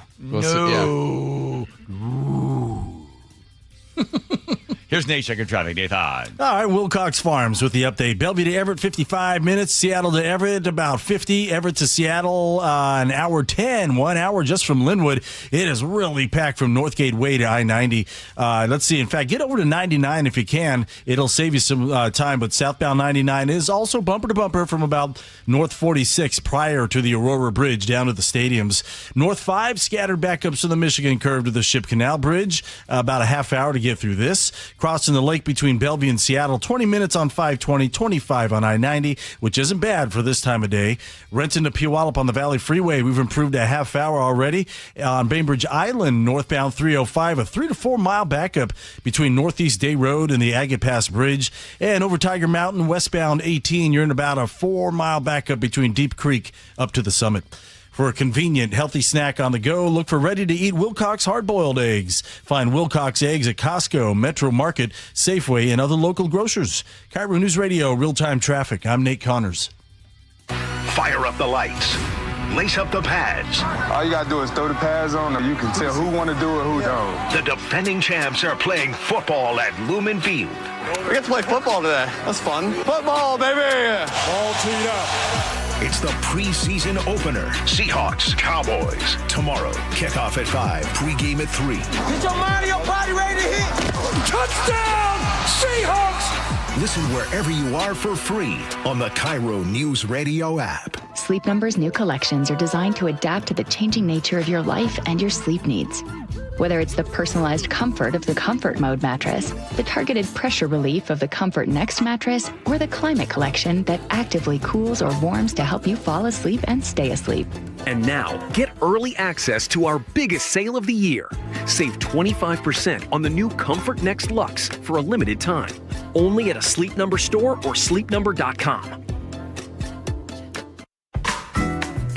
[SPEAKER 13] Here's Nate checking traffic. Nathan.
[SPEAKER 6] All right, Wilcox Farms with the update. Bellevue to Everett, 55 minutes. Seattle to Everett, about 50. Everett to Seattle, an hour 10. 1 hour just from Linwood. It is really packed from Northgate Way to I-90. Let's see. In fact, get over to 99 if you can. It'll save you some time. But southbound 99 is also bumper to bumper from about North 46 prior to the Aurora Bridge down to the stadiums. North 5 scattered backups to the Michigan curve to the Ship Canal Bridge. About a half hour to get through this. Crossing the lake between Bellevue and Seattle, 20 minutes on 520, 25 on I-90, which isn't bad for this time of day. Renton to Puyallup on the Valley Freeway, we've improved a half hour already. On Bainbridge Island, northbound 305, a 3 to 4 mile backup between Northeast Day Road and the Agate Pass Bridge. And over Tiger Mountain, westbound 18, you're in about a 4 mile backup between Deep Creek up to the summit. For a convenient, healthy snack on the go, look for ready-to-eat Wilcox hard-boiled eggs. Find Wilcox eggs at Costco, Metro Market, Safeway, and other local grocers. KIRO News Radio, real-time traffic. I'm Nate Connors.
[SPEAKER 3] Fire up the lights. Lace up the pads.
[SPEAKER 2] All you got to do is throw the pads on, and you can tell who want to do it, who don't.
[SPEAKER 3] The defending champs are playing football at Lumen Field.
[SPEAKER 2] We get to play football today. That's fun. Football, baby! Ball teed up.
[SPEAKER 3] It's the preseason opener. Seahawks, Cowboys. Tomorrow, kickoff at 5, pregame at 3.
[SPEAKER 2] Get your mind and your body ready to hit. Touchdown, Seahawks!
[SPEAKER 3] Listen wherever you are for free on the KIRO Newsradio app.
[SPEAKER 12] Sleep Number's new collections are designed to adapt to the changing nature of your life and your sleep needs. Whether it's the personalized comfort of the Comfort Mode mattress, the targeted pressure relief of the Comfort Next mattress, or the Climate Collection that actively cools or warms to help you fall asleep and stay asleep.
[SPEAKER 14] And now, get early access to our biggest sale of the year. Save 25% on the new Comfort Next Luxe for a limited time. Only at a Sleep Number store or sleepnumber.com.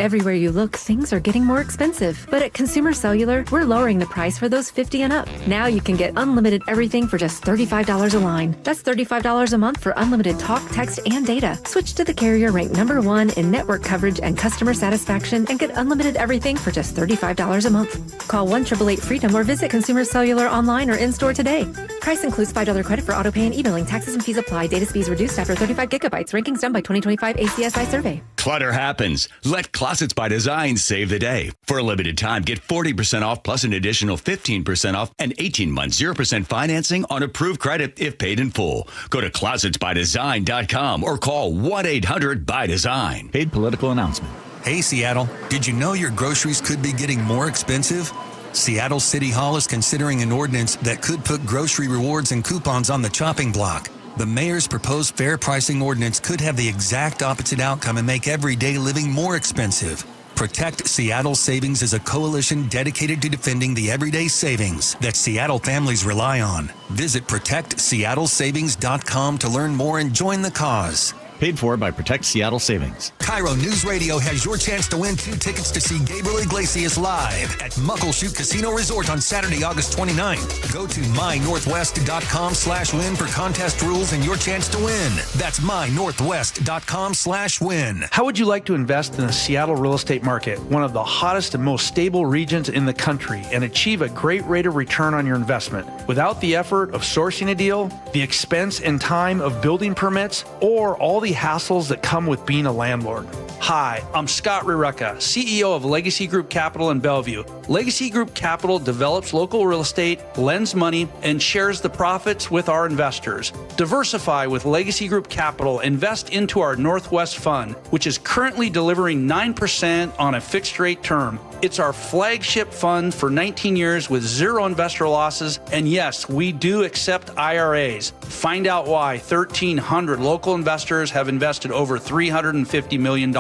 [SPEAKER 15] Everywhere you look, things are getting more expensive. But at Consumer Cellular, we're lowering the price for those 50 and up. Now you can get unlimited everything for just $35 a line. That's $35 a month for unlimited talk, text, and data. Switch to the carrier ranked #1 in network coverage and customer satisfaction and get unlimited everything for just $35 a month. Call 1-888-FREEDOM or visit Consumer Cellular online or in-store today. Price includes $5 credit for autopay and e-billing. Taxes and fees apply. Data speeds reduced after 35 gigabytes. Rankings done by 2025 ACSI survey.
[SPEAKER 27] Clutter happens. Let Closets by Design save the day. For a limited time, get 40% off plus an additional 15% off and 18 months 0% financing on approved credit if paid in full. Go to closetsbydesign.com or call 1-800-BY-DESIGN.
[SPEAKER 1] Paid political announcement.
[SPEAKER 17] Hey, Seattle, did you know your groceries could be getting more expensive? Seattle City Hall is considering an ordinance that could put grocery rewards and coupons on the chopping block. The mayor's proposed fair pricing ordinance could have the exact opposite outcome and make everyday living more expensive. Protect Seattle Savings is a coalition dedicated to defending the everyday savings that Seattle families rely on. Visit protectseattlesavings.com to learn more and join the cause.
[SPEAKER 1] Paid for by Protect Seattle Savings.
[SPEAKER 17] KIRO News Radio has your chance to win 2 tickets to see Gabriel Iglesias live at Muckleshoot Casino Resort on Saturday, August 29th. Go to mynorthwest.com/win for contest rules and your chance to win. That's mynorthwest.com/win.
[SPEAKER 18] How would you like to invest in the Seattle real estate market, one of the hottest and most stable regions in the country, and achieve a great rate of return on your investment without the effort of sourcing a deal, the expense and time of building permits, or all the hassles that come with being a landlord? Hi, I'm Scott Rirucka, CEO of Legacy Group Capital in Bellevue. Legacy Group Capital develops local real estate, lends money, and shares the profits with our investors. Diversify with Legacy Group Capital. Invest into our Northwest Fund, which is currently delivering 9% on a fixed rate term. It's our flagship fund for 19 years with 0 investor losses. And yes, we do accept IRAs. Find out why 1,300 local investors have invested over $350 million.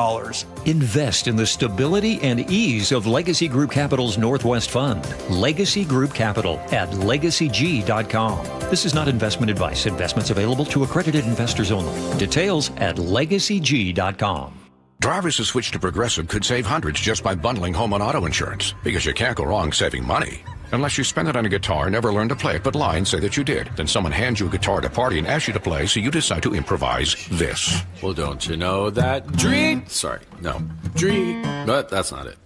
[SPEAKER 19] Invest in the stability and ease of Legacy Group Capital's Northwest Fund. Legacy Group Capital at legacyg.com. This is not investment advice. Investments available to accredited investors only. Details at legacyg.com.
[SPEAKER 20] Drivers who switch to Progressive could save hundreds just by bundling home and auto insurance, because you can't go wrong saving money. Unless you spend it on a guitar, never learn to play it, but lie and say that you did. Then someone hands you a guitar at a party and asks you to play, so you decide to improvise this.
[SPEAKER 21] Well, don't you know that But that's not it.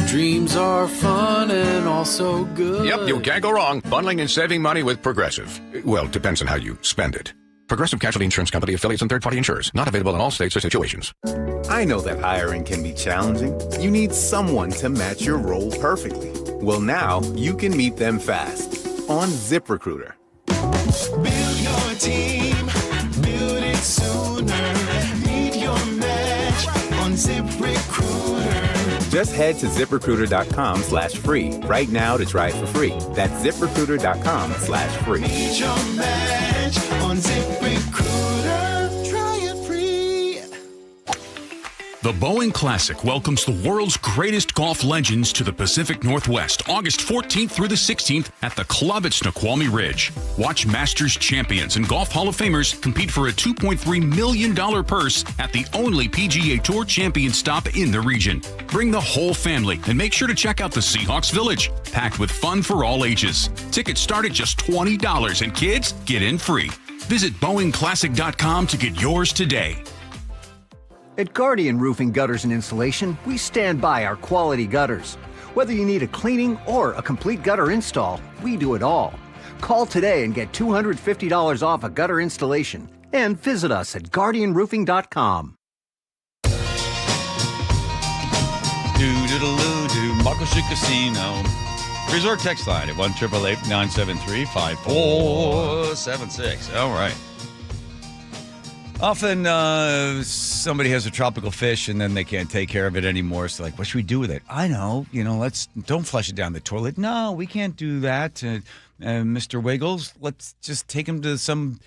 [SPEAKER 5] Dreams are fun and also good.
[SPEAKER 20] Yep, you can't go wrong. Bundling and saving money with Progressive. Well, depends on how you spend it. Progressive Casualty Insurance Company, affiliates, and third-party insurers. Not available in all states or situations.
[SPEAKER 21] I know that hiring can be challenging. You need someone to match your role perfectly. Well, now you can meet them fast on ZipRecruiter.
[SPEAKER 5] Build your team, build it sooner. Meet your match on ZipRecruiter.
[SPEAKER 21] Just head to ZipRecruiter.com/free right now to try it for free. That's ZipRecruiter.com/free.
[SPEAKER 5] Meet your match on ZipRecruiter. Try it free.
[SPEAKER 22] The Boeing Classic welcomes the world's greatest golf legends to the Pacific Northwest, August 14th through the 16th at the Club at Snoqualmie Ridge. Watch Masters champions and Golf Hall of Famers compete for a $2.3 million purse at the only PGA Tour champion stop in the region. Bring the whole family and make sure to check out the Seahawks Village, packed with fun for all ages. Tickets start at just $20 and kids get in free. Visit BoeingClassic.com to get yours today.
[SPEAKER 23] At Guardian Roofing Gutters and Insulation, we stand by our quality gutters. Whether you need a cleaning or a complete gutter install, we do it all. Call today and get $250 off a gutter installation. And visit us at GuardianRoofing.com.
[SPEAKER 13] Do Muckleshoot Casino. Resort text line at 1-888-973-5476. All right. Often somebody has a tropical fish and then they can't take care of it anymore. So like, what should we do with it? I know, don't flush it down the toilet. No, we can't do that. Mr. Wiggles, let's just take him to some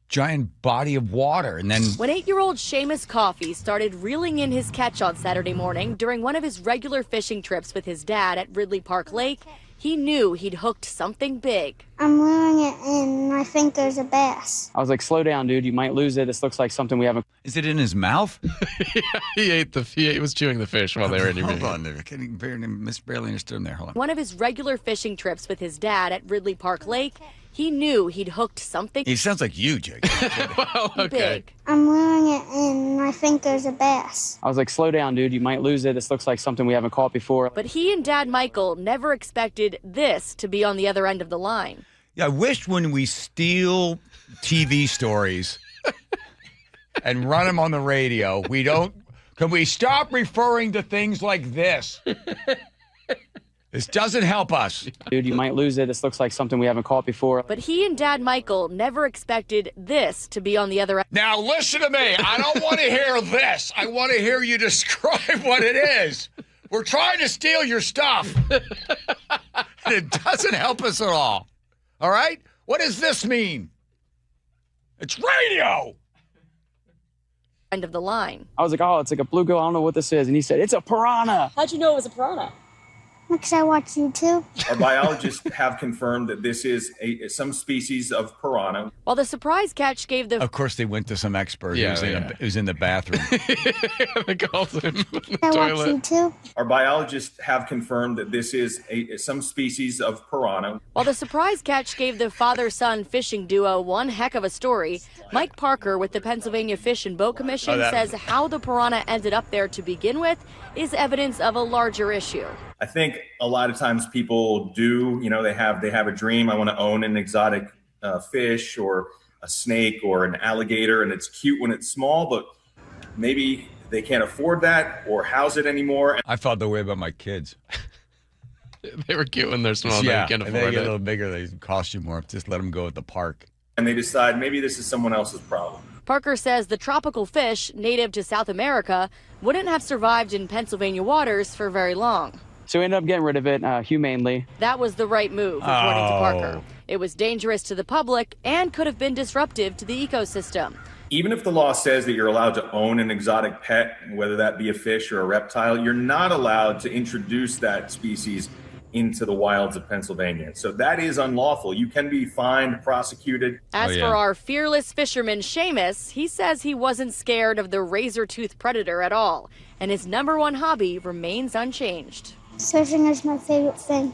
[SPEAKER 13] giant body of water. And then
[SPEAKER 24] when 8-year-old Seamus Coffey started reeling in his catch on Saturday morning during one of his regular fishing trips with his dad at Ridley Park Lake, he knew he'd hooked something big.
[SPEAKER 25] I'm luring it in, and I think there's a bass.
[SPEAKER 26] I was like, slow down, dude. You might lose it. This looks like something we haven't.
[SPEAKER 13] Is it in his mouth?
[SPEAKER 16] Yeah, he was chewing the fish while they were interviewing.
[SPEAKER 13] Hold on there. Barely understood him there. Hold on.
[SPEAKER 24] One of his regular fishing trips with his dad at Ridley Park Lake, he knew he'd hooked something.
[SPEAKER 13] He sounds like you, Jake.
[SPEAKER 16] Well, okay.
[SPEAKER 24] Big.
[SPEAKER 25] I'm luring it in, and I think there's a bass.
[SPEAKER 26] I was like, slow down, dude. You might lose it. This looks like something we haven't caught before.
[SPEAKER 24] But he and Dad Michael never expected this to be on the other end of the line.
[SPEAKER 13] Yeah, I wish when we steal TV stories and run them on the radio, can we stop referring to things like this? This doesn't help us.
[SPEAKER 26] Dude, you might lose it. This looks like something we haven't caught before.
[SPEAKER 24] But he and Dad Michael never expected this to be on the other end.
[SPEAKER 13] Now listen to me. I don't want to hear this. I want to hear you describe what it is. We're trying to steal your stuff. And it doesn't help us at all. All right? What does this mean? It's radio.
[SPEAKER 24] End of the line.
[SPEAKER 26] I was like, oh, it's like a bluegill. I don't know what this is. And he said, it's a piranha.
[SPEAKER 24] How'd you know it was a piranha?
[SPEAKER 25] Because I watch YouTube.
[SPEAKER 28] Our biologists have confirmed that this is some species of piranha.
[SPEAKER 24] While the surprise catch gave the...
[SPEAKER 13] Of course, they went to some expert who's in the bathroom.
[SPEAKER 16] They called him in the
[SPEAKER 25] I
[SPEAKER 16] toilet.
[SPEAKER 25] watch YouTube.
[SPEAKER 28] Our biologists have confirmed that this is some species of piranha.
[SPEAKER 24] While the surprise catch gave the father-son fishing duo one heck of a story, Mike Parker with the Pennsylvania Fish and Boat Commission says how the piranha ended up there to begin with is evidence of a larger issue.
[SPEAKER 28] I think a lot of times people do, they have a dream. I want to own an exotic fish or a snake or an alligator, and it's cute when it's small, but maybe they can't afford that or house it anymore.
[SPEAKER 13] I felt the way about my kids.
[SPEAKER 16] They were cute when they're small.
[SPEAKER 13] Yeah,
[SPEAKER 16] they can't
[SPEAKER 13] and
[SPEAKER 16] afford
[SPEAKER 13] they get
[SPEAKER 16] it.
[SPEAKER 13] a little bigger, they cost you more. Just let them go at the park.
[SPEAKER 28] And they decide maybe this is someone else's problem.
[SPEAKER 24] Parker says the tropical fish, native to South America, wouldn't have survived in Pennsylvania waters for very long.
[SPEAKER 26] So we ended up getting rid of it humanely.
[SPEAKER 24] That was the right move, according to Parker. It was dangerous to the public and could have been disruptive to the ecosystem.
[SPEAKER 28] Even if the law says that you're allowed to own an exotic pet, whether that be a fish or a reptile, you're not allowed to introduce that species into the wilds of Pennsylvania. So that is unlawful. You can be fined, prosecuted.
[SPEAKER 24] As for our fearless fisherman, Seamus, he says he wasn't scared of the razor-toothed predator at all, and his #1 hobby remains unchanged.
[SPEAKER 25] Fishing is my favorite thing.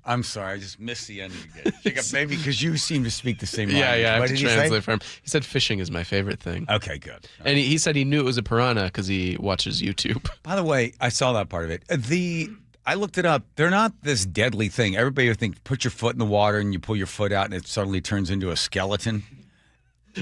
[SPEAKER 13] I'm sorry, I just missed the ending again. Jacob, maybe because you seem to speak the same language.
[SPEAKER 16] Yeah, I
[SPEAKER 13] What
[SPEAKER 16] have
[SPEAKER 13] did
[SPEAKER 16] to
[SPEAKER 13] he
[SPEAKER 16] translate
[SPEAKER 13] say?
[SPEAKER 16] for him. He said fishing is my favorite thing.
[SPEAKER 13] Okay, good.
[SPEAKER 16] And he said he knew it was a piranha because he watches YouTube.
[SPEAKER 13] By the way, I saw that part of it. I looked it up. They're not this deadly thing. Everybody would think, put your foot in the water and you pull your foot out and it suddenly turns into a skeleton.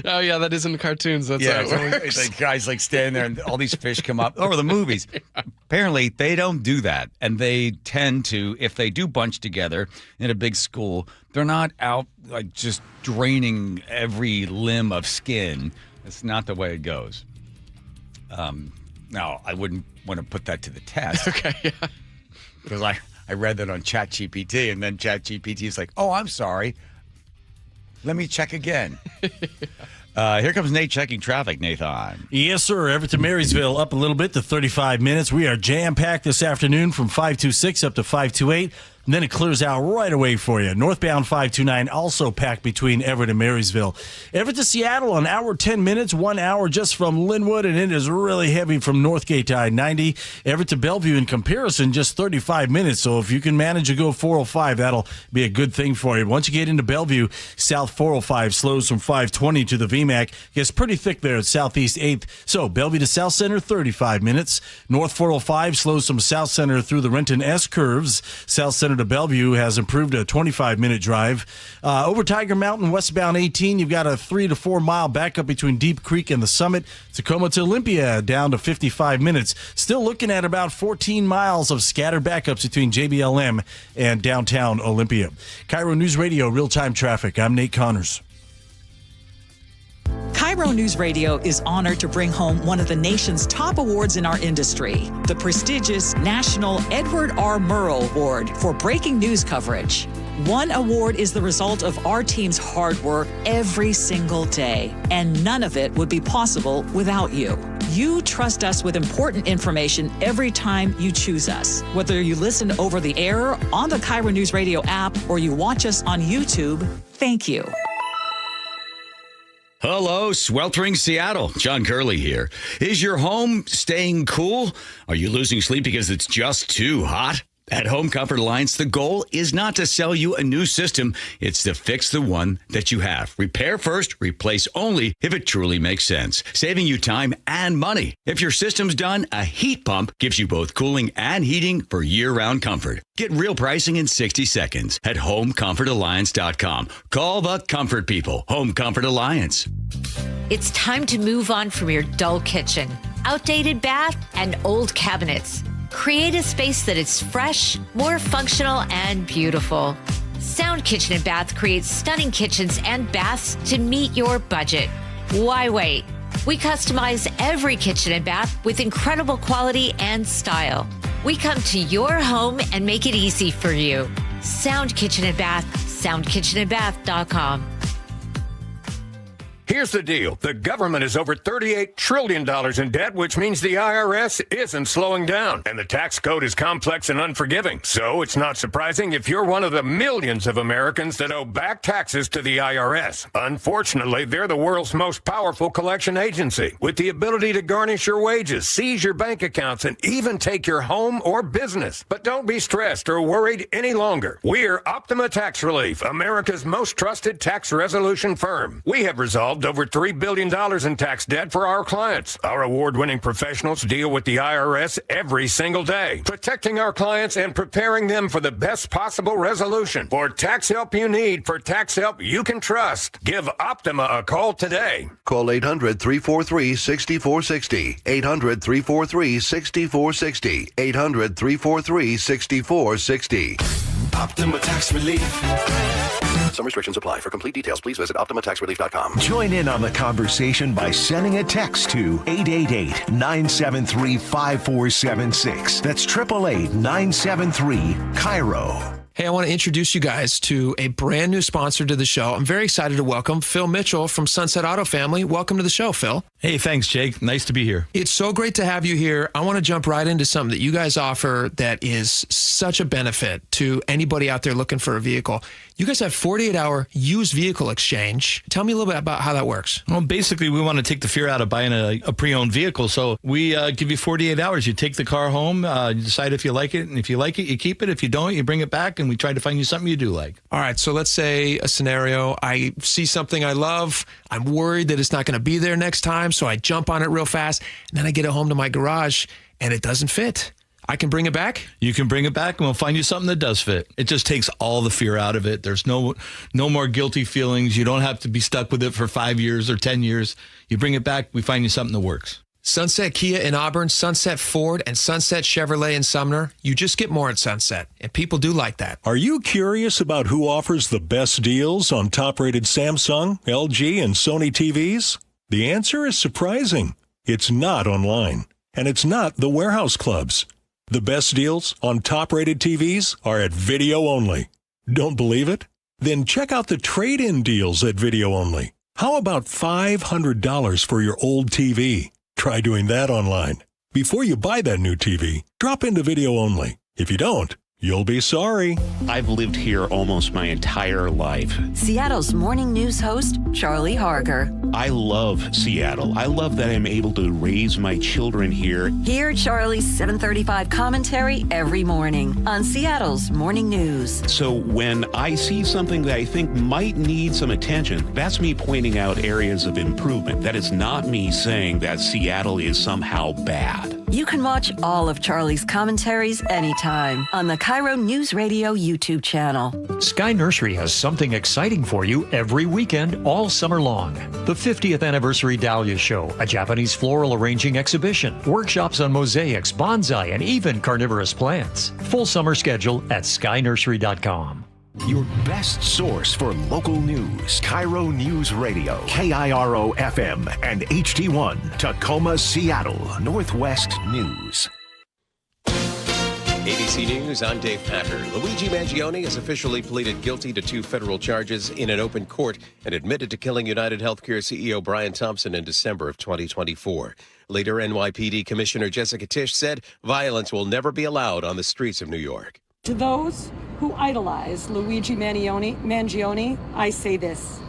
[SPEAKER 16] Oh, yeah, that is in the cartoons. That's how it works.
[SPEAKER 13] It's like guys like standing there and all these fish come up. Or the movies. Apparently, they don't do that. And they tend to, if they do bunch together in a big school, they're not out like just draining every limb of skin. That's not the way it goes. Now, I wouldn't want to put that to the test.
[SPEAKER 16] Okay, yeah.
[SPEAKER 13] Because I read that on ChatGPT, and then ChatGPT is like, oh, I'm sorry. Let me check again. Here comes Nate checking traffic, Nathan.
[SPEAKER 2] Yes, sir. Everett to Marysville up a little bit to 35 minutes. We are jam-packed this afternoon from 526 up to 528. And then it clears out right away for you. Northbound 529 also packed between Everett and Marysville. Everett to Seattle, an hour, 10 minutes, 1 hour just from Linwood, and it is really heavy from Northgate to I-90. Everett to Bellevue in comparison, just 35 minutes. So if you can manage to go 405, that'll be a good thing for you. Once you get into Bellevue, South 405 slows from 520 to the VMAC. Gets pretty thick there at Southeast 8th. So Bellevue to South Center, 35 minutes. North 405 slows from South Center through the Renton S curves. South Center to Bellevue has improved to a 25-minute drive. Over Tiger Mountain, westbound 18, you've got a 3 to 4 mile backup between Deep Creek and the Summit. Tacoma to Olympia, down to 55 minutes. Still looking at about 14 miles of scattered backups between JBLM and downtown Olympia. KIRO News Radio, real-time traffic. I'm Nate Connors.
[SPEAKER 4] KIRO News Radio is honored to bring home one of the nation's top awards in our industry, the prestigious National Edward R. Murrow Award for breaking news coverage. One award is the result of our team's hard work every single day, and none of it would be possible without you. You trust us with important information every time you choose us. Whether you listen over the air, on the KIRO News Radio app, or you watch us on YouTube, thank you.
[SPEAKER 27] Hello, sweltering Seattle. John Curley here. Is your home staying cool? Are you losing sleep because it's just too hot? At Home Comfort Alliance, the goal is not to sell you a new system. It's to fix the one that you have. Repair first, replace only if it truly makes sense, saving you time and money. If your system's done, a heat pump gives you both cooling and heating for year-round comfort. Get real pricing in 60 seconds at HomeComfortAlliance.com. Call the comfort people. Home Comfort Alliance.
[SPEAKER 6] It's time to move on from your dull kitchen, outdated bath, and old cabinets. Create a space that is fresh, more functional, and beautiful. Sound Kitchen and Bath creates stunning kitchens and baths to meet your budget. Why wait? We customize every kitchen and bath with incredible quality and style. We come to your home and make it easy for you. Sound Kitchen and Bath, soundkitchenandbath.com.
[SPEAKER 7] Here's the deal. The government is over $38 trillion in debt, which means the IRS isn't slowing down. And the tax code is complex and unforgiving. So it's not surprising if you're one of the millions of Americans that owe back taxes to the IRS. Unfortunately, they're the world's most powerful collection agency, with the ability to garnish your wages, seize your bank accounts, and even take your home or business. But don't be stressed or worried any longer. We're Optima Tax Relief, America's most trusted tax resolution firm. We have resolved over $3 billion in tax debt for our clients. Our award-winning professionals deal with the IRS every single day, protecting our clients and preparing them for the best possible resolution. For tax help you need, for tax help you can trust, give Optima a call today.
[SPEAKER 8] Call 800-343-6460. 800-343-6460. 800-343-6460.
[SPEAKER 5] Optima Tax Relief.
[SPEAKER 8] Some restrictions apply. For complete details, please visit OptimaTaxRelief.com.
[SPEAKER 3] Join in on the conversation by sending a text to 888-973-5476. That's 888-973-KIRO.
[SPEAKER 9] Hey, I want to introduce you guys to a brand new sponsor to the show. I'm very excited to welcome Phil Mitchell from Sunset Auto Family. Welcome to the show, Phil.
[SPEAKER 10] Hey, thanks, Jake. Nice to be here.
[SPEAKER 9] It's so great to have you here. I want to jump right into something that you guys offer that is such a benefit to anybody out there looking for a vehicle. You guys have 48-hour used vehicle exchange. Tell me a little bit about how that works.
[SPEAKER 10] Well, basically, we want to take the fear out of buying a pre-owned vehicle. So we give you 48 hours. You take the car home, you decide if you like it. And if you like it, you keep it. If you don't, you bring it back and and we try to find you something you do like.
[SPEAKER 9] All right, so let's say a scenario. I see something I love. I'm worried that it's not going to be there next time, so I jump on it real fast, and then I get it home to my garage, and it doesn't fit. I can bring it back?
[SPEAKER 10] You can bring it back, and we'll find you something that does fit. It just takes all the fear out of it. There's no more guilty feelings. You don't have to be stuck with it for 5 years or 10 years. You bring it back, we find you something that works.
[SPEAKER 9] Sunset Kia in Auburn, Sunset Ford, and Sunset Chevrolet in Sumner. You just get more at Sunset, and people do like that.
[SPEAKER 1] Are you curious about who offers the best deals on top-rated Samsung, LG, and Sony TVs? The answer is surprising. It's not online, and it's not the warehouse clubs. The best deals on top-rated TVs are at Video Only. Don't believe it? Then check out the trade-in deals at Video Only. How about $500 for your old TV? Try doing that online. Before you buy that new TV, drop into Video Only. If you don't, you'll be sorry.
[SPEAKER 11] I've lived here almost my entire life.
[SPEAKER 12] Seattle's morning news host, Charlie Harger.
[SPEAKER 11] I love Seattle. I love that I'm able to raise my children here.
[SPEAKER 12] Hear Charlie's 7:35 commentary every morning on Seattle's morning news.
[SPEAKER 11] So when I see something that I think might need some attention, that's me pointing out areas of improvement. That is not me saying that Seattle is somehow bad.
[SPEAKER 12] You can watch all of Charlie's commentaries anytime on the KIRO Newsradio YouTube channel.
[SPEAKER 14] Sky Nursery has something exciting for you every weekend all summer long. The 50th Anniversary Dahlia Show, a Japanese floral arranging exhibition, workshops on mosaics, bonsai, and even carnivorous plants. Full summer schedule at skynursery.com.
[SPEAKER 3] Your best source for local news. KIRO News Radio, KIRO FM, and HD1, Tacoma, Seattle, Northwest News.
[SPEAKER 15] ABC News, I'm Dave Packer. Luigi Mangione has officially pleaded guilty to 2 federal charges in an open court and admitted to killing United Healthcare CEO Brian Thompson in December of 2024. Later, NYPD Commissioner Jessica Tisch said violence will never be allowed on the streets of New York.
[SPEAKER 17] To those who idolize Luigi Mangione, I say this: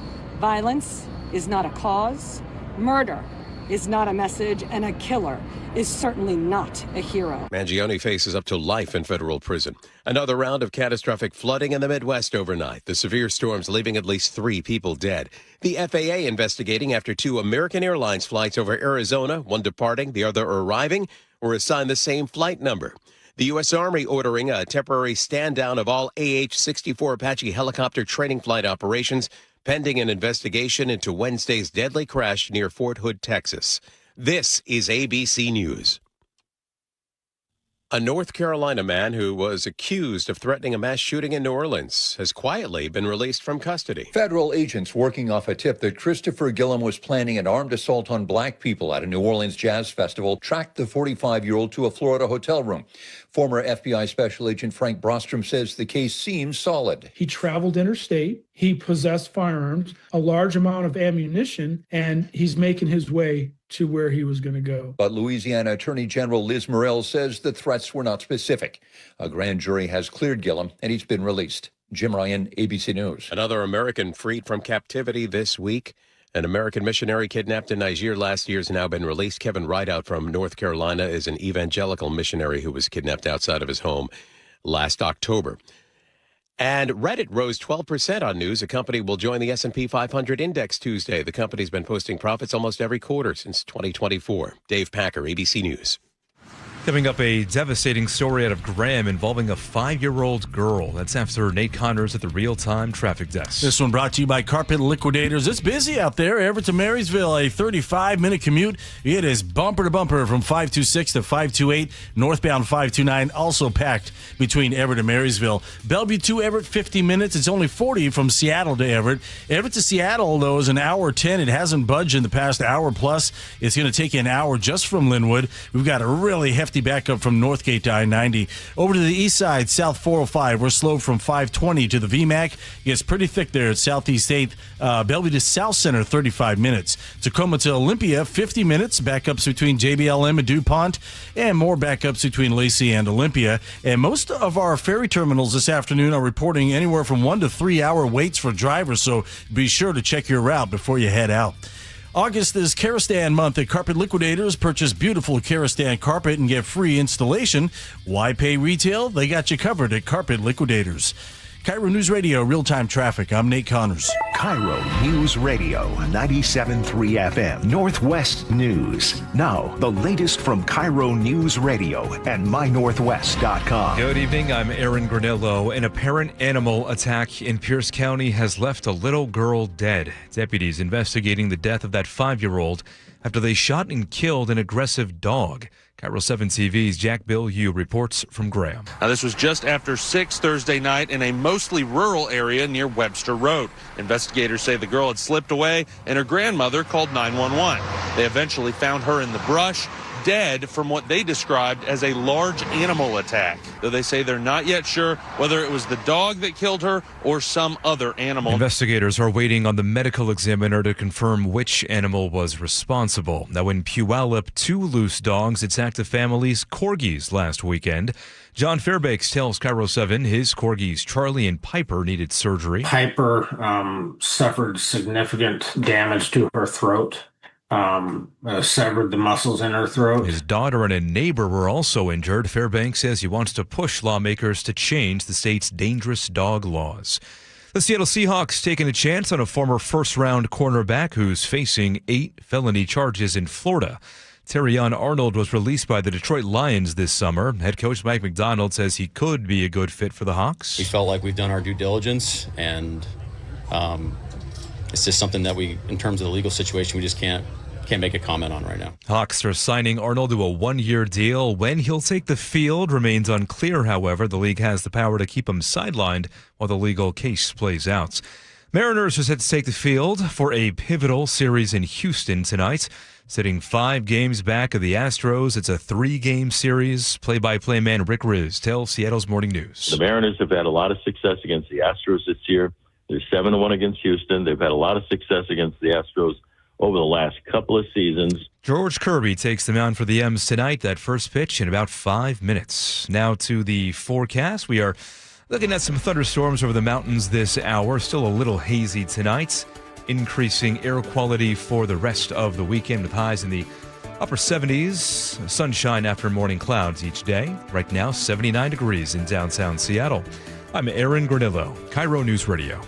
[SPEAKER 17] violence is not a cause, murder is not a message, and a killer is certainly not a hero.
[SPEAKER 15] Mangione faces up to life in federal prison. Another round of catastrophic flooding in the Midwest overnight. The severe storms leaving at least 3 people dead. The FAA investigating after 2 American Airlines flights over Arizona, one departing, the other arriving, were assigned the same flight number. The U.S. Army ordering a temporary stand-down of all AH-64 Apache helicopter training flight operations, pending an investigation into Wednesday's deadly crash near Fort Hood, Texas. This is ABC News. A North Carolina man who was accused of threatening a mass shooting in New Orleans has quietly been released from custody.
[SPEAKER 18] Federal agents working off a tip that Christopher Gillum was planning an armed assault on black people at a New Orleans jazz festival tracked the 45-year-old to a Florida hotel room. Former FBI Special Agent Frank Brostrom says the case seems solid.
[SPEAKER 19] He traveled interstate. He possessed firearms, a large amount of ammunition, and he's making his way to where he was going to go.
[SPEAKER 18] But Louisiana Attorney General Liz Murrell says the threats were not specific. A grand jury has cleared Gillum, and he's been released. Jim Ryan, ABC News.
[SPEAKER 15] Another American freed from captivity this week. An American missionary kidnapped in Niger last year has now been released. Kevin Rideout from North Carolina is an evangelical missionary who was kidnapped outside of his home last October. And Reddit rose 12% on news. A company will join the S&P 500 index Tuesday. The company's been posting profits almost every quarter since 2024. Dave Packer, ABC News.
[SPEAKER 29] Coming up, a devastating story out of Graham involving a 5-year-old girl. That's after Nate Connors at the real-time traffic desk.
[SPEAKER 2] This one brought to you by Carpet Liquidators. It's busy out there. Everett to Marysville, a 35-minute commute. It is bumper to bumper from 526 to 528. Northbound 529, also packed between Everett and Marysville. Bellevue to Everett, 50 minutes. It's only 40 from Seattle to Everett. Everett to Seattle, though, is an hour 10. It hasn't budged in the past hour plus. It's going to take you an hour just from Linwood. We've got a really hefty backup from Northgate to I-90. Over to the east side, South 405. We're slow from 520 to the VMAC. It gets pretty thick there at Southeast 8th. Bellevue to South Center, 35 minutes. Tacoma to Olympia, 50 minutes. Backups between JBLM and DuPont. And more backups between Lacey and Olympia. And most of our ferry terminals this afternoon are reporting anywhere from 1 to 3 hour waits for drivers. So be sure to check your route before you head out. August is Karastan month at Carpet Liquidators. Purchase beautiful Karastan carpet and get free installation. Why pay retail? They got you covered at Carpet Liquidators. KIRO News Radio, real-time traffic. I'm Nate Connors.
[SPEAKER 3] KIRO News Radio, 97.3 FM, Northwest News. Now, the latest from KIRO News Radio and mynorthwest.com.
[SPEAKER 29] Good evening, I'm Aaron Granillo. An apparent animal attack in Pierce County has left a little girl dead. Deputies investigating the death of that 5-year-old after they shot and killed an aggressive dog. KIRO 7 TV's Jack Bill Yu reports from Graham.
[SPEAKER 16] Now, this was just after 6 Thursday night in a mostly rural area near Webster Road. Investigators say the girl had slipped away and her grandmother called 911. They eventually found her in the brush, dead from what they described as a large animal attack, though they say they're not yet sure whether it was the dog that killed her or some other animal.
[SPEAKER 29] Investigators are waiting on the medical examiner to confirm which animal was responsible. Now, in Puyallup, 2 loose dogs attacked a family's corgis last weekend. John Fairbanks tells KIRO 7 his corgis Charlie and Piper needed surgery.
[SPEAKER 20] Piper suffered significant damage to her throat. Severed the muscles in her throat.
[SPEAKER 29] His daughter and a neighbor were also injured. Fairbanks says he wants to push lawmakers to change the state's dangerous dog laws. The Seattle Seahawks taking a chance on a former first-round cornerback who's facing 8 felony charges in Florida. Terrion Arnold was released by the Detroit Lions this summer. Head coach Mike McDonald says he could be a good fit for the Hawks.
[SPEAKER 21] We felt like we've done our due diligence, and it's just something that we, in terms of the legal situation, we just can't make a comment on right now.
[SPEAKER 29] Hawks are signing Arnold to a 1-year deal. When he'll take the field remains unclear, however. The league has the power to keep him sidelined while the legal case plays out. Mariners are set to take the field for a pivotal series in Houston tonight. Sitting 5 games back of the Astros, it's a 3-game series. Play-by-play man Rick Riz tells Seattle's Morning News.
[SPEAKER 22] The Mariners have had a lot of success against the Astros this year. They're 7-1 against Houston. They've had a lot of success against the Astros over the last couple of seasons.
[SPEAKER 29] George Kirby takes the mound for the M's tonight. That first pitch in about 5 minutes. Now to the forecast. We are looking at some thunderstorms over the mountains this hour. Still a little hazy tonight. Increasing air quality for the rest of the weekend with highs in the upper 70s. Sunshine after morning clouds each day. Right now, 79 degrees in downtown Seattle. I'm Aaron Granillo, KIRO News Radio.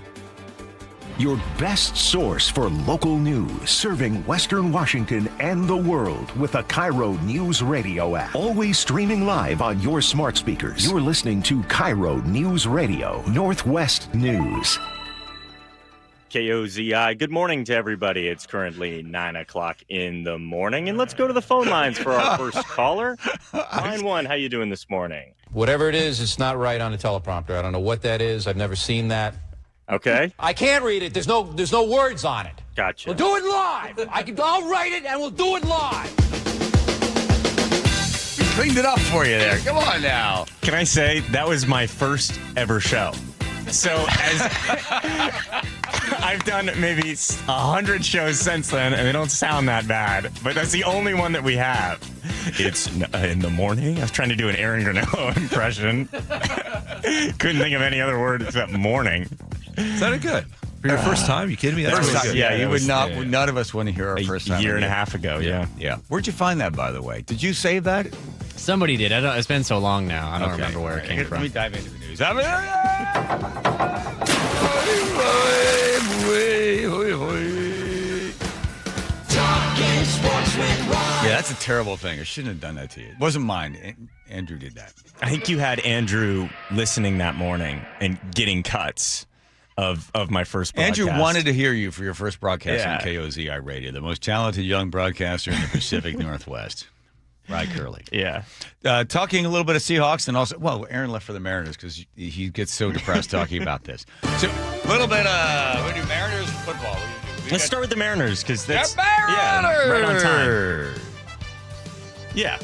[SPEAKER 3] Your best source for local news, serving Western Washington and the world with a KIRO News Radio app. Always streaming live on your smart speakers. You're listening to KIRO News Radio, Northwest News.
[SPEAKER 23] KOZI, good morning to everybody. It's currently 9 o'clock in the morning, and let's go to the phone lines for our first caller. Line 1, how you doing this morning?
[SPEAKER 24] Whatever it is, it's not right on the teleprompter. I don't know what that is. I've never seen that.
[SPEAKER 23] Okay.
[SPEAKER 24] I can't read it. There's no words on it.
[SPEAKER 23] Gotcha.
[SPEAKER 24] We'll do it live. I'll write it and we'll do it live.
[SPEAKER 13] We cleaned it up for you there. Come on now.
[SPEAKER 23] Can I say that was my first ever show? So as I've done maybe 100 shows since then, and they don't sound that bad. But that's the only one that we have. It's in the morning. I was trying to do an Aaron Granillo impression. Couldn't think of any other word except morning.
[SPEAKER 29] Sounded good. For your first time? You kidding me? That's
[SPEAKER 13] First
[SPEAKER 29] really
[SPEAKER 13] time,
[SPEAKER 29] good.
[SPEAKER 13] yeah, you would not. None of us want to hear our first time.
[SPEAKER 23] A year and a half ago, yeah.
[SPEAKER 13] Where'd you find that, by the way? Did you save that?
[SPEAKER 25] Somebody did. It's been so long now. I don't remember where it came from.
[SPEAKER 13] Let me dive into the news. Yeah, that's a terrible thing. I shouldn't have done that to you. It wasn't mine. Andrew did that.
[SPEAKER 23] I think you had Andrew listening that morning and getting cuts of my first broadcast.
[SPEAKER 13] Andrew wanted to hear you for your first broadcast
[SPEAKER 23] Yeah.
[SPEAKER 13] on KOZI Radio, the most talented young broadcaster in the Pacific Northwest. Right, Curly.
[SPEAKER 23] Yeah.
[SPEAKER 13] Talking a little bit of Seahawks and also, well, Aaron left for the Mariners because he gets so depressed talking about this. So, a little bit we do Mariners football.
[SPEAKER 23] Let's start with the Mariners because that's
[SPEAKER 13] Mariners!
[SPEAKER 23] right on time. Yeah.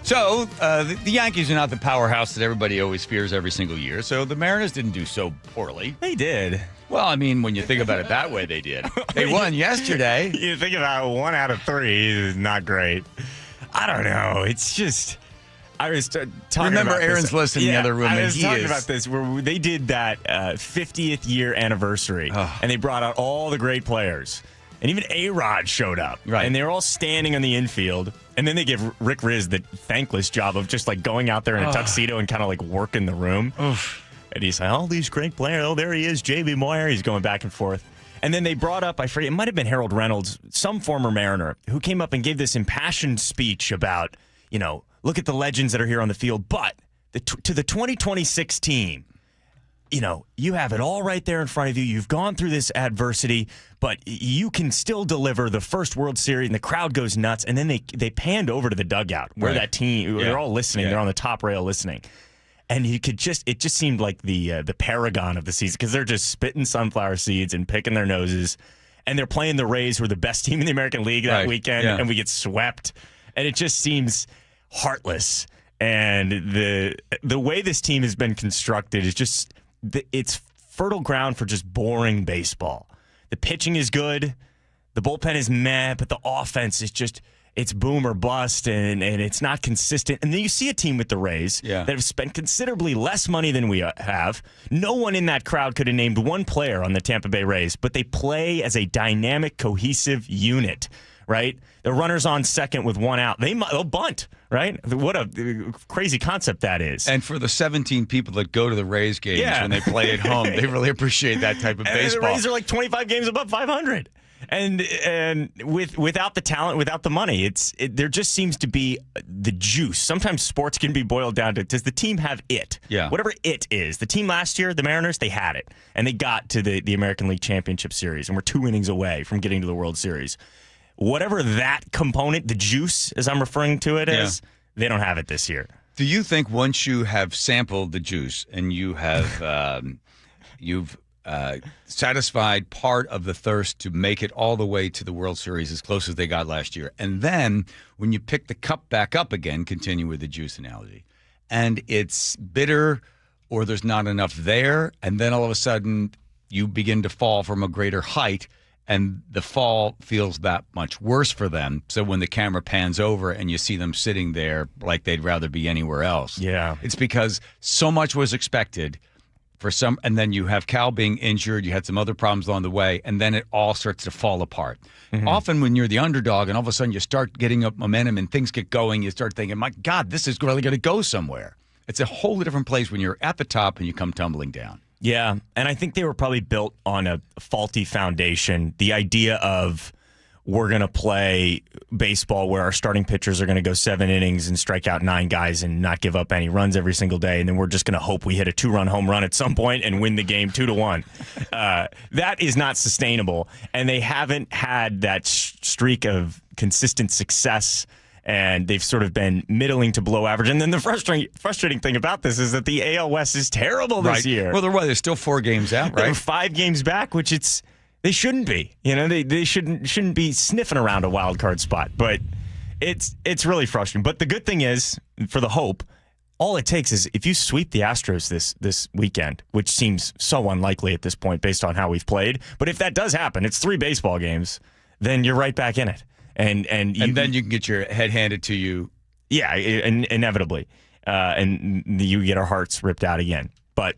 [SPEAKER 13] So, the Yankees are not the powerhouse that everybody always fears every single year, so the Mariners didn't do so poorly.
[SPEAKER 23] They did.
[SPEAKER 13] Well, I mean, when you think about it that way, they did. They won yesterday.
[SPEAKER 23] You think about 1 out of 3 is not great. I don't know. It's just... I was talking
[SPEAKER 13] Remember,
[SPEAKER 23] about
[SPEAKER 13] Aaron's
[SPEAKER 23] this.
[SPEAKER 13] listening in the other room,
[SPEAKER 23] I
[SPEAKER 13] and
[SPEAKER 23] was
[SPEAKER 13] he
[SPEAKER 23] talking
[SPEAKER 13] is.
[SPEAKER 23] about this where they did that 50th year anniversary, and they brought out all the great players. And even A-Rod showed up.
[SPEAKER 13] Right.
[SPEAKER 23] And they were all standing on the infield. And then they give Rick Riz the thankless job of just like going out there in a tuxedo and kind of like working the room. And he's like, all these great players. Oh, there he is, J.B. Moyer. He's going back and forth. And then they brought up, I forget, it might have been Harold Reynolds, some former Mariner, who came up and gave this impassioned speech about, look at the legends that are here on the field. But to the 2026 team, you have it all right there in front of you. You've gone through this adversity, but you can still deliver the first World Series, and the crowd goes nuts. And then they panned over to the dugout where that team, they're all listening. They're on the top rail listening. And it just seemed like the paragon of the season because they're just spitting sunflower seeds and picking their noses. And they're playing the Rays, who are the best team in the American League that weekend, and we get swept. And it just seems heartless. And the way this team has been constructed is just it's fertile ground for just boring baseball. The pitching is good, the bullpen is meh, but the offense is just it's boom or bust, and it's not consistent. And then you see a team with the Rays that have spent considerably less money than we have. No one in that crowd could have named one player on the Tampa Bay Rays, but they play as a dynamic, cohesive unit, right? The runner's on second with one out. They'll bunt, right? What a crazy concept that is.
[SPEAKER 13] And for the 17 people that go to the Rays games when they play at home, they really appreciate that type of baseball.
[SPEAKER 23] The Rays are like 25 games above 500. And without the talent, without the money, there just seems to be the juice. Sometimes sports can be boiled down to, does the team have it?
[SPEAKER 13] Yeah.
[SPEAKER 23] Whatever it is. The team last year, the Mariners, they had it. And they got to the American League Championship Series and were 2 innings away from getting to the World Series. Whatever that component, the juice, as I'm referring to it as, they don't have it this year.
[SPEAKER 13] Do you think once you have sampled the juice and you have you've satisfied part of the thirst to make it all the way to the World Series as close as they got last year, and then when you pick the cup back up again, continue with the juice analogy, and it's bitter or there's not enough there, and then all of a sudden you begin to fall from a greater height, and the fall feels that much worse for them. So when the camera pans over and you see them sitting there like they'd rather be anywhere else, it's because so much was expected for some, and then you have Cal being injured, you had some other problems along the way, and then it all starts to fall apart. Often when you're the underdog and all of a sudden you start getting up momentum and things get going, you start thinking, my God, this is really going to go somewhere. It's a whole different place when you're at the top and you come tumbling down.
[SPEAKER 23] Yeah, and I think they were probably built on a faulty foundation. The idea of we're going to play baseball where our starting pitchers are going to go 7 innings and strike out 9 guys and not give up any runs every single day, and then we're just going to hope we hit a 2-run home run at some point and win the game 2-1. That is not sustainable, and they haven't had that streak of consistent success, and they've sort of been middling to below average. And then the frustrating thing about this is that the AL West is terrible this year.
[SPEAKER 13] Well, they're still 4 games out, right?
[SPEAKER 23] They're 5 games back, which they shouldn't be. They shouldn't be sniffing around a wild card spot. But it's really frustrating. But the good thing is, for the hope, all it takes is if you sweep the Astros this weekend, which seems so unlikely at this point based on how we've played. But if that does happen, it's 3 baseball games, then you're right back in it. And then
[SPEAKER 13] you can get your head handed to you.
[SPEAKER 23] Yeah, inevitably. And you get our hearts ripped out again. But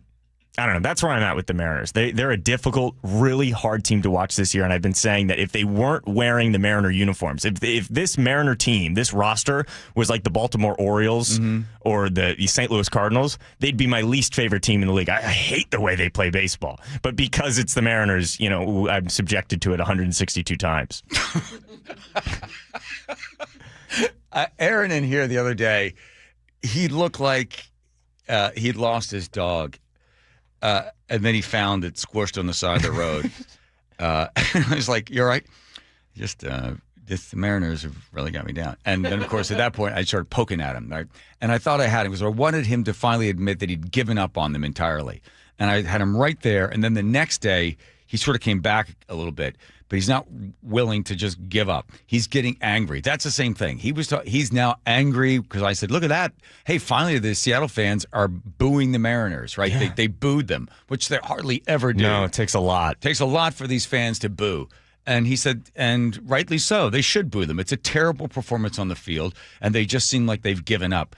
[SPEAKER 23] I don't know. That's where I'm at with the Mariners. They're a difficult, really hard team to watch this year. And I've been saying that if they weren't wearing the Mariner uniforms, if this Mariner team, this roster was like the Baltimore Orioles or the St. Louis Cardinals, they'd be my least favorite team in the league. I hate the way they play baseball. But because it's the Mariners, I'm subjected to it 162 times.
[SPEAKER 13] Aaron in here the other day, he looked like he'd lost his dog. And then he found it squished on the side of the road. I was like, "You're right." The Mariners have really got me down. And then, of course, at that point, I started poking at him. Right? And I thought I had him because I wanted him to finally admit that he'd given up on them entirely. And I had him right there. And then the next day, he sort of came back a little bit. But he's not willing to just give up. He's getting angry. That's the same thing. He's now angry because I said, look at that. Hey, finally the Seattle fans are booing the Mariners, right? Yeah. They booed them, which they hardly ever do.
[SPEAKER 23] No, it takes a lot.
[SPEAKER 13] It takes a lot for these fans to boo. And he said, and rightly so, they should boo them. It's a terrible performance on the field, and they just seem like they've given up.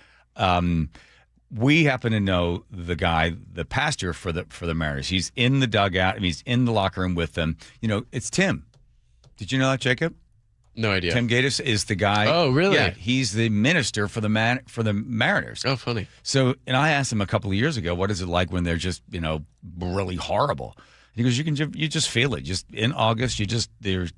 [SPEAKER 13] We happen to know the guy, the pastor for the Mariners. He's in the dugout and he's in the locker room with them. It's Tim. Did you know that, Jacob?
[SPEAKER 4] No idea.
[SPEAKER 13] Tim Gaddis is the guy.
[SPEAKER 4] Oh, really?
[SPEAKER 13] Yeah, he's the minister for the Mariners.
[SPEAKER 4] Oh, funny.
[SPEAKER 13] So, and I asked him a couple of years ago, what is it like when they're just, really horrible? He goes, you just feel it. Just in August, there's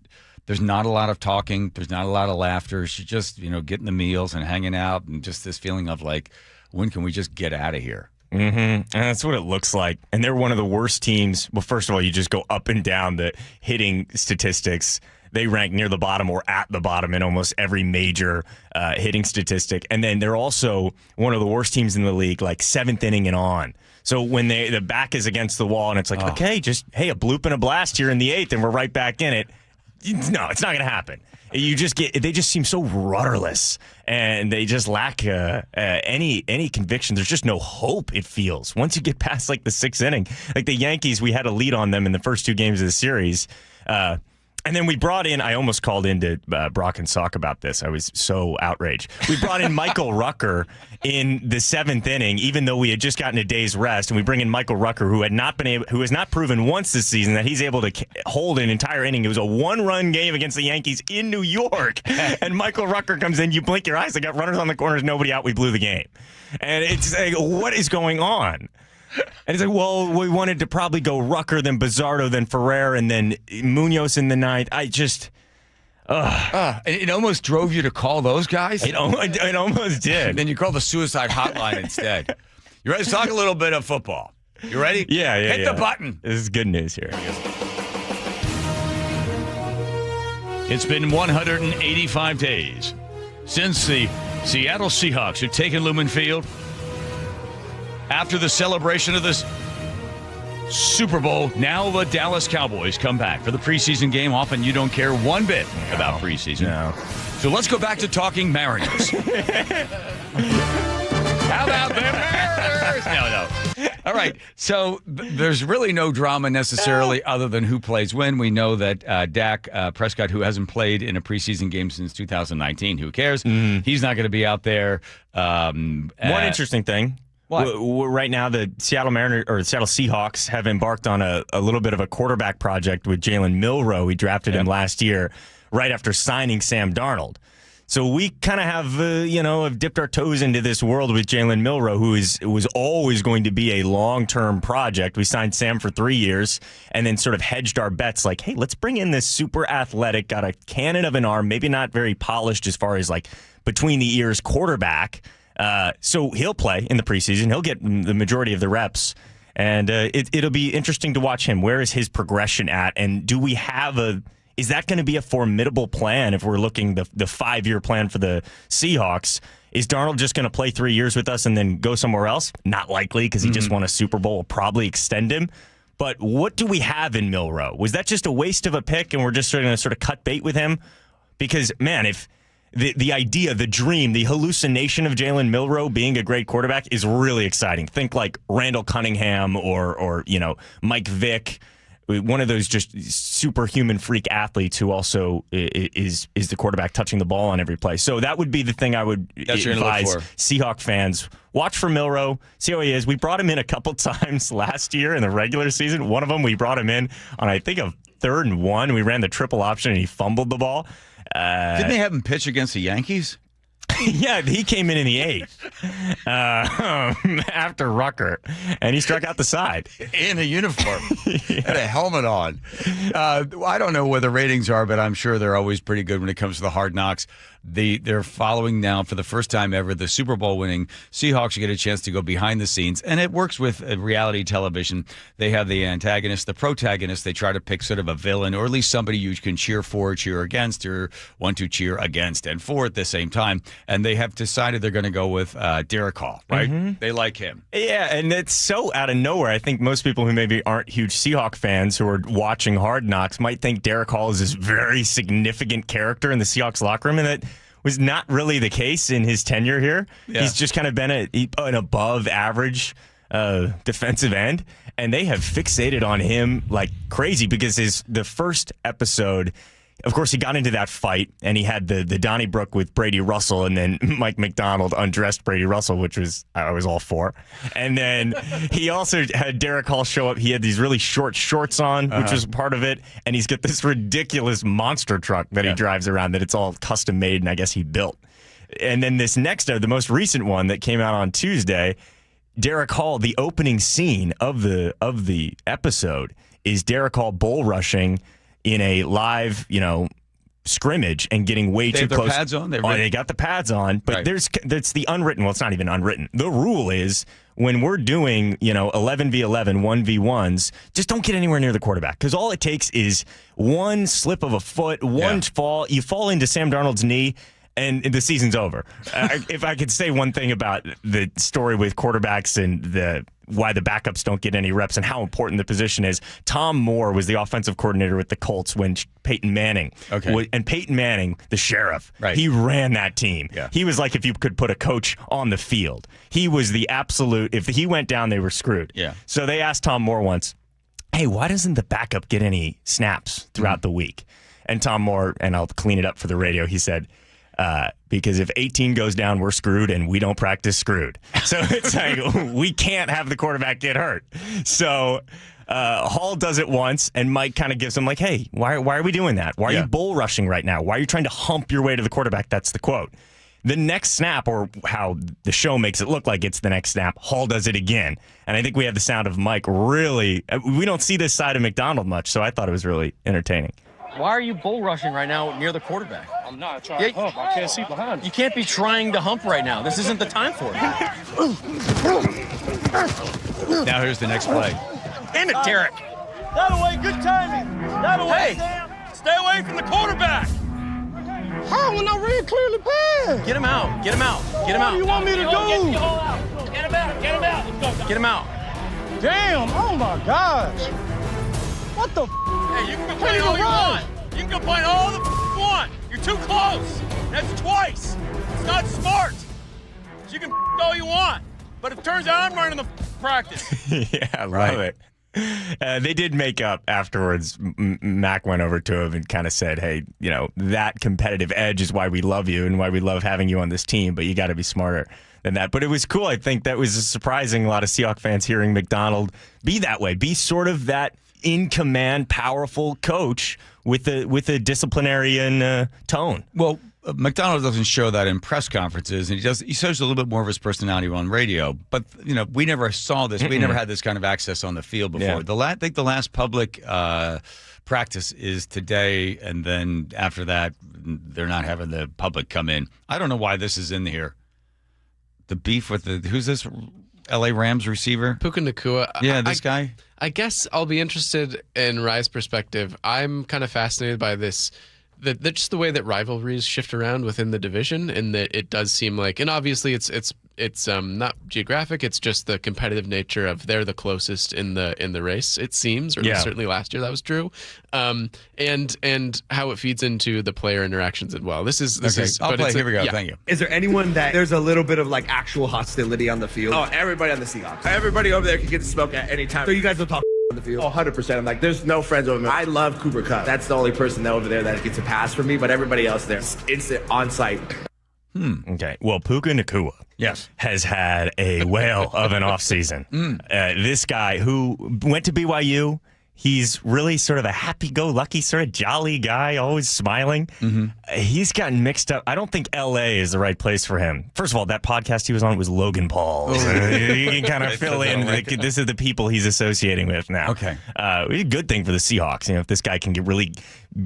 [SPEAKER 13] not a lot of talking. There's not a lot of laughter. You just, getting the meals and hanging out and just this feeling of like, when can we just get out of here?
[SPEAKER 23] Mm-hmm. And that's what it looks like. And they're one of the worst teams. Well, first of all, you just go up and down the hitting statistics. They rank near the bottom or at the bottom in almost every major hitting statistic. And then they're also one of the worst teams in the league, like seventh inning and on. So when the back is against the wall and it's like, okay, a bloop and a blast here in the eighth and we're right back in it. No, it's not going to happen. They just seem so rudderless and they just lack any conviction. There's just no hope, it feels. Once you get past like the sixth inning, like the Yankees, we had a lead on them in the first two games of the series. And then we brought in, I almost called into Brock and Salk about this. I was so outraged. We brought in Michael Rucker in the seventh inning, even though we had just gotten a day's rest. And we bring in Michael Rucker, who has not proven once this season that he's able to hold an entire inning. It was a one-run game against the Yankees in New York. And Michael Rucker comes in, you blink your eyes, they got runners on the corners, nobody out, we blew the game. And it's like, what is going on? And it's like, well, we wanted to probably go Rucker, then Bizzardo, then Ferrer, and then Munoz in the ninth.
[SPEAKER 13] It almost drove you to call those guys?
[SPEAKER 23] It almost did.
[SPEAKER 13] Then you call the suicide hotline instead. You ready to talk a little bit of football? You ready?
[SPEAKER 23] Yeah.
[SPEAKER 13] Hit the button.
[SPEAKER 23] This is good news here.
[SPEAKER 13] It's been 185 days since the Seattle Seahawks have taken Lumen Field. After the celebration of this Super Bowl, now the Dallas Cowboys come back for the preseason game. Often you don't care one bit about preseason.
[SPEAKER 23] No.
[SPEAKER 13] So let's go back to talking Mariners. How about them Mariners? No. All right. So there's really no drama necessarily other than who plays when. We know that Dak Prescott, who hasn't played in a preseason game since 2019, who cares? Mm-hmm. He's not going to be out there.
[SPEAKER 23] One interesting thing.
[SPEAKER 13] What?
[SPEAKER 23] Right now, the Seattle Mariners or the Seattle Seahawks have embarked on a little bit of a quarterback project with Jalen Milroe. We drafted him last year, right after signing Sam Darnold. So we kind of have dipped our toes into this world with Jalen Milroe, who was always going to be a long-term project. We signed Sam for 3 years and then sort of hedged our bets like, hey, let's bring in this super athletic, got a cannon of an arm, maybe not very polished as far as like between the ears quarterback. So he'll play in the preseason. He'll get the majority of the reps. And it'll be interesting to watch him. Where is his progression at? And do we have is that going to be a formidable plan if we're looking the 5-year plan for the Seahawks? Is Darnold just going to play 3 years with us and then go somewhere else? Not likely, because he just won a Super Bowl. We'll probably extend him. But what do we have in Milroe? Was that just a waste of a pick and we're just going to sort of cut bait with him? Because, man, if the idea, the dream, the hallucination of Jalen Milroe being a great quarterback is really exciting. Think like Randall Cunningham or Mike Vick, one of those just superhuman freak athletes who also is the quarterback touching the ball on every play. So that would be the thing I would advise Seahawk fans. Watch for Milroe, see how he is. We brought him in a couple times last year in the regular season. One of them, we brought him in on, I think, a 3rd and 1. We ran the triple option and he fumbled the ball.
[SPEAKER 13] Didn't they have him pitch against the Yankees?
[SPEAKER 23] Yeah, he came in the 8th after Rucker, and he struck out the side.
[SPEAKER 13] In a uniform. Had a helmet on. I don't know where the ratings are, but I'm sure they're always pretty good when it comes to the Hard Knocks. They're following now for the first time ever the Super Bowl winning Seahawks get a chance to go behind the scenes, and it works with reality television. They have the antagonist, the protagonist. They try to pick sort of a villain, or at least somebody you can cheer for, cheer against, or want to cheer against and for at the same time. And they have decided they're going to go with Derek Hall, right? Mm-hmm. They like him.
[SPEAKER 23] Yeah, and it's so out of nowhere. I think most people who maybe aren't huge Seahawk fans who are watching Hard Knocks might think Derek Hall is this very significant character in the Seahawks locker room, and that was not really the case in his tenure here. Yeah. He's just kind of been an above average defensive end, and they have fixated on him like crazy because the first episode, of course, he got into that fight, and he had the Donnybrook with Brady Russell, and then Mike McDonald undressed Brady Russell, which I was all for. And then he also had Derek Hall show up. He had these really short shorts on, which was part of it, and he's got this ridiculous monster truck that he drives around that it's all custom made, and I guess he built. And then this next, the most recent one that came out on Tuesday, Derek Hall, the opening scene of the episode is Derek Hall bull rushing in a live, scrimmage and getting way too close.
[SPEAKER 13] They have their pads on?
[SPEAKER 23] They got the pads on, but there's the unwritten. Well, it's not even unwritten. The rule is when we're doing, 11v11, 1v1s, just don't get anywhere near the quarterback because all it takes is one slip of a foot, one fall. You fall into Sam Darnold's knee, and the season's over. If I could say one thing about the story with quarterbacks and why the backups don't get any reps and how important the position is, Tom Moore was the offensive coordinator with the Colts when Peyton Manning. And Peyton Manning, the sheriff, he ran that team. Yeah. He was like if you could put a coach on the field. He was the absolute, if he went down, they were screwed. Yeah. So they asked Tom Moore once, hey, why doesn't the backup get any snaps throughout the week? And Tom Moore, and I'll clean it up for the radio, he said, because if 18 goes down, we're screwed, and we don't practice screwed. So it's like we can't have the quarterback get hurt. So Hall does it once, and Mike kind of gives him like, hey, why are we doing that? Why are you bull rushing right now? Why are you trying to hump your way to the quarterback? That's the quote. The next snap, or how the show makes it look like it's the next snap, Hall does it again. And I think we have the sound of Mike really. We don't see this side of McDonald much, so I thought it was really entertaining.
[SPEAKER 4] Why are you bull rushing right now near the quarterback?
[SPEAKER 5] I'm not trying to hump. I can't see behind.
[SPEAKER 4] You can't be trying to hump right now. This isn't the time for it.
[SPEAKER 13] Now here's the next play.
[SPEAKER 4] Damn it, Derek.
[SPEAKER 5] That away, good timing. That away, Sam. Stay away from the quarterback. How when I read clearly pass?
[SPEAKER 4] Get him out. Get him out. Get him out.
[SPEAKER 5] What do you want me to do?
[SPEAKER 4] Get him out. Get him out. Let's go. Get him out.
[SPEAKER 5] Damn. Oh, my gosh. What the
[SPEAKER 4] Hey, you can complain all you want. You can complain all the you want. You're too close. That's twice. It's not smart. You can all you want. But it turns out I'm running the practice.
[SPEAKER 23] Yeah, I love it. They did make up afterwards. Mac went over to him and kind of said, hey, that competitive edge is why we love you and why we love having you on this team, but you got to be smarter than that. But it was cool. I think that was surprising. A lot of Seahawks fans hearing McDonald be that way, be sort of that in command, powerful coach with a disciplinarian tone.
[SPEAKER 13] Well, McDonald doesn't show that in press conferences, and he shows a little bit more of his personality on radio. But we never saw this. We never had this kind of access on the field before. Yeah. I think the last public practice is today, and then after that, they're not having the public come in. I don't know why this is in here. The beef with who's this? L.A. Rams receiver?
[SPEAKER 6] Puka Nacua.
[SPEAKER 13] Yeah, this guy.
[SPEAKER 6] I guess I'll be interested in Rye's perspective. I'm kind of fascinated by this, just the way that rivalries shift around within the division, and that it does seem like, and obviously it's not geographic. It's just the competitive nature of they're the closest in the race. It seems, or certainly last year that was true, and how it feeds into the player interactions as well. This is.
[SPEAKER 13] I'll play. Here we go. Yeah. Thank you.
[SPEAKER 7] Is there anyone that there's a little bit of like actual hostility on the field? Oh, everybody on the Seahawks. Everybody over there can get the smoke at any time. So you guys don't talk on the field? Oh, 100%. I'm like, there's no friends over there. I love Cooper Kupp. That's the only person over there that gets a pass from me, but everybody else there, instant on site.
[SPEAKER 23] Okay. Well, Puka Nacua has had a whale of an offseason. This guy who went to BYU, he's really sort of a happy-go-lucky, sort of jolly guy, always smiling. He's gotten mixed up. I don't think L.A. is the right place for him. First of all, that podcast he was on was Logan Paul. So you can kind of fill in. This is the people he's associating with now.
[SPEAKER 13] Okay.
[SPEAKER 23] A good thing for the Seahawks. If this guy can really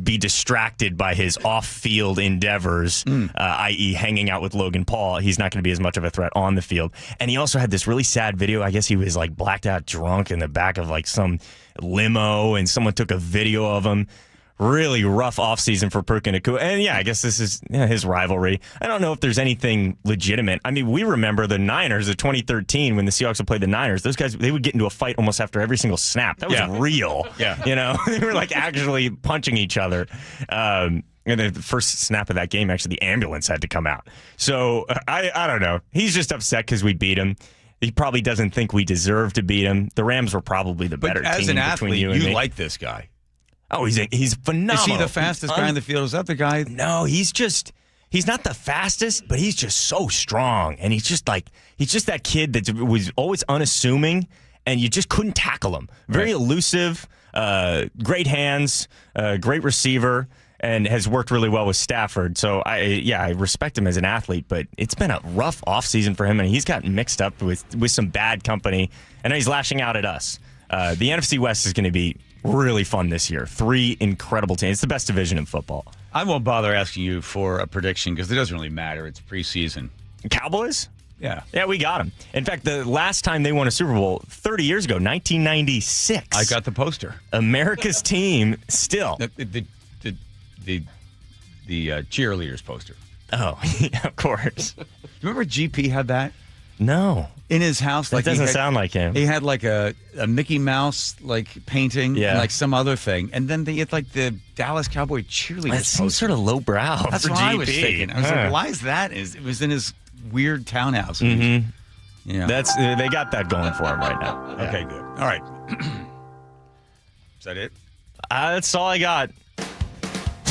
[SPEAKER 23] be distracted by his off-field endeavors, i.e. hanging out with Logan Paul, he's not going to be as much of a threat on the field. And he also had this really sad video. I guess he was like blacked out drunk in the back of like some limo, and someone took a video of him. Really rough offseason for Puka Nacua. And yeah, I guess this is his rivalry. I don't know if there's anything legitimate. I mean, we remember the Niners of 2013 when the Seahawks would play the Niners. Those guys, they would get into a fight almost after every single snap. That was real. Yeah. They were like actually punching each other. And the first snap of that game, actually, the ambulance had to come out. So I don't know. He's just upset because we beat him. He probably doesn't think we deserve to beat him. The Rams were probably the better team
[SPEAKER 13] as an athlete,
[SPEAKER 23] between you and me.
[SPEAKER 13] You like this guy.
[SPEAKER 1] Oh, he's phenomenal.
[SPEAKER 13] Is he the fastest guy in the field? Is that the guy?
[SPEAKER 1] No, he's not the fastest, but he's just so strong. And he's just that kid that was always unassuming, and you just couldn't tackle him. Very elusive, great hands, great receiver, and has worked really well with Stafford. So, I respect him as an athlete, but it's been a rough offseason for him, and he's gotten mixed up with some bad company, and he's lashing out at us. The NFC West is going to be really fun this year. 3 incredible teams. It's the best division in football.
[SPEAKER 13] I won't bother asking you for a prediction because it doesn't really matter. It's preseason.
[SPEAKER 1] Cowboys?
[SPEAKER 13] Yeah.
[SPEAKER 1] Yeah, we got them. In fact, the last time they won a Super Bowl, 30 years ago, 1996.
[SPEAKER 13] I got the poster.
[SPEAKER 1] America's team still.
[SPEAKER 13] The cheerleaders poster.
[SPEAKER 1] Oh, yeah, of course.
[SPEAKER 13] Remember GP had that?
[SPEAKER 1] No.
[SPEAKER 13] In his house.
[SPEAKER 1] That doesn't sound like him.
[SPEAKER 13] He had like a Mickey Mouse painting and like some other thing. And then they had like the Dallas Cowboy cheerleaders
[SPEAKER 1] That seems sort of lowbrow.
[SPEAKER 13] That's
[SPEAKER 1] for
[SPEAKER 13] what
[SPEAKER 1] GP.
[SPEAKER 13] I was thinking. I was like, why is that? It was in his weird townhouse. Mm-hmm. Yeah.
[SPEAKER 1] They got that going for him right now.
[SPEAKER 13] Okay, good. All right. Is that it?
[SPEAKER 1] That's all I got.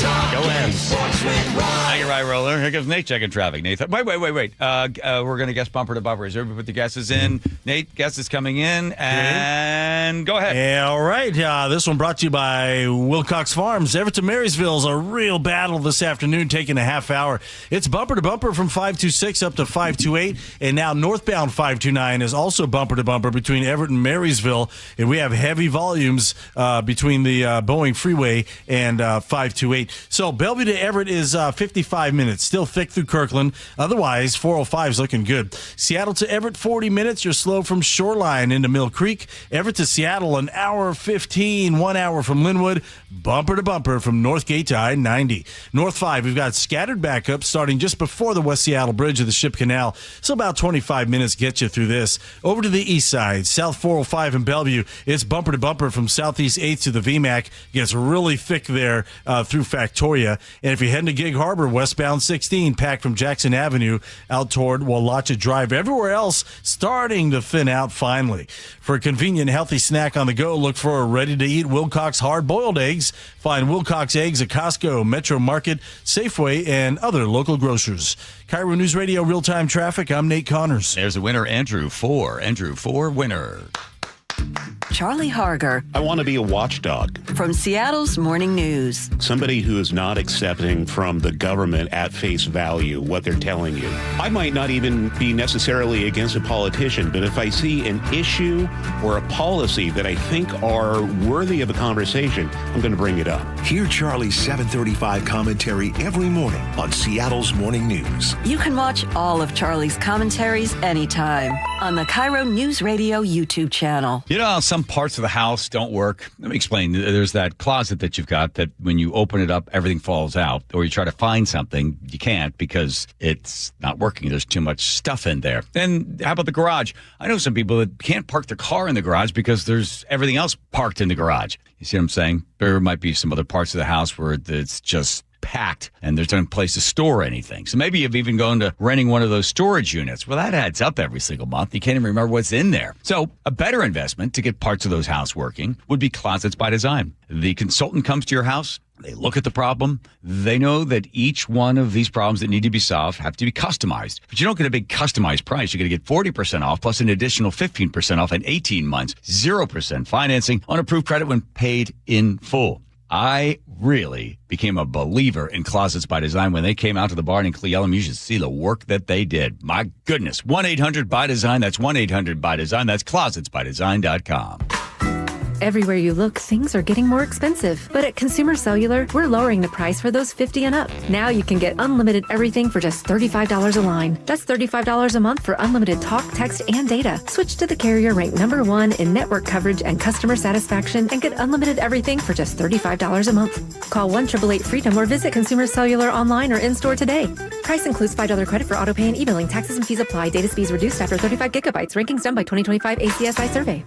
[SPEAKER 1] Go M's.
[SPEAKER 13] Thank you, Rye Roller. Here comes Nate checking traffic. Nathan, wait. We're going to guess bumper to bumper. As everybody put the guesses in. Nate, guess is coming in, and go ahead.
[SPEAKER 2] Yeah, all right. This one brought to you by Wilcox Farms. Everett to Marysville's a real battle this afternoon, taking a half hour. It's bumper to bumper from 526 up to 528, and now northbound 529 is also bumper to bumper between Everett and Marysville, and we have heavy volumes between the Boeing Freeway and 528. So Bellevue to Everett is 55 minutes, still thick through Kirkland. Otherwise, 405 is looking good. Seattle to Everett, 40 minutes. You're slow from Shoreline into Mill Creek. Everett to Seattle, an hour 15, 1 hour from Linwood. Bumper to bumper from Northgate to I-90. North 5, we've got scattered backups starting just before the West Seattle Bridge of the Ship Canal. So about 25 minutes get you through this. Over to the east side, South 405 in Bellevue. It's bumper to bumper from Southeast 8th to the VMAC. Gets really thick there through Factoria. And if you're heading to Gig Harbor, westbound 16, packed from Jackson Avenue out toward Wallachia Drive. Everywhere else starting to thin out finally. For a convenient, healthy snack on the go, look for a ready-to-eat Wilcox hard-boiled eggs. Find Wilcox eggs at Costco, Metro Market, Safeway, and other local grocers. KIRO News Radio real-time traffic. I'm Nate Connors.
[SPEAKER 13] There's a winner, Andrew 4. Andrew 4, winner.
[SPEAKER 8] Charlie Harger.
[SPEAKER 9] I want to be a watchdog.
[SPEAKER 8] From Seattle's Morning News.
[SPEAKER 9] Somebody who is not accepting from the government at face value what they're telling you. I might not even be necessarily against a politician, but if I see an issue or a policy that I think are worthy of a conversation, I'm going to bring it up.
[SPEAKER 3] Hear Charlie's 735 commentary every morning on Seattle's Morning News.
[SPEAKER 8] You can watch all of Charlie's commentaries anytime on the KIRO News Radio YouTube channel.
[SPEAKER 13] You know how some parts of the house don't work? Let me explain. There's that closet that you've got that when you open it up, everything falls out. Or you try to find something, you can't because it's not working. There's too much stuff in there. And how about the garage? I know some people that can't park their car in the garage because there's everything else parked in the garage. You see what I'm saying? There might be some other parts of the house where it's just packed and there's no place to store anything. So maybe you've even gone to renting one of those storage units. Well, that adds up every single month. You can't even remember what's in there. So a better investment to get parts of those house working would be Closets by Design. The consultant comes to your house. They look at the problem. They know that each one of these problems that need to be solved have to be customized. But you don't get a big customized price. You're going to get 40% off plus an additional 15% off in 18 months, 0% financing on approved credit when paid in full. I really became a believer in Closets by Design when they came out to the barn in Cle Elum. You should see the work that they did. My goodness. 1-800-BY-DESIGN. That's 1-800-BY-DESIGN. That's closetsbydesign.com.
[SPEAKER 10] Everywhere you look, things are getting more expensive. But at Consumer Cellular, we're lowering the price for those 50 and up. Now you can get unlimited everything for just $35 a line. That's $35 a month for unlimited talk, text, and data. Switch to the carrier ranked #1 in network coverage and customer satisfaction and get unlimited everything for just $35 a month. Call 1-888-FREEDOM or visit Consumer Cellular online or in-store today. Price includes $5 credit for autopay and e-billing. Taxes and fees apply. Data speeds reduced after 35 gigabytes. Rankings done by 2025 ACSI survey.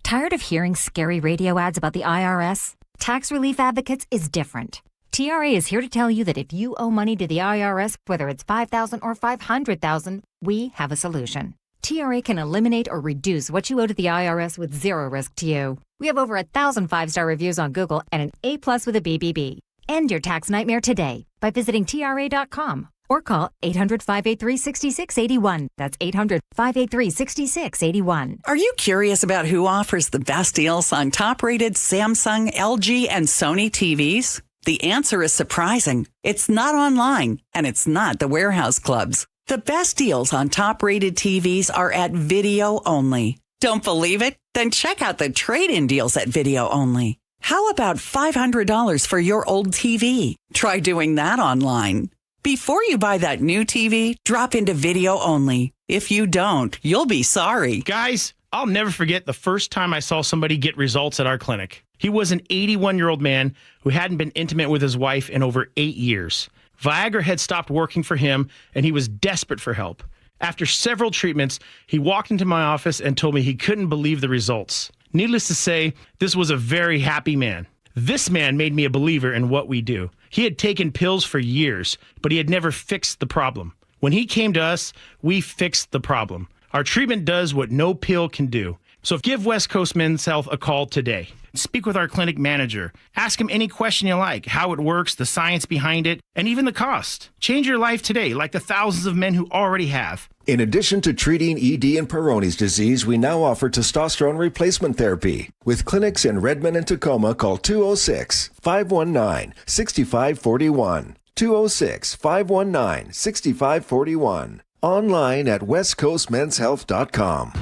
[SPEAKER 11] Tired of hearing scary radio ads about the IRS? Tax Relief Advocates is different. TRA is here to tell you that if you owe money to the IRS, whether it's $5,000 or $500,000, we have a solution. TRA can eliminate or reduce what you owe to the IRS with zero risk to you. We have over 1,000 5-star reviews on Google and an A+ with a BBB. End your tax nightmare today by visiting TRA.com or call 800-583-6681. That's 800-583-6681.
[SPEAKER 12] Are you curious about who offers the best deals on top-rated Samsung, LG, and Sony TVs? The answer is surprising. It's not online, and it's not the warehouse clubs. The best deals on top-rated TVs are at Video Only. Don't believe it? Then check out the trade-in deals at Video Only. How about $500 for your old TV? Try doing that online. Before you buy that new TV, drop into Video Only. If you don't, you'll be sorry.
[SPEAKER 14] Guys, I'll never forget the first time I saw somebody get results at our clinic. He was an 81-year-old man who hadn't been intimate with his wife in over 8 years. Viagra had stopped working for him, and he was desperate for help. After several treatments, he walked into my office and told me he couldn't believe the results. Needless to say, this was a very happy man. This man made me a believer in what we do. He had taken pills for years, but he had never fixed the problem. When he came to us, we fixed the problem. Our treatment does what no pill can do. So give West Coast Men's Health a call today. Speak with our clinic manager. Ask him any question you like, how it works, the science behind it, and even the cost. Change your life today, like the thousands of men who already have.
[SPEAKER 15] In addition to treating ED and Peyronie's disease, we now offer testosterone replacement therapy. With clinics in Redmond and Tacoma, call 206-519-6541. 206-519-6541. Online at westcoastmenshealth.com.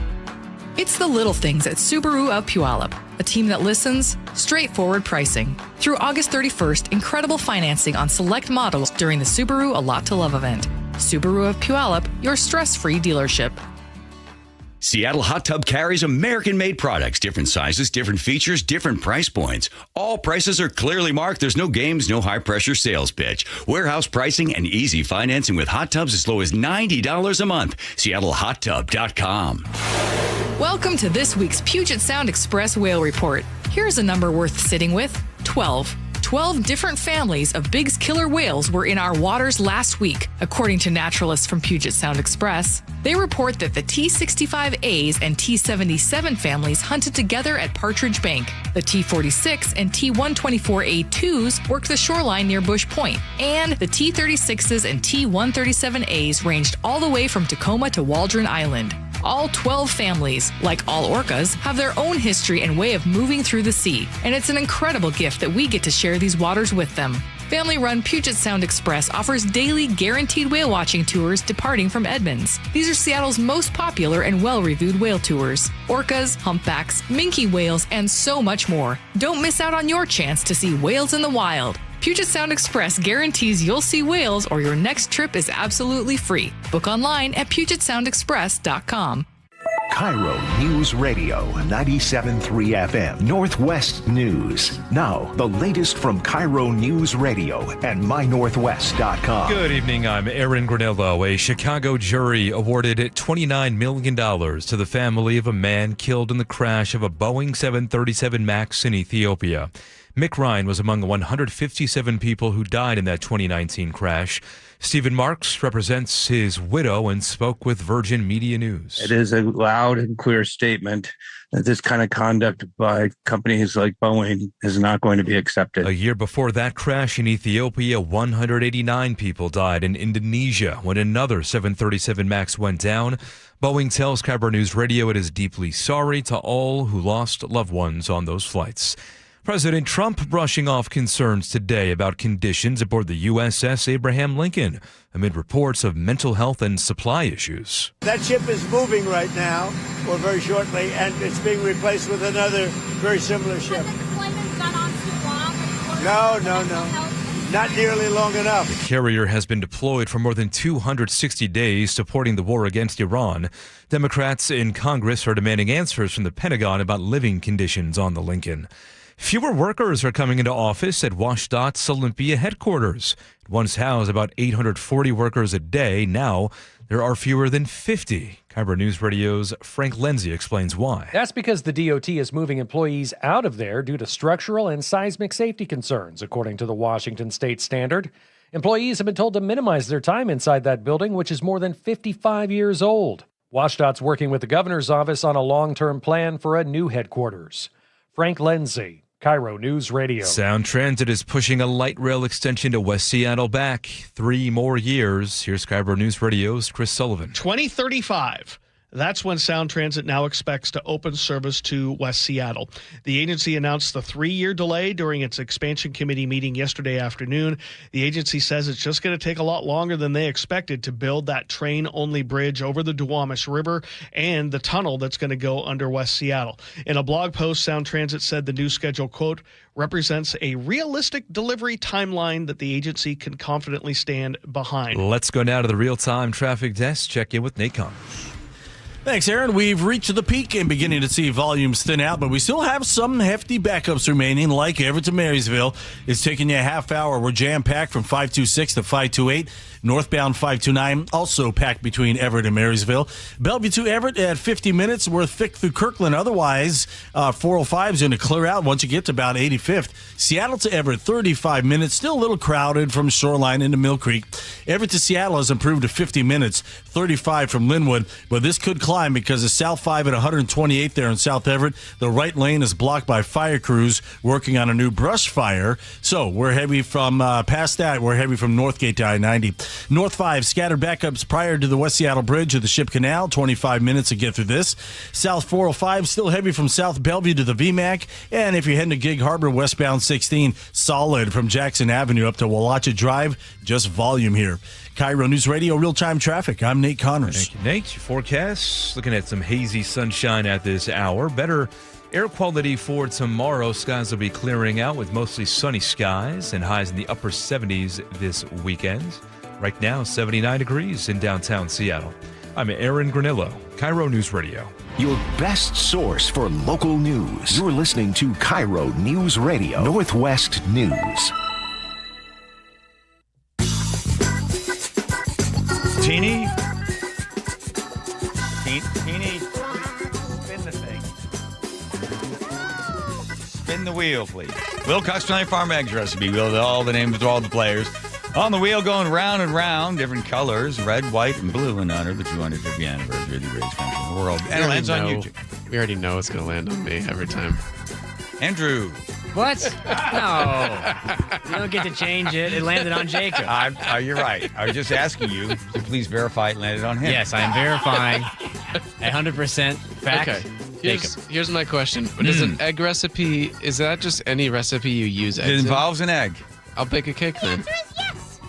[SPEAKER 17] It's the little things at Subaru of Puyallup, a team that listens, straightforward pricing. Through August 31st, incredible financing on select models during the Subaru A Lot to Love event. Subaru of Puyallup, your stress-free dealership.
[SPEAKER 18] Seattle Hot Tub carries American-made products, different sizes, different features, different price points. All prices are clearly marked. There's no games, no high-pressure sales pitch. Warehouse pricing and easy financing with hot tubs as low as $90 a month. SeattleHotTub.com.
[SPEAKER 17] Welcome to this week's Puget Sound Express Whale Report. Here's a number worth sitting with, 12. 12 different families of Big's killer whales were in our waters last week, according to naturalists from Puget Sound Express. They report that the T65As and T77 families hunted together at Partridge Bank. The T46 and T124A2s worked the shoreline near Bush Point, and the T36s and T137As ranged all the way from Tacoma to Waldron Island. All 12 families, like all orcas, have their own history and way of moving through the sea, and it's an incredible gift that we get to share these waters with them. Family-run Puget Sound Express offers daily guaranteed whale watching tours departing from Edmonds. These are Seattle's most popular and well-reviewed whale tours. Orcas, humpbacks, minke whales, and so much more. Don't miss out on your chance to see whales in the wild. Puget Sound Express guarantees you'll see whales or your next trip is absolutely free. Book online at PugetSoundExpress.com.
[SPEAKER 3] KIRO News Radio 97.3 FM, Northwest News. Now, the latest from KIRO News Radio and MyNorthwest.com.
[SPEAKER 29] Good evening, I'm Aaron Granello. A Chicago jury awarded $29 million to the family of a man killed in the crash of a Boeing 737 MAX in Ethiopia. Mick Ryan was among 157 people who died in that 2019 crash. Stephen Marks represents his widow and spoke with Virgin Media News.
[SPEAKER 19] It is a loud and clear statement that this kind of conduct by companies like Boeing is not going to be accepted.
[SPEAKER 29] A year before that crash in Ethiopia, 189 people died in Indonesia when another 737 MAX went down. Boeing tells KIRO News Radio it is deeply sorry to all who lost loved ones on those flights. President Trump brushing off concerns today about conditions aboard the USS Abraham Lincoln amid reports of mental health and supply issues.
[SPEAKER 5] That ship is moving right now, or very shortly, and it's being replaced with another very similar ship. No. Not nearly long enough.
[SPEAKER 29] The carrier has been deployed for more than 260 days supporting the war against Iran. Democrats in Congress are demanding answers from the Pentagon about living conditions on the Lincoln. Fewer workers are coming into office at WashDOT's Olympia headquarters. It once housed about 840 workers a day. Now there are fewer than 50. KIRO News Radio's Frank Lenzi explains why.
[SPEAKER 26] That's because the DOT is moving employees out of there due to structural and seismic safety concerns, according to the Washington State Standard. Employees have been told to minimize their time inside that building, which is more than 55 years old. WashDOT's working with the governor's office on a long-term plan for a new headquarters. Frank Lindsay, KIRO News Radio.
[SPEAKER 29] Sound Transit is pushing a light rail extension to West Seattle back 3 more years. Here's KIRO News Radio's Chris Sullivan.
[SPEAKER 4] 2035. That's when Sound Transit now expects to open service to West Seattle. The agency announced the 3-year delay during its expansion committee meeting yesterday afternoon. The agency says it's just going to take a lot longer than they expected to build that train-only bridge over the Duwamish River and the tunnel that's going to go under West Seattle. In a blog post, Sound Transit said the new schedule, quote, represents a realistic delivery timeline that the agency can confidently stand behind.
[SPEAKER 29] Let's go now to the real-time traffic desk. Check in with Nate Connors.
[SPEAKER 2] Thanks, Aaron. We've reached the peak and beginning to see volumes thin out, but we still have some hefty backups remaining, like Everett to Marysville. It's taking you a half hour. We're jam-packed from 526 to 528. Northbound 529, also packed between Everett and Marysville. Bellevue to Everett at 50 minutes. We're thick through Kirkland. Otherwise, 405 is going to clear out once you get to about 85th. Seattle to Everett, 35 minutes. Still a little crowded from Shoreline into Mill Creek. Everett to Seattle has improved to 50 minutes, 35 from Linwood. But this could climb because of South 5 at 128 there in South Everett. The right lane is blocked by fire crews working on a new brush fire. So we're heavy from past that. We're heavy from Northgate to I-90. North 5, scattered backups prior to the West Seattle Bridge to the Ship Canal, 25 minutes to get through this. South 405, still heavy from South Bellevue to the VMAC. And if you're heading to Gig Harbor, westbound 16, solid from Jackson Avenue up to Wallachia Drive. Just volume here. KIRO News Radio, real-time traffic. I'm Nate Connors.
[SPEAKER 29] Thank you, Nate. Your forecast, looking at some hazy sunshine at this hour. Better air quality for tomorrow. Skies will be clearing out with mostly sunny skies and highs in the upper 70s this weekend. Right now, 79 degrees in downtown Seattle. I'm Aaron Granillo, KIRO News Radio.
[SPEAKER 3] Your best source for local news. You're listening to KIRO News Radio, Northwest News.
[SPEAKER 13] Teeny, spin the thing. Spin the wheel, please. Wilcox Family Farm Eggs recipe. We'll have all the names of all the players. On the wheel, going round and round, different colors, red, white, and blue, in honor of the 250th anniversary of the greatest country in the world. And it lands on YouTube.
[SPEAKER 6] We already know it's going to land on me every time.
[SPEAKER 13] Andrew.
[SPEAKER 16] What? No. You don't get to change it. It landed on Jacob.
[SPEAKER 13] You're right. I was just asking you to please verify it landed on him.
[SPEAKER 16] Yes, I am verifying 100% fact.
[SPEAKER 6] Okay. Here's my question. What is an egg recipe? Is that just any recipe you use eggs
[SPEAKER 13] It involves an egg.
[SPEAKER 6] I'll bake a cake then.
[SPEAKER 20] The answer is yes.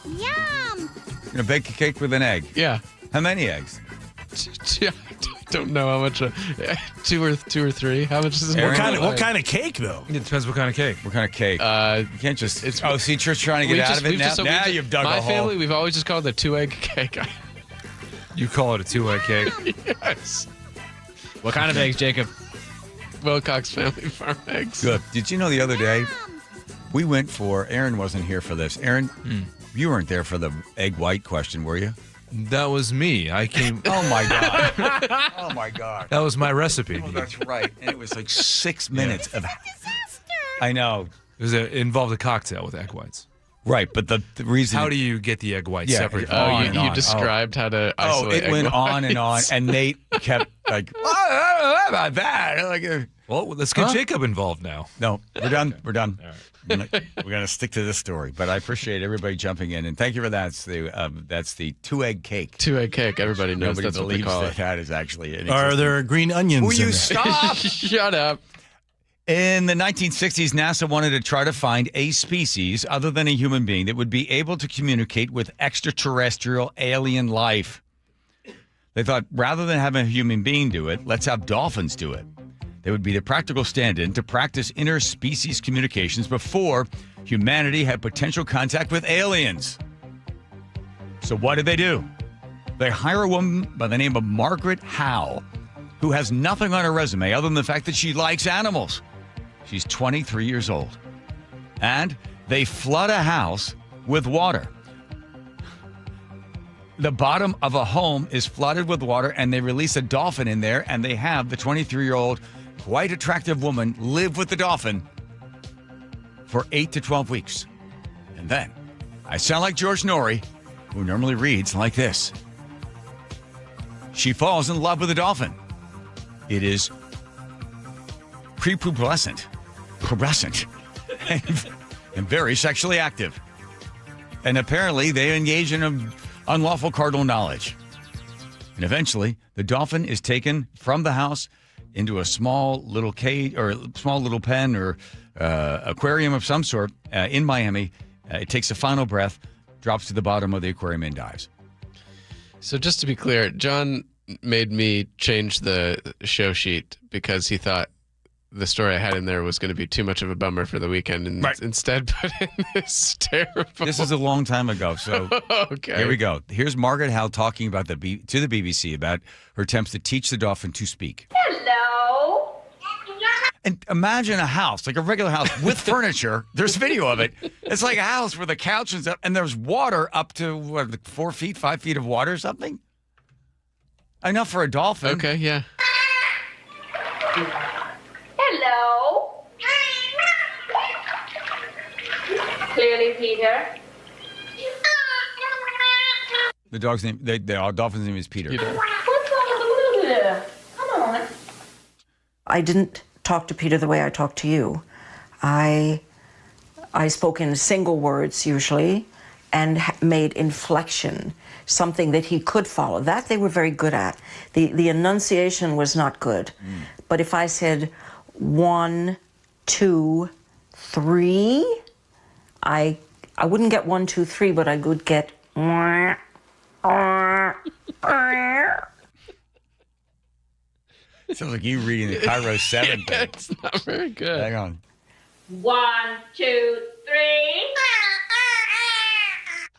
[SPEAKER 20] Yum.
[SPEAKER 13] You're going to bake a cake with an egg?
[SPEAKER 6] Yeah.
[SPEAKER 13] How many eggs?
[SPEAKER 6] I don't know how much. Two or three. How much is it?
[SPEAKER 2] What kind of cake, though?
[SPEAKER 29] It depends what kind of cake.
[SPEAKER 13] What kind of cake? You can't just. See, you're trying to get out of it now. Now you've dug a hole.
[SPEAKER 6] My family, we've always just called it a 2-egg cake.
[SPEAKER 29] You call it a 2-egg cake?
[SPEAKER 6] Yes.
[SPEAKER 16] What kind of eggs, Jacob?
[SPEAKER 6] Wilcox Family Farm eggs.
[SPEAKER 13] Good. Did you know the other day we went for? Aaron wasn't here for this. Aaron, you weren't there for the egg white question, were you?
[SPEAKER 29] That was me. I came.
[SPEAKER 13] Oh my god! Oh my god!
[SPEAKER 29] That was my recipe.
[SPEAKER 13] Oh, that's right. And it was like 6 minutes of. I know.
[SPEAKER 29] It involved a cocktail with egg whites.
[SPEAKER 13] Right, but the reason.
[SPEAKER 29] How do you get the egg whites separate?
[SPEAKER 6] You described how to isolate
[SPEAKER 13] it went
[SPEAKER 6] egg
[SPEAKER 13] on and on,
[SPEAKER 6] whites.
[SPEAKER 13] and Nate kept like, I don't know about that. Like,
[SPEAKER 29] well, let's get Jacob involved now.
[SPEAKER 13] No, we're done. We're done. All right. We're gonna stick to this story, but I appreciate everybody jumping in, and thank you for that. That's the 2-egg cake.
[SPEAKER 6] 2-egg cake. Everybody knows
[SPEAKER 13] Nobody
[SPEAKER 6] that's what we
[SPEAKER 13] believes
[SPEAKER 6] call it.
[SPEAKER 13] that is actually.
[SPEAKER 2] Are there green onions?
[SPEAKER 13] Will you
[SPEAKER 2] in there?
[SPEAKER 13] stop?
[SPEAKER 6] Shut up.
[SPEAKER 13] In the 1960s, NASA wanted to try to find a species other than a human being that would be able to communicate with extraterrestrial alien life. They thought rather than having a human being do it, let's have dolphins do it. They would be the practical stand-in to practice interspecies communications before humanity had potential contact with aliens. So what did they do? They hire a woman by the name of Margaret Howe, who has nothing on her resume other than the fact that she likes animals. She's 23 years old. And they flood a house with water. The bottom of a home is flooded with water, and they release a dolphin in there, and they have the 23-year-old, quite attractive woman live with the dolphin for 8 to 12 weeks. And then, I sound like George Norrie, who normally reads like this. she falls in love with a dolphin. It is prepubescent, and very sexually active. And apparently they engage in an unlawful carnal knowledge. And eventually, the dolphin is taken from the house into a small little cage or small little pen or aquarium of some sort in Miami. It takes a final breath, drops to the bottom of the aquarium, and dies.
[SPEAKER 6] So just to be clear, John made me change the show sheet because he thought the story I had in there was going to be too much of a bummer for the weekend, and instead put in this terrible.
[SPEAKER 13] This is a long time ago, so
[SPEAKER 6] okay.
[SPEAKER 13] Here we go. Here's Margaret Howe talking about to the BBC about her attempts to teach the dolphin to speak.
[SPEAKER 7] Hello.
[SPEAKER 13] And imagine a house, like a regular house with furniture. There's video of it. It's like a house where the couch is up, and there's water up to what, 4 feet, 5 feet of water or something. Enough for a dolphin.
[SPEAKER 6] Okay, yeah.
[SPEAKER 7] Hello. Clearly, Peter.
[SPEAKER 13] The dog's name, the dolphin's name is Peter.
[SPEAKER 7] What's on the Come on.
[SPEAKER 20] I didn't talk to Peter the way I talk to you. I spoke in single words usually and made inflection, something that he could follow. That they were very good at. The enunciation was not good. But if I said 1, 2, 3, I wouldn't get 1, 2, 3, but I would get
[SPEAKER 13] Sounds like you reading the KIRO 7 thing.
[SPEAKER 6] It's not very good.
[SPEAKER 13] Hang on.
[SPEAKER 7] 1, 2, 3.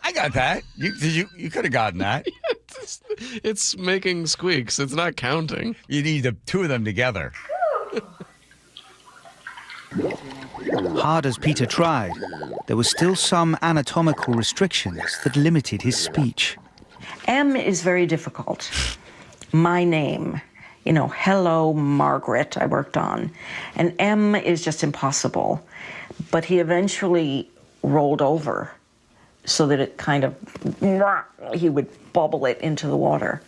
[SPEAKER 13] I got that. You could have gotten that.
[SPEAKER 6] It's making squeaks. It's not counting.
[SPEAKER 13] You need the two of them together.
[SPEAKER 21] Hard as Peter tried, there were still some anatomical restrictions that limited his speech.
[SPEAKER 20] M is very difficult. My name, hello, Margaret, I worked on. And M is just impossible. But he eventually rolled over so that it kind of, he would bubble it into the water.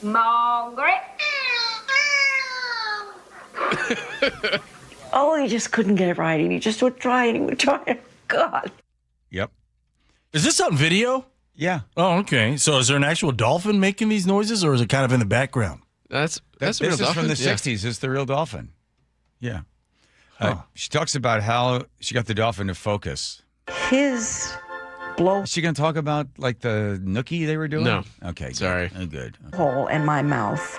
[SPEAKER 7] Margaret.
[SPEAKER 20] Oh, he just couldn't get it right. And he just would try and he would try. God.
[SPEAKER 13] Yep.
[SPEAKER 2] Is this on video?
[SPEAKER 13] Yeah.
[SPEAKER 2] Oh, okay. So is there an actual dolphin making these noises, or is it kind of in the background?
[SPEAKER 6] That's
[SPEAKER 13] this
[SPEAKER 6] a real
[SPEAKER 13] is
[SPEAKER 6] dolphin?
[SPEAKER 13] from the
[SPEAKER 6] Yeah.
[SPEAKER 13] 60s. It's the real dolphin. Yeah.
[SPEAKER 2] Huh.
[SPEAKER 13] She talks about how she got the dolphin to focus.
[SPEAKER 20] His blow
[SPEAKER 13] Is she going to talk about like the nookie they were doing?
[SPEAKER 6] No.
[SPEAKER 13] Okay.
[SPEAKER 6] Sorry.
[SPEAKER 13] Good. Oh, good.
[SPEAKER 20] hole in my mouth.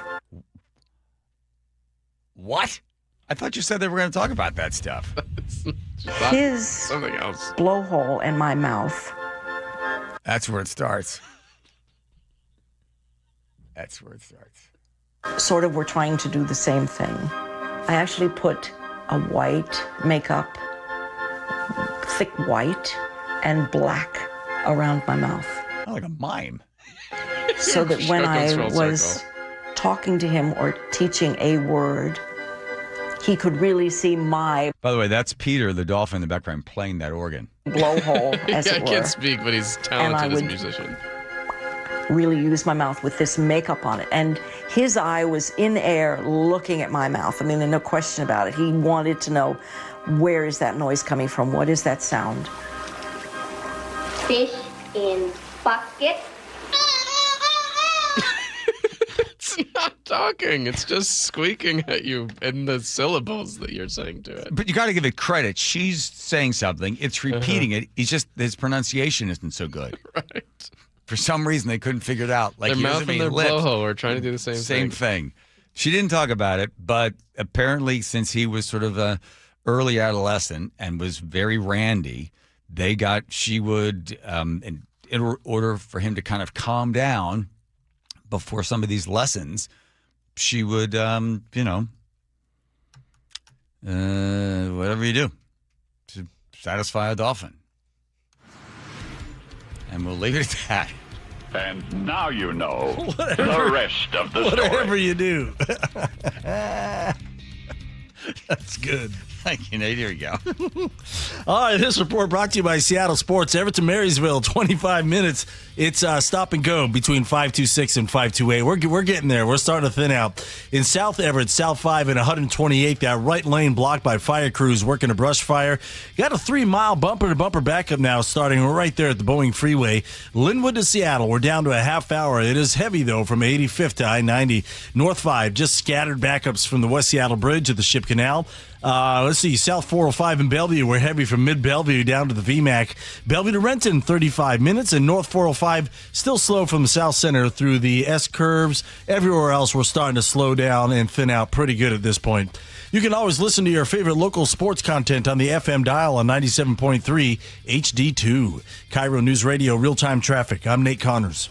[SPEAKER 13] What? I thought you said they were going to talk about that stuff.
[SPEAKER 20] His
[SPEAKER 6] something else.
[SPEAKER 20] blowhole in my mouth.
[SPEAKER 13] That's where it starts. That's where it starts.
[SPEAKER 20] Sort of, we're trying to do the same thing. I actually put a white makeup, thick white and black around my mouth.
[SPEAKER 13] Oh, like a mime.
[SPEAKER 20] So that when
[SPEAKER 6] Show goes
[SPEAKER 20] I
[SPEAKER 6] full
[SPEAKER 20] was
[SPEAKER 6] circle.
[SPEAKER 20] talking to him or teaching a word, he could really see my
[SPEAKER 13] By the way, that's Peter, the dolphin in the background, playing that organ.
[SPEAKER 20] blowhole, as
[SPEAKER 6] Yeah, I
[SPEAKER 20] it were.
[SPEAKER 6] can't speak, but he's talented as a
[SPEAKER 20] would-
[SPEAKER 6] musician.
[SPEAKER 20] Really use my mouth with this makeup on it. And his eye was in air looking at my mouth. I mean, there's no question about it. He wanted to know, where is that noise coming from? What is that sound?
[SPEAKER 7] Fish in bucket.
[SPEAKER 6] It's not talking. It's just squeaking at you in the syllables that you're saying to it.
[SPEAKER 13] But you got to give it credit. She's saying something. It's repeating it. He's just, his pronunciation isn't so good.
[SPEAKER 6] Right.
[SPEAKER 13] For some reason, they couldn't figure it out. Like
[SPEAKER 6] Their
[SPEAKER 13] he
[SPEAKER 6] mouth
[SPEAKER 13] doesn't
[SPEAKER 6] and
[SPEAKER 13] mean
[SPEAKER 6] their
[SPEAKER 13] lips.
[SPEAKER 6] blowhole are trying to do the same
[SPEAKER 13] thing. She didn't talk about it, but apparently, since he was sort of a early adolescent and was very randy, she would, in order for him to kind of calm down before some of these lessons, she would, whatever you do to satisfy a dolphin. And we'll leave it at that.
[SPEAKER 22] And now you know the rest of the story.
[SPEAKER 2] Whatever you do. That's good.
[SPEAKER 13] There you go.
[SPEAKER 2] All right, this report brought to you by Seattle Sports. Everton Marysville, 25 minutes. It's stop and go between 526 and 528. We're getting there. We're starting to thin out. In South Everett, South 5 and 128, that right lane blocked by fire crews working a brush fire. Got a 3-mile bumper-to-bumper backup now starting right there at the Boeing Freeway. Linwood to Seattle, we're down to a half hour. It is heavy, though, from 85th to I-90. North 5, just scattered backups from the West Seattle Bridge to the Ship Canal. Let's see, South 405 in Bellevue, we're heavy from mid-Bellevue down to the VMAC. Bellevue to Renton, 35 minutes, and North 405 still slow from the South Center through the S-curves. Everywhere else, we're starting to slow down and thin out pretty good at this point. You can always listen to your favorite local sports content on the FM dial on 97.3 HD2. KIRO News Radio, real-time traffic. I'm Nate Connors.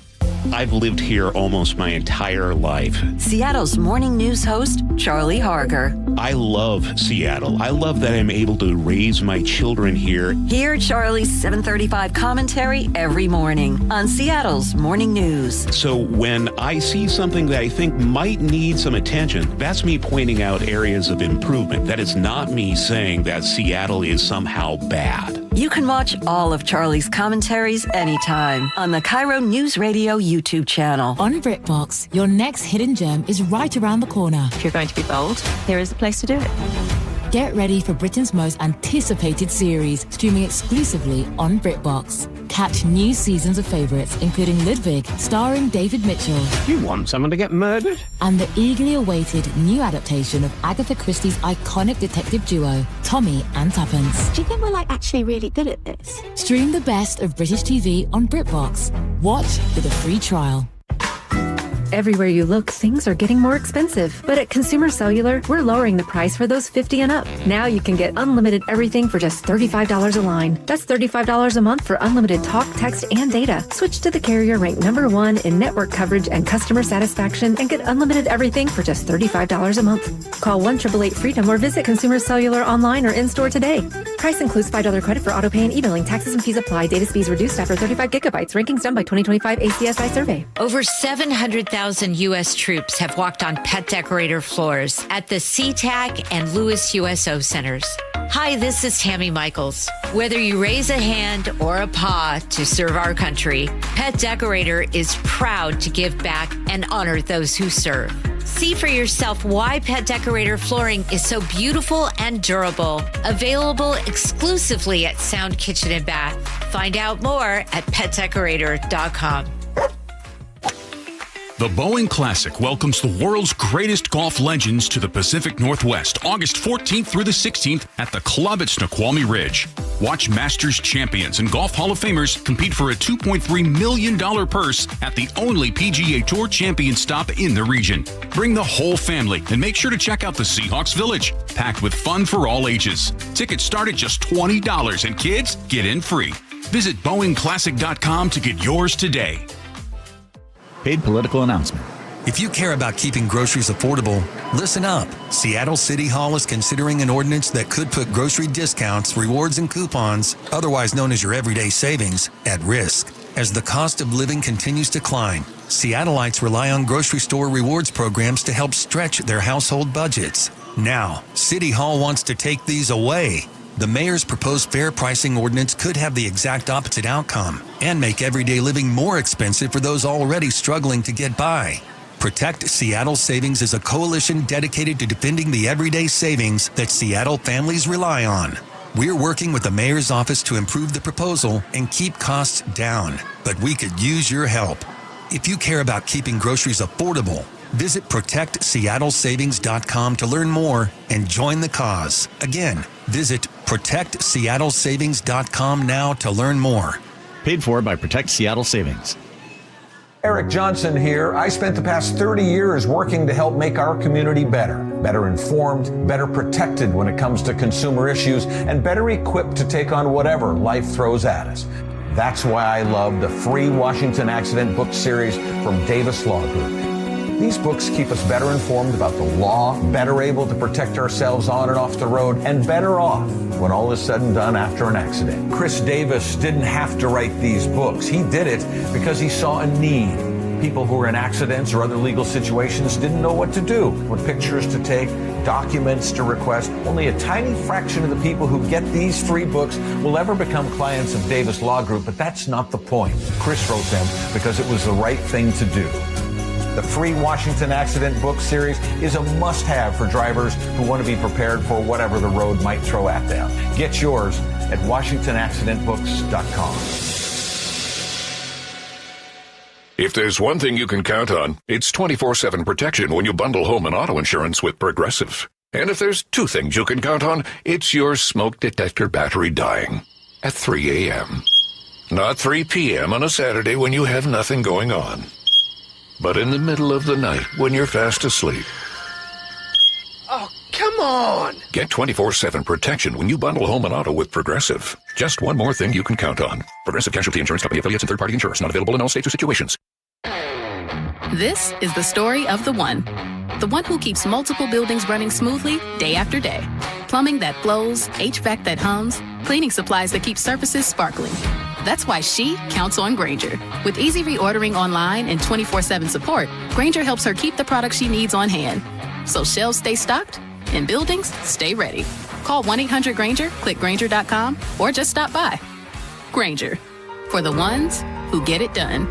[SPEAKER 1] I've lived here almost my entire life.
[SPEAKER 8] Seattle's morning news host, Charlie Harger.
[SPEAKER 1] I love Seattle. I love that I'm able to raise my children here.
[SPEAKER 8] Hear Charlie's 7:35 commentary every morning on Seattle's morning news.
[SPEAKER 1] So when I see something that I think might need some attention, that's me pointing out areas of improvement. That is not me saying that Seattle is somehow bad.
[SPEAKER 8] You can watch all of Charlie's commentaries anytime on the KIRO Newsradio YouTube channel.
[SPEAKER 9] On BritBox, your next hidden gem is right around the corner.
[SPEAKER 10] If you're going to be bold, here is the place to do it.
[SPEAKER 9] Get ready for Britain's most anticipated series, streaming exclusively on BritBox. Catch new seasons of favourites, including Ludwig, starring David Mitchell.
[SPEAKER 23] You want someone to get murdered?
[SPEAKER 9] And the eagerly awaited new adaptation of Agatha Christie's iconic detective duo, Tommy and Tuppence.
[SPEAKER 10] Do you think we're actually really good at this?
[SPEAKER 9] Stream the best of British TV on BritBox. Watch with a free trial.
[SPEAKER 24] Everywhere you look, things are getting more expensive. But at Consumer Cellular, we're lowering the price for those 50 and up. Now you can get unlimited everything for just $35 a line. That's $35 a month for unlimited talk, text, and data. Switch to the carrier ranked #1 in network coverage and customer satisfaction and get unlimited everything for just $35 a month. Call 1-888-FREEDOM or visit Consumer Cellular online or in-store today. Price includes $5 credit for autopay and e-billing. Taxes and fees apply. Data speeds reduced after 35 gigabytes. Rankings done by 2025 ACSI survey.
[SPEAKER 25] Over 700,000 U.S. troops have walked on pet decorator floors at the SeaTac and Lewis USO centers. Hi, this is Tammy Michaels. Whether you raise a hand or a paw to serve our country, Pet Decorator is proud to give back and honor those who serve. See for yourself why Pet Decorator flooring is so beautiful and durable. Available exclusively at Sound Kitchen and Bath. Find out more at petdecorator.com.
[SPEAKER 27] The Boeing Classic welcomes the world's greatest golf legends to the Pacific Northwest, August 14th through the 16th at the club at Snoqualmie Ridge. Watch Masters champions and Golf Hall of Famers compete for a $2.3 million purse at the only PGA Tour champion stop in the region. Bring the whole family and make sure to check out the Seahawks Village, packed with fun for all ages. Tickets start at just $20 and kids get in free. Visit BoeingClassic.com to get yours today.
[SPEAKER 28] Paid political announcement.
[SPEAKER 30] If you care about keeping groceries affordable, listen up. Seattle City Hall is considering an ordinance that could put grocery discounts, rewards, and coupons, otherwise known as your everyday savings, at risk. As the cost of living continues to climb, Seattleites rely on grocery store rewards programs to help stretch their household budgets. Now, City Hall wants to take these away. The mayor's proposed fair pricing ordinance could have the exact opposite outcome and make everyday living more expensive for those already struggling to get by. Protect Seattle Savings is a coalition dedicated to defending the everyday savings that Seattle families rely on. We're working with the mayor's office to improve the proposal and keep costs down, but we could use your help. If you care about keeping groceries affordable, visit ProtectSeattleSavings.com to learn more and join the cause. Again, visit ProtectSeattleSavings.com now to learn more.
[SPEAKER 28] Paid for by Protect Seattle Savings.
[SPEAKER 31] Eric Johnson here. I spent the past 30 years working to help make our community better informed, better protected when it comes to consumer issues, and better equipped to take on whatever life throws at us. That's why I love the free Washington Accident book series from Davis Law Group. These books keep us better informed about the law, better able to protect ourselves on and off the road, and better off when all is said and done after an accident. Chris Davis didn't have to write these books. He did it because he saw a need. People who were in accidents or other legal situations didn't know what to do, what pictures to take, documents to request. Only a tiny fraction of the people who get these free books will ever become clients of Davis Law Group, but that's not the point. Chris wrote them because it was the right thing to do. The free Washington Accident Book Series is a must-have for drivers who want to be prepared for whatever the road might throw at them. Get yours at WashingtonAccidentBooks.com.
[SPEAKER 3] If there's one thing you can count on, it's 24/7 protection when you bundle home and auto insurance with Progressive. And if there's two things you can count on, it's your smoke detector battery dying at 3 a.m. Not 3 p.m. on a Saturday when you have nothing going on, but in the middle of the night when you're fast asleep.
[SPEAKER 4] Oh, come on!
[SPEAKER 3] Get 24/7 protection when you bundle home and auto with Progressive. Just one more thing you can count on. Progressive Casualty Insurance Company affiliates and third-party insurers. Not available in all states or situations.
[SPEAKER 5] This is the story of the one who keeps multiple buildings running smoothly day after day. Plumbing that flows, HVAC that hums, cleaning supplies that keep surfaces sparkling. That's why she counts on Grainger. With easy reordering online and 24/7 support, Grainger helps her keep the products she needs on hand. So shelves stay stocked and buildings stay ready. Call 1-800-GRAINGER, click Grainger.com, or just stop by. Grainger, for the ones who get it done.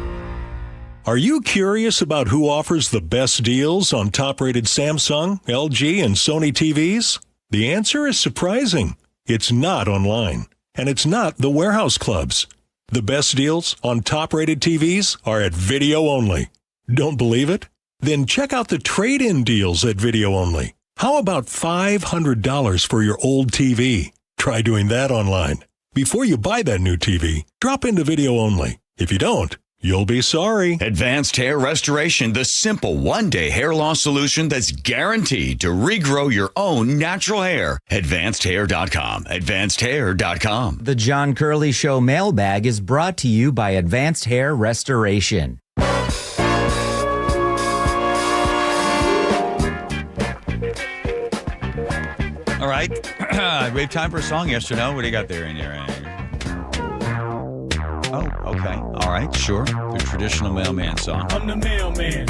[SPEAKER 11] Are you curious about who offers the best deals on top-rated Samsung, LG, and Sony TVs? The answer is surprising. It's not online, and it's not the warehouse clubs. The best deals on top-rated TVs are at Video Only. Don't believe it? Then check out the trade-in deals at Video Only. How about $500 for your old TV? Try doing that online. Before you buy that new TV, drop into Video Only. If you don't, you'll be sorry.
[SPEAKER 12] Advanced Hair Restoration, the simple one-day hair loss solution that's guaranteed to regrow your own natural hair. AdvancedHair.com. AdvancedHair.com.
[SPEAKER 14] The John Curley Show mailbag is brought to you by Advanced Hair Restoration.
[SPEAKER 13] All right. We have time for a song, yes or no? What do you got there in there? Oh, okay. All right, sure. The traditional mailman song.
[SPEAKER 15] I'm the mailman.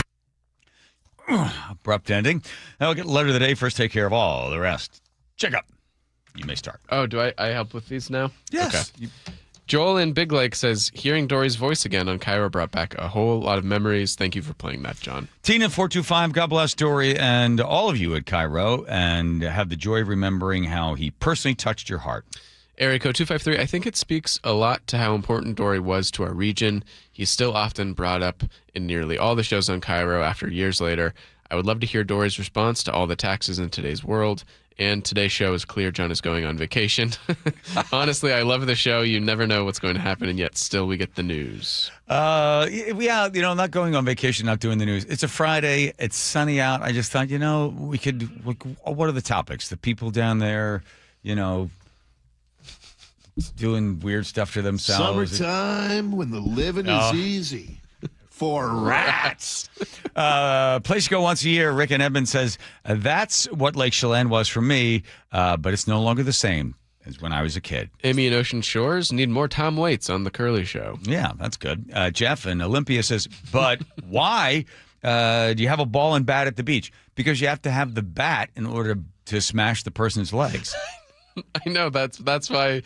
[SPEAKER 13] Abrupt ending. Now we'll get letter of the day. First, take care of all the rest. Check up. You may start.
[SPEAKER 6] Oh, do I help with these now?
[SPEAKER 13] Yes.
[SPEAKER 6] Okay. Joel in Big Lake says, hearing Dory's voice again on KIRO brought back a whole lot of memories. Thank you for playing that, John.
[SPEAKER 13] Tina 425, God bless Dory and all of you at KIRO, and have the joy of remembering how he personally touched your heart.
[SPEAKER 6] Area code 253, I think it speaks a lot to how important Dory was to our region. He's still often brought up in nearly all the shows on KIRO after years later. I would love to hear Dory's response to all the taxes in today's world. And today's show is clear John is going on vacation. Honestly, I love the show. You never know what's going to happen, and yet still we get the news.
[SPEAKER 13] Yeah, not going on vacation, not doing the news. It's a Friday. It's sunny out. I just thought, we could, what are the topics? The people down there, doing weird stuff to themselves.
[SPEAKER 17] Summertime when the living is easy. For rats.
[SPEAKER 13] Place to go once a year. Rick and Edmund says, that's what Lake Chelan was for me, but it's no longer the same as when I was a kid.
[SPEAKER 6] Amy and Ocean Shores need more Tom Waits on The Curly Show.
[SPEAKER 13] Yeah, that's good. Jeff and Olympia says, but why do you have a ball and bat at the beach? Because you have to have the bat in order to smash the person's legs.
[SPEAKER 6] I know, that's why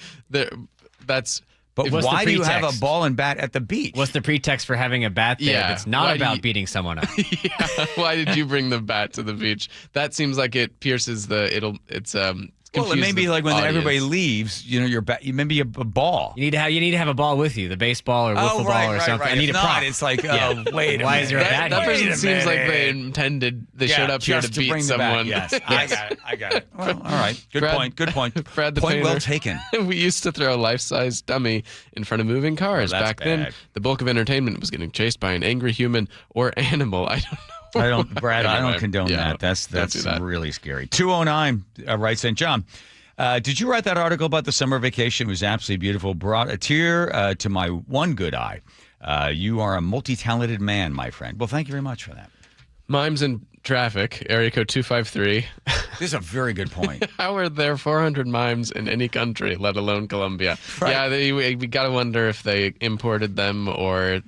[SPEAKER 6] that's...
[SPEAKER 13] But why do you have a ball and bat at the beach?
[SPEAKER 16] What's the pretext for having a bat there that's not about beating someone up?
[SPEAKER 6] Yeah. Why did you bring the bat to the beach? That seems like it pierces
[SPEAKER 13] Well, it may be like when everybody leaves, your bat. Maybe a ball.
[SPEAKER 16] You need to have a ball with you, the baseball or wiffle ball or something.
[SPEAKER 13] Right.
[SPEAKER 16] I need
[SPEAKER 13] if
[SPEAKER 16] a prop.
[SPEAKER 13] Not, it's like, wait.
[SPEAKER 16] Why is there a bat?
[SPEAKER 6] That person seems like they intended. They showed up here to beat
[SPEAKER 13] bring
[SPEAKER 6] someone.
[SPEAKER 13] The bat. Yes, I got it. Well, all right. Good point.
[SPEAKER 6] Brad the
[SPEAKER 13] point
[SPEAKER 6] painter.
[SPEAKER 13] Well taken.
[SPEAKER 6] We used to throw a life-size dummy in front of moving cars. Back then, the bulk of entertainment was getting chased by an angry human or animal. I don't know.
[SPEAKER 13] Brad, I don't condone that. That's really scary. 209 writes in, John. Did you write that article about the summer vacation? It was absolutely beautiful. Brought a tear to my one good eye. You are a multi-talented man, my friend. Well, thank you very much for that.
[SPEAKER 6] Mimes in traffic, area code 253.
[SPEAKER 13] This is a very good point.
[SPEAKER 6] How are there 400 mimes in any country, let alone Colombia?
[SPEAKER 13] Right.
[SPEAKER 6] Yeah, we got to wonder if they imported them or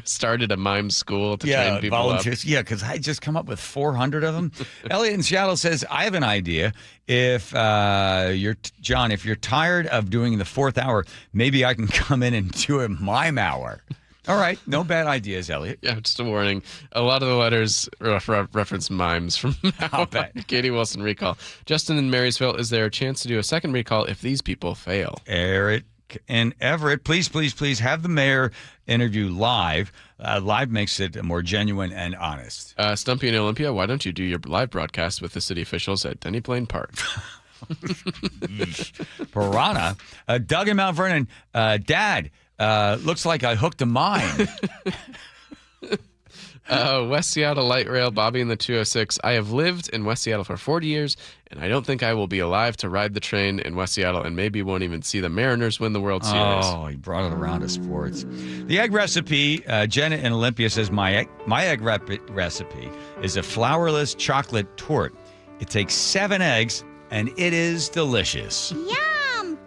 [SPEAKER 6] started a mime school to train people
[SPEAKER 13] volunteers.
[SPEAKER 6] up.
[SPEAKER 13] Yeah, because I just come up with 400 of them. Elliot in Seattle says, I have an idea. If John, if you're tired of doing the fourth hour, maybe I can come in and do a mime hour. All right. No bad ideas, Elliot.
[SPEAKER 6] Yeah, just a warning. A lot of the letters reference mimes from now. Katie Wilson recall. Justin in Marysville, is there a chance to do a second recall if these people fail?
[SPEAKER 13] Eric and Everett, please have the mayor interview live. Live makes it more genuine and honest.
[SPEAKER 6] Stumpy in Olympia, why don't you do your live broadcast with the city officials at Denny Plain Park?
[SPEAKER 13] Piranha. Doug in Mount Vernon, Dad, looks like I hooked a mine.
[SPEAKER 6] West Seattle Light Rail, Bobby in the 206. I have lived in West Seattle for 40 years, and I don't think I will be alive to ride the train in West Seattle, and maybe won't even see the Mariners win the World Series.
[SPEAKER 13] Oh, he brought it around to sports. The egg recipe, Jenna in Olympia says, my egg recipe is a flourless chocolate torte. It takes 7 eggs, and it is delicious.
[SPEAKER 1] Yum!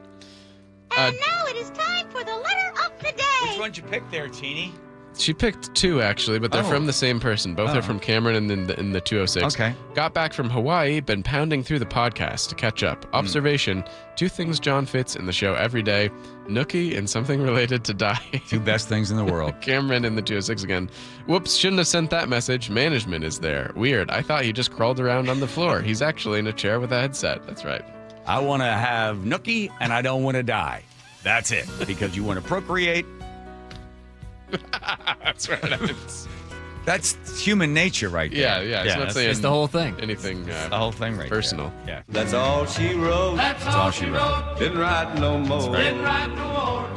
[SPEAKER 1] And now it is time for the letter of the day.
[SPEAKER 13] Which one did you pick there, Teeny?
[SPEAKER 6] She picked 2, actually, but they're from the same person. Both are from Cameron and in the 206.
[SPEAKER 13] Okay.
[SPEAKER 6] Got back from Hawaii, been pounding through the podcast to catch up. Observation, 2 things John fits in the show every day, Nookie and something related to die.
[SPEAKER 13] 2 best things in the world.
[SPEAKER 6] Cameron in the 206 again. Whoops, shouldn't have sent that message. Management is there. Weird. I thought he just crawled around on the floor. He's actually in a chair with a headset. That's right.
[SPEAKER 13] I want to have Nookie and I don't want to die. That's it. Because you want to procreate.
[SPEAKER 6] That's right.
[SPEAKER 13] That's human nature right there.
[SPEAKER 6] Yeah. It's not saying
[SPEAKER 14] it's the whole thing.
[SPEAKER 6] Anything
[SPEAKER 13] the whole thing right
[SPEAKER 6] personal.
[SPEAKER 13] There. Yeah.
[SPEAKER 17] That's all she wrote.
[SPEAKER 13] That's all she wrote.
[SPEAKER 17] Didn't write no more. Didn't write no more.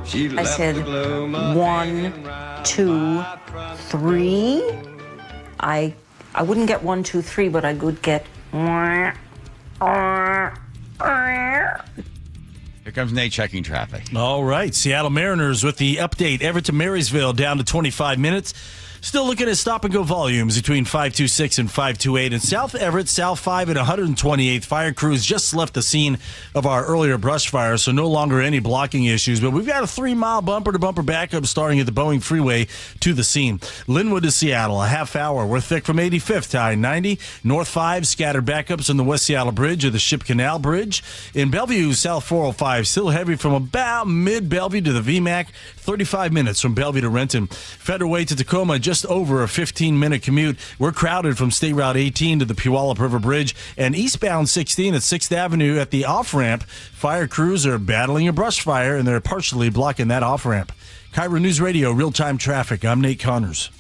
[SPEAKER 17] She
[SPEAKER 2] I
[SPEAKER 17] left
[SPEAKER 2] said
[SPEAKER 17] the gloom of
[SPEAKER 2] 1, 2, 3. I wouldn't get 1, 2, 3, but I would get.
[SPEAKER 13] Here comes Nate checking traffic.
[SPEAKER 7] All right. Seattle Mariners with the update. Everett to Marysville down to 25 minutes. Still looking at stop-and-go volumes between 526 and 528. And South Everett, South 5 at 128th. Fire crews just left the scene of our earlier brush fire, so no longer any blocking issues. But we've got a 3-mile bumper-to-bumper backup starting at the Boeing Freeway to the scene. Linwood to Seattle, a half hour. We're thick from 85th to I-90. North 5, scattered backups on the West Seattle Bridge or the Ship Canal Bridge. In Bellevue, South 405, still heavy from about mid-Bellevue to the VMAC. 35 minutes from Bellevue to Renton. Federal to Tacoma, just over a 15-minute commute. We're crowded from State Route 18 to the Puyallup River Bridge and eastbound 16 at 6th Avenue at the off-ramp. Fire crews are battling a brush fire, and they're partially blocking that off-ramp. KIRO News Radio, real-time traffic. I'm Nate Connors.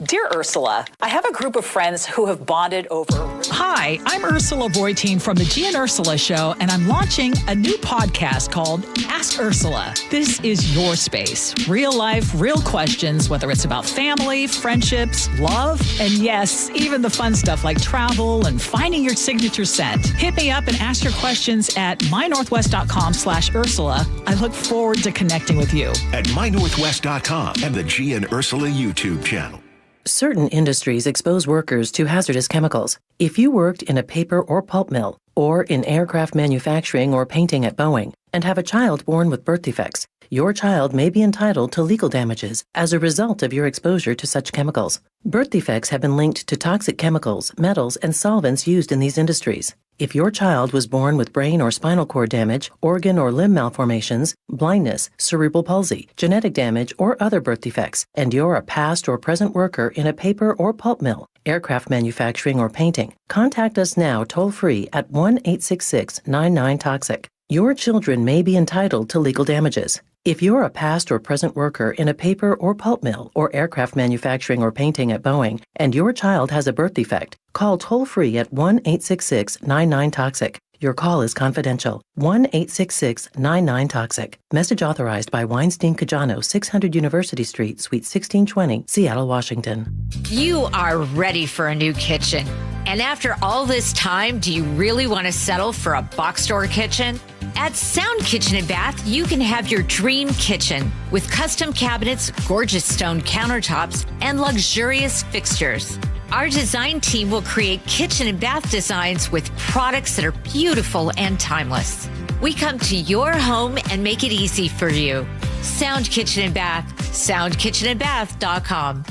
[SPEAKER 15] Dear Ursula, I have a group of friends who have bonded over...
[SPEAKER 18] Hi, I'm Ursula Voitin from the G and Ursula Show, and I'm launching a new podcast called Ask Ursula. This is your space. Real life, real questions, whether it's about family, friendships, love, and yes, even the fun stuff like travel and finding your signature scent. Hit me up and ask your questions at mynorthwest.com/Ursula. I look forward to connecting with you.
[SPEAKER 19] At mynorthwest.com and the G and Ursula YouTube channel.
[SPEAKER 20] Certain industries expose workers to hazardous chemicals. If you worked in a paper or pulp mill, or in aircraft manufacturing or painting at Boeing, and have a child born with birth defects, your child may be entitled to legal damages as a result of your exposure to such chemicals. Birth defects have been linked to toxic chemicals, metals, and solvents used in these industries. If your child was born with brain or spinal cord damage, organ or limb malformations, blindness, cerebral palsy, genetic damage, or other birth defects, and you're a past or present worker in a paper or pulp mill, aircraft manufacturing, or painting, contact us now toll-free at 1-866-99-TOXIC. Your children may be entitled to legal damages. If you're a past or present worker in a paper or pulp mill or aircraft manufacturing or painting at Boeing, and your child has a birth defect, call toll-free at 1-866-99-TOXIC. Your call is confidential. 1-866-99-TOXIC. Message authorized by Weinstein Cajano, 600 University Street, Suite 1620, Seattle, Washington.
[SPEAKER 25] You are ready for a new kitchen. And after all this time, do you really want to settle for a box store kitchen? At Sound Kitchen and Bath, you can have your dream kitchen with custom cabinets, gorgeous stone countertops, and luxurious fixtures. Our design team will create kitchen and bath designs with products that are beautiful and timeless. We come to your home and make it easy for you. Sound Kitchen and Bath, soundkitchenandbath.com.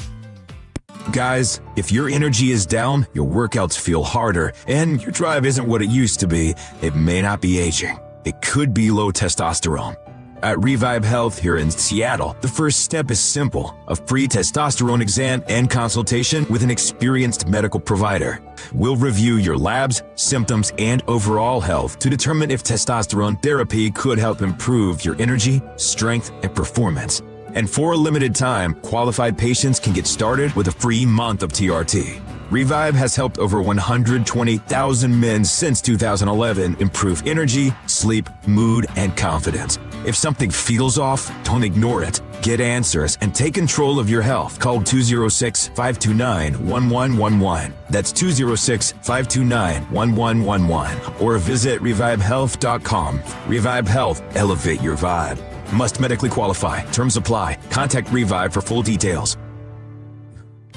[SPEAKER 8] Guys, if your energy is down, your workouts feel harder, and your drive isn't what it used to be, it may not be aging. It could be low testosterone. At Revive Health here in Seattle, the first step is simple: a free testosterone exam and consultation with an experienced medical provider. We'll review your labs, symptoms, and overall health to determine if testosterone therapy could help improve your energy, strength, and performance. And for a limited time, qualified patients can get started with a free month of TRT. Revive has helped over 120,000 men since 2011 improve energy, sleep, mood, and confidence. If something feels off, don't ignore it. Get answers and take control of your health. Call 206-529-1111. That's 206-529-1111. Or visit revivehealth.com. Revive Health. Elevate your vibe. Must medically qualify. Terms apply. Contact Revive for full details.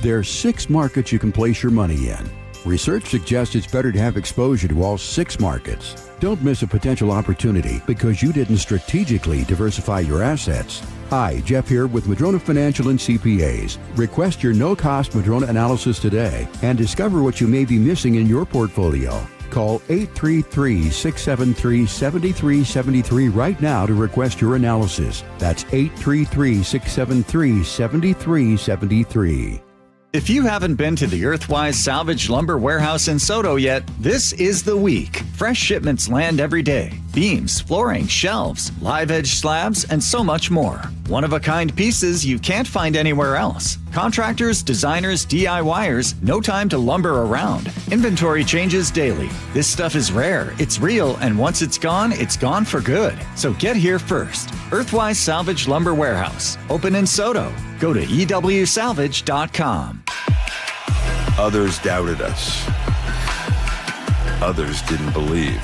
[SPEAKER 9] There are 6 markets you can place your money in. Research suggests it's better to have exposure to all 6 markets. Don't miss a potential opportunity because you didn't strategically diversify your assets. Hi, Jeff here with Madrona Financial and CPAs. Request your no-cost Madrona analysis today and discover what you may be missing in your portfolio. Call 833-673-7373 right now to request your analysis. That's 833-673-7373.
[SPEAKER 28] If you haven't been to the Earthwise Salvage Lumber Warehouse in Soto yet, this is the week. Fresh shipments land every day. Beams, flooring, shelves, live edge slabs, and so much more. One-of-a-kind pieces you can't find anywhere else. Contractors, designers, DIYers, no time to lumber around. Inventory changes daily. This stuff is rare, it's real, and once it's gone for good. So get here first. Earthwise Salvage Lumber Warehouse. Open in Soto. Go to ewsalvage.com.
[SPEAKER 10] Others doubted us. Others didn't believe.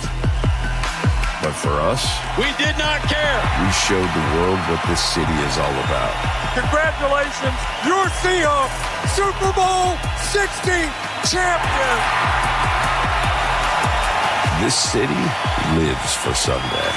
[SPEAKER 10] But for us,
[SPEAKER 21] we did not care.
[SPEAKER 10] We showed the world what this city is all about.
[SPEAKER 21] Congratulations, your Seahawks, Super Bowl 60 champion.
[SPEAKER 10] This city lives for Sunday.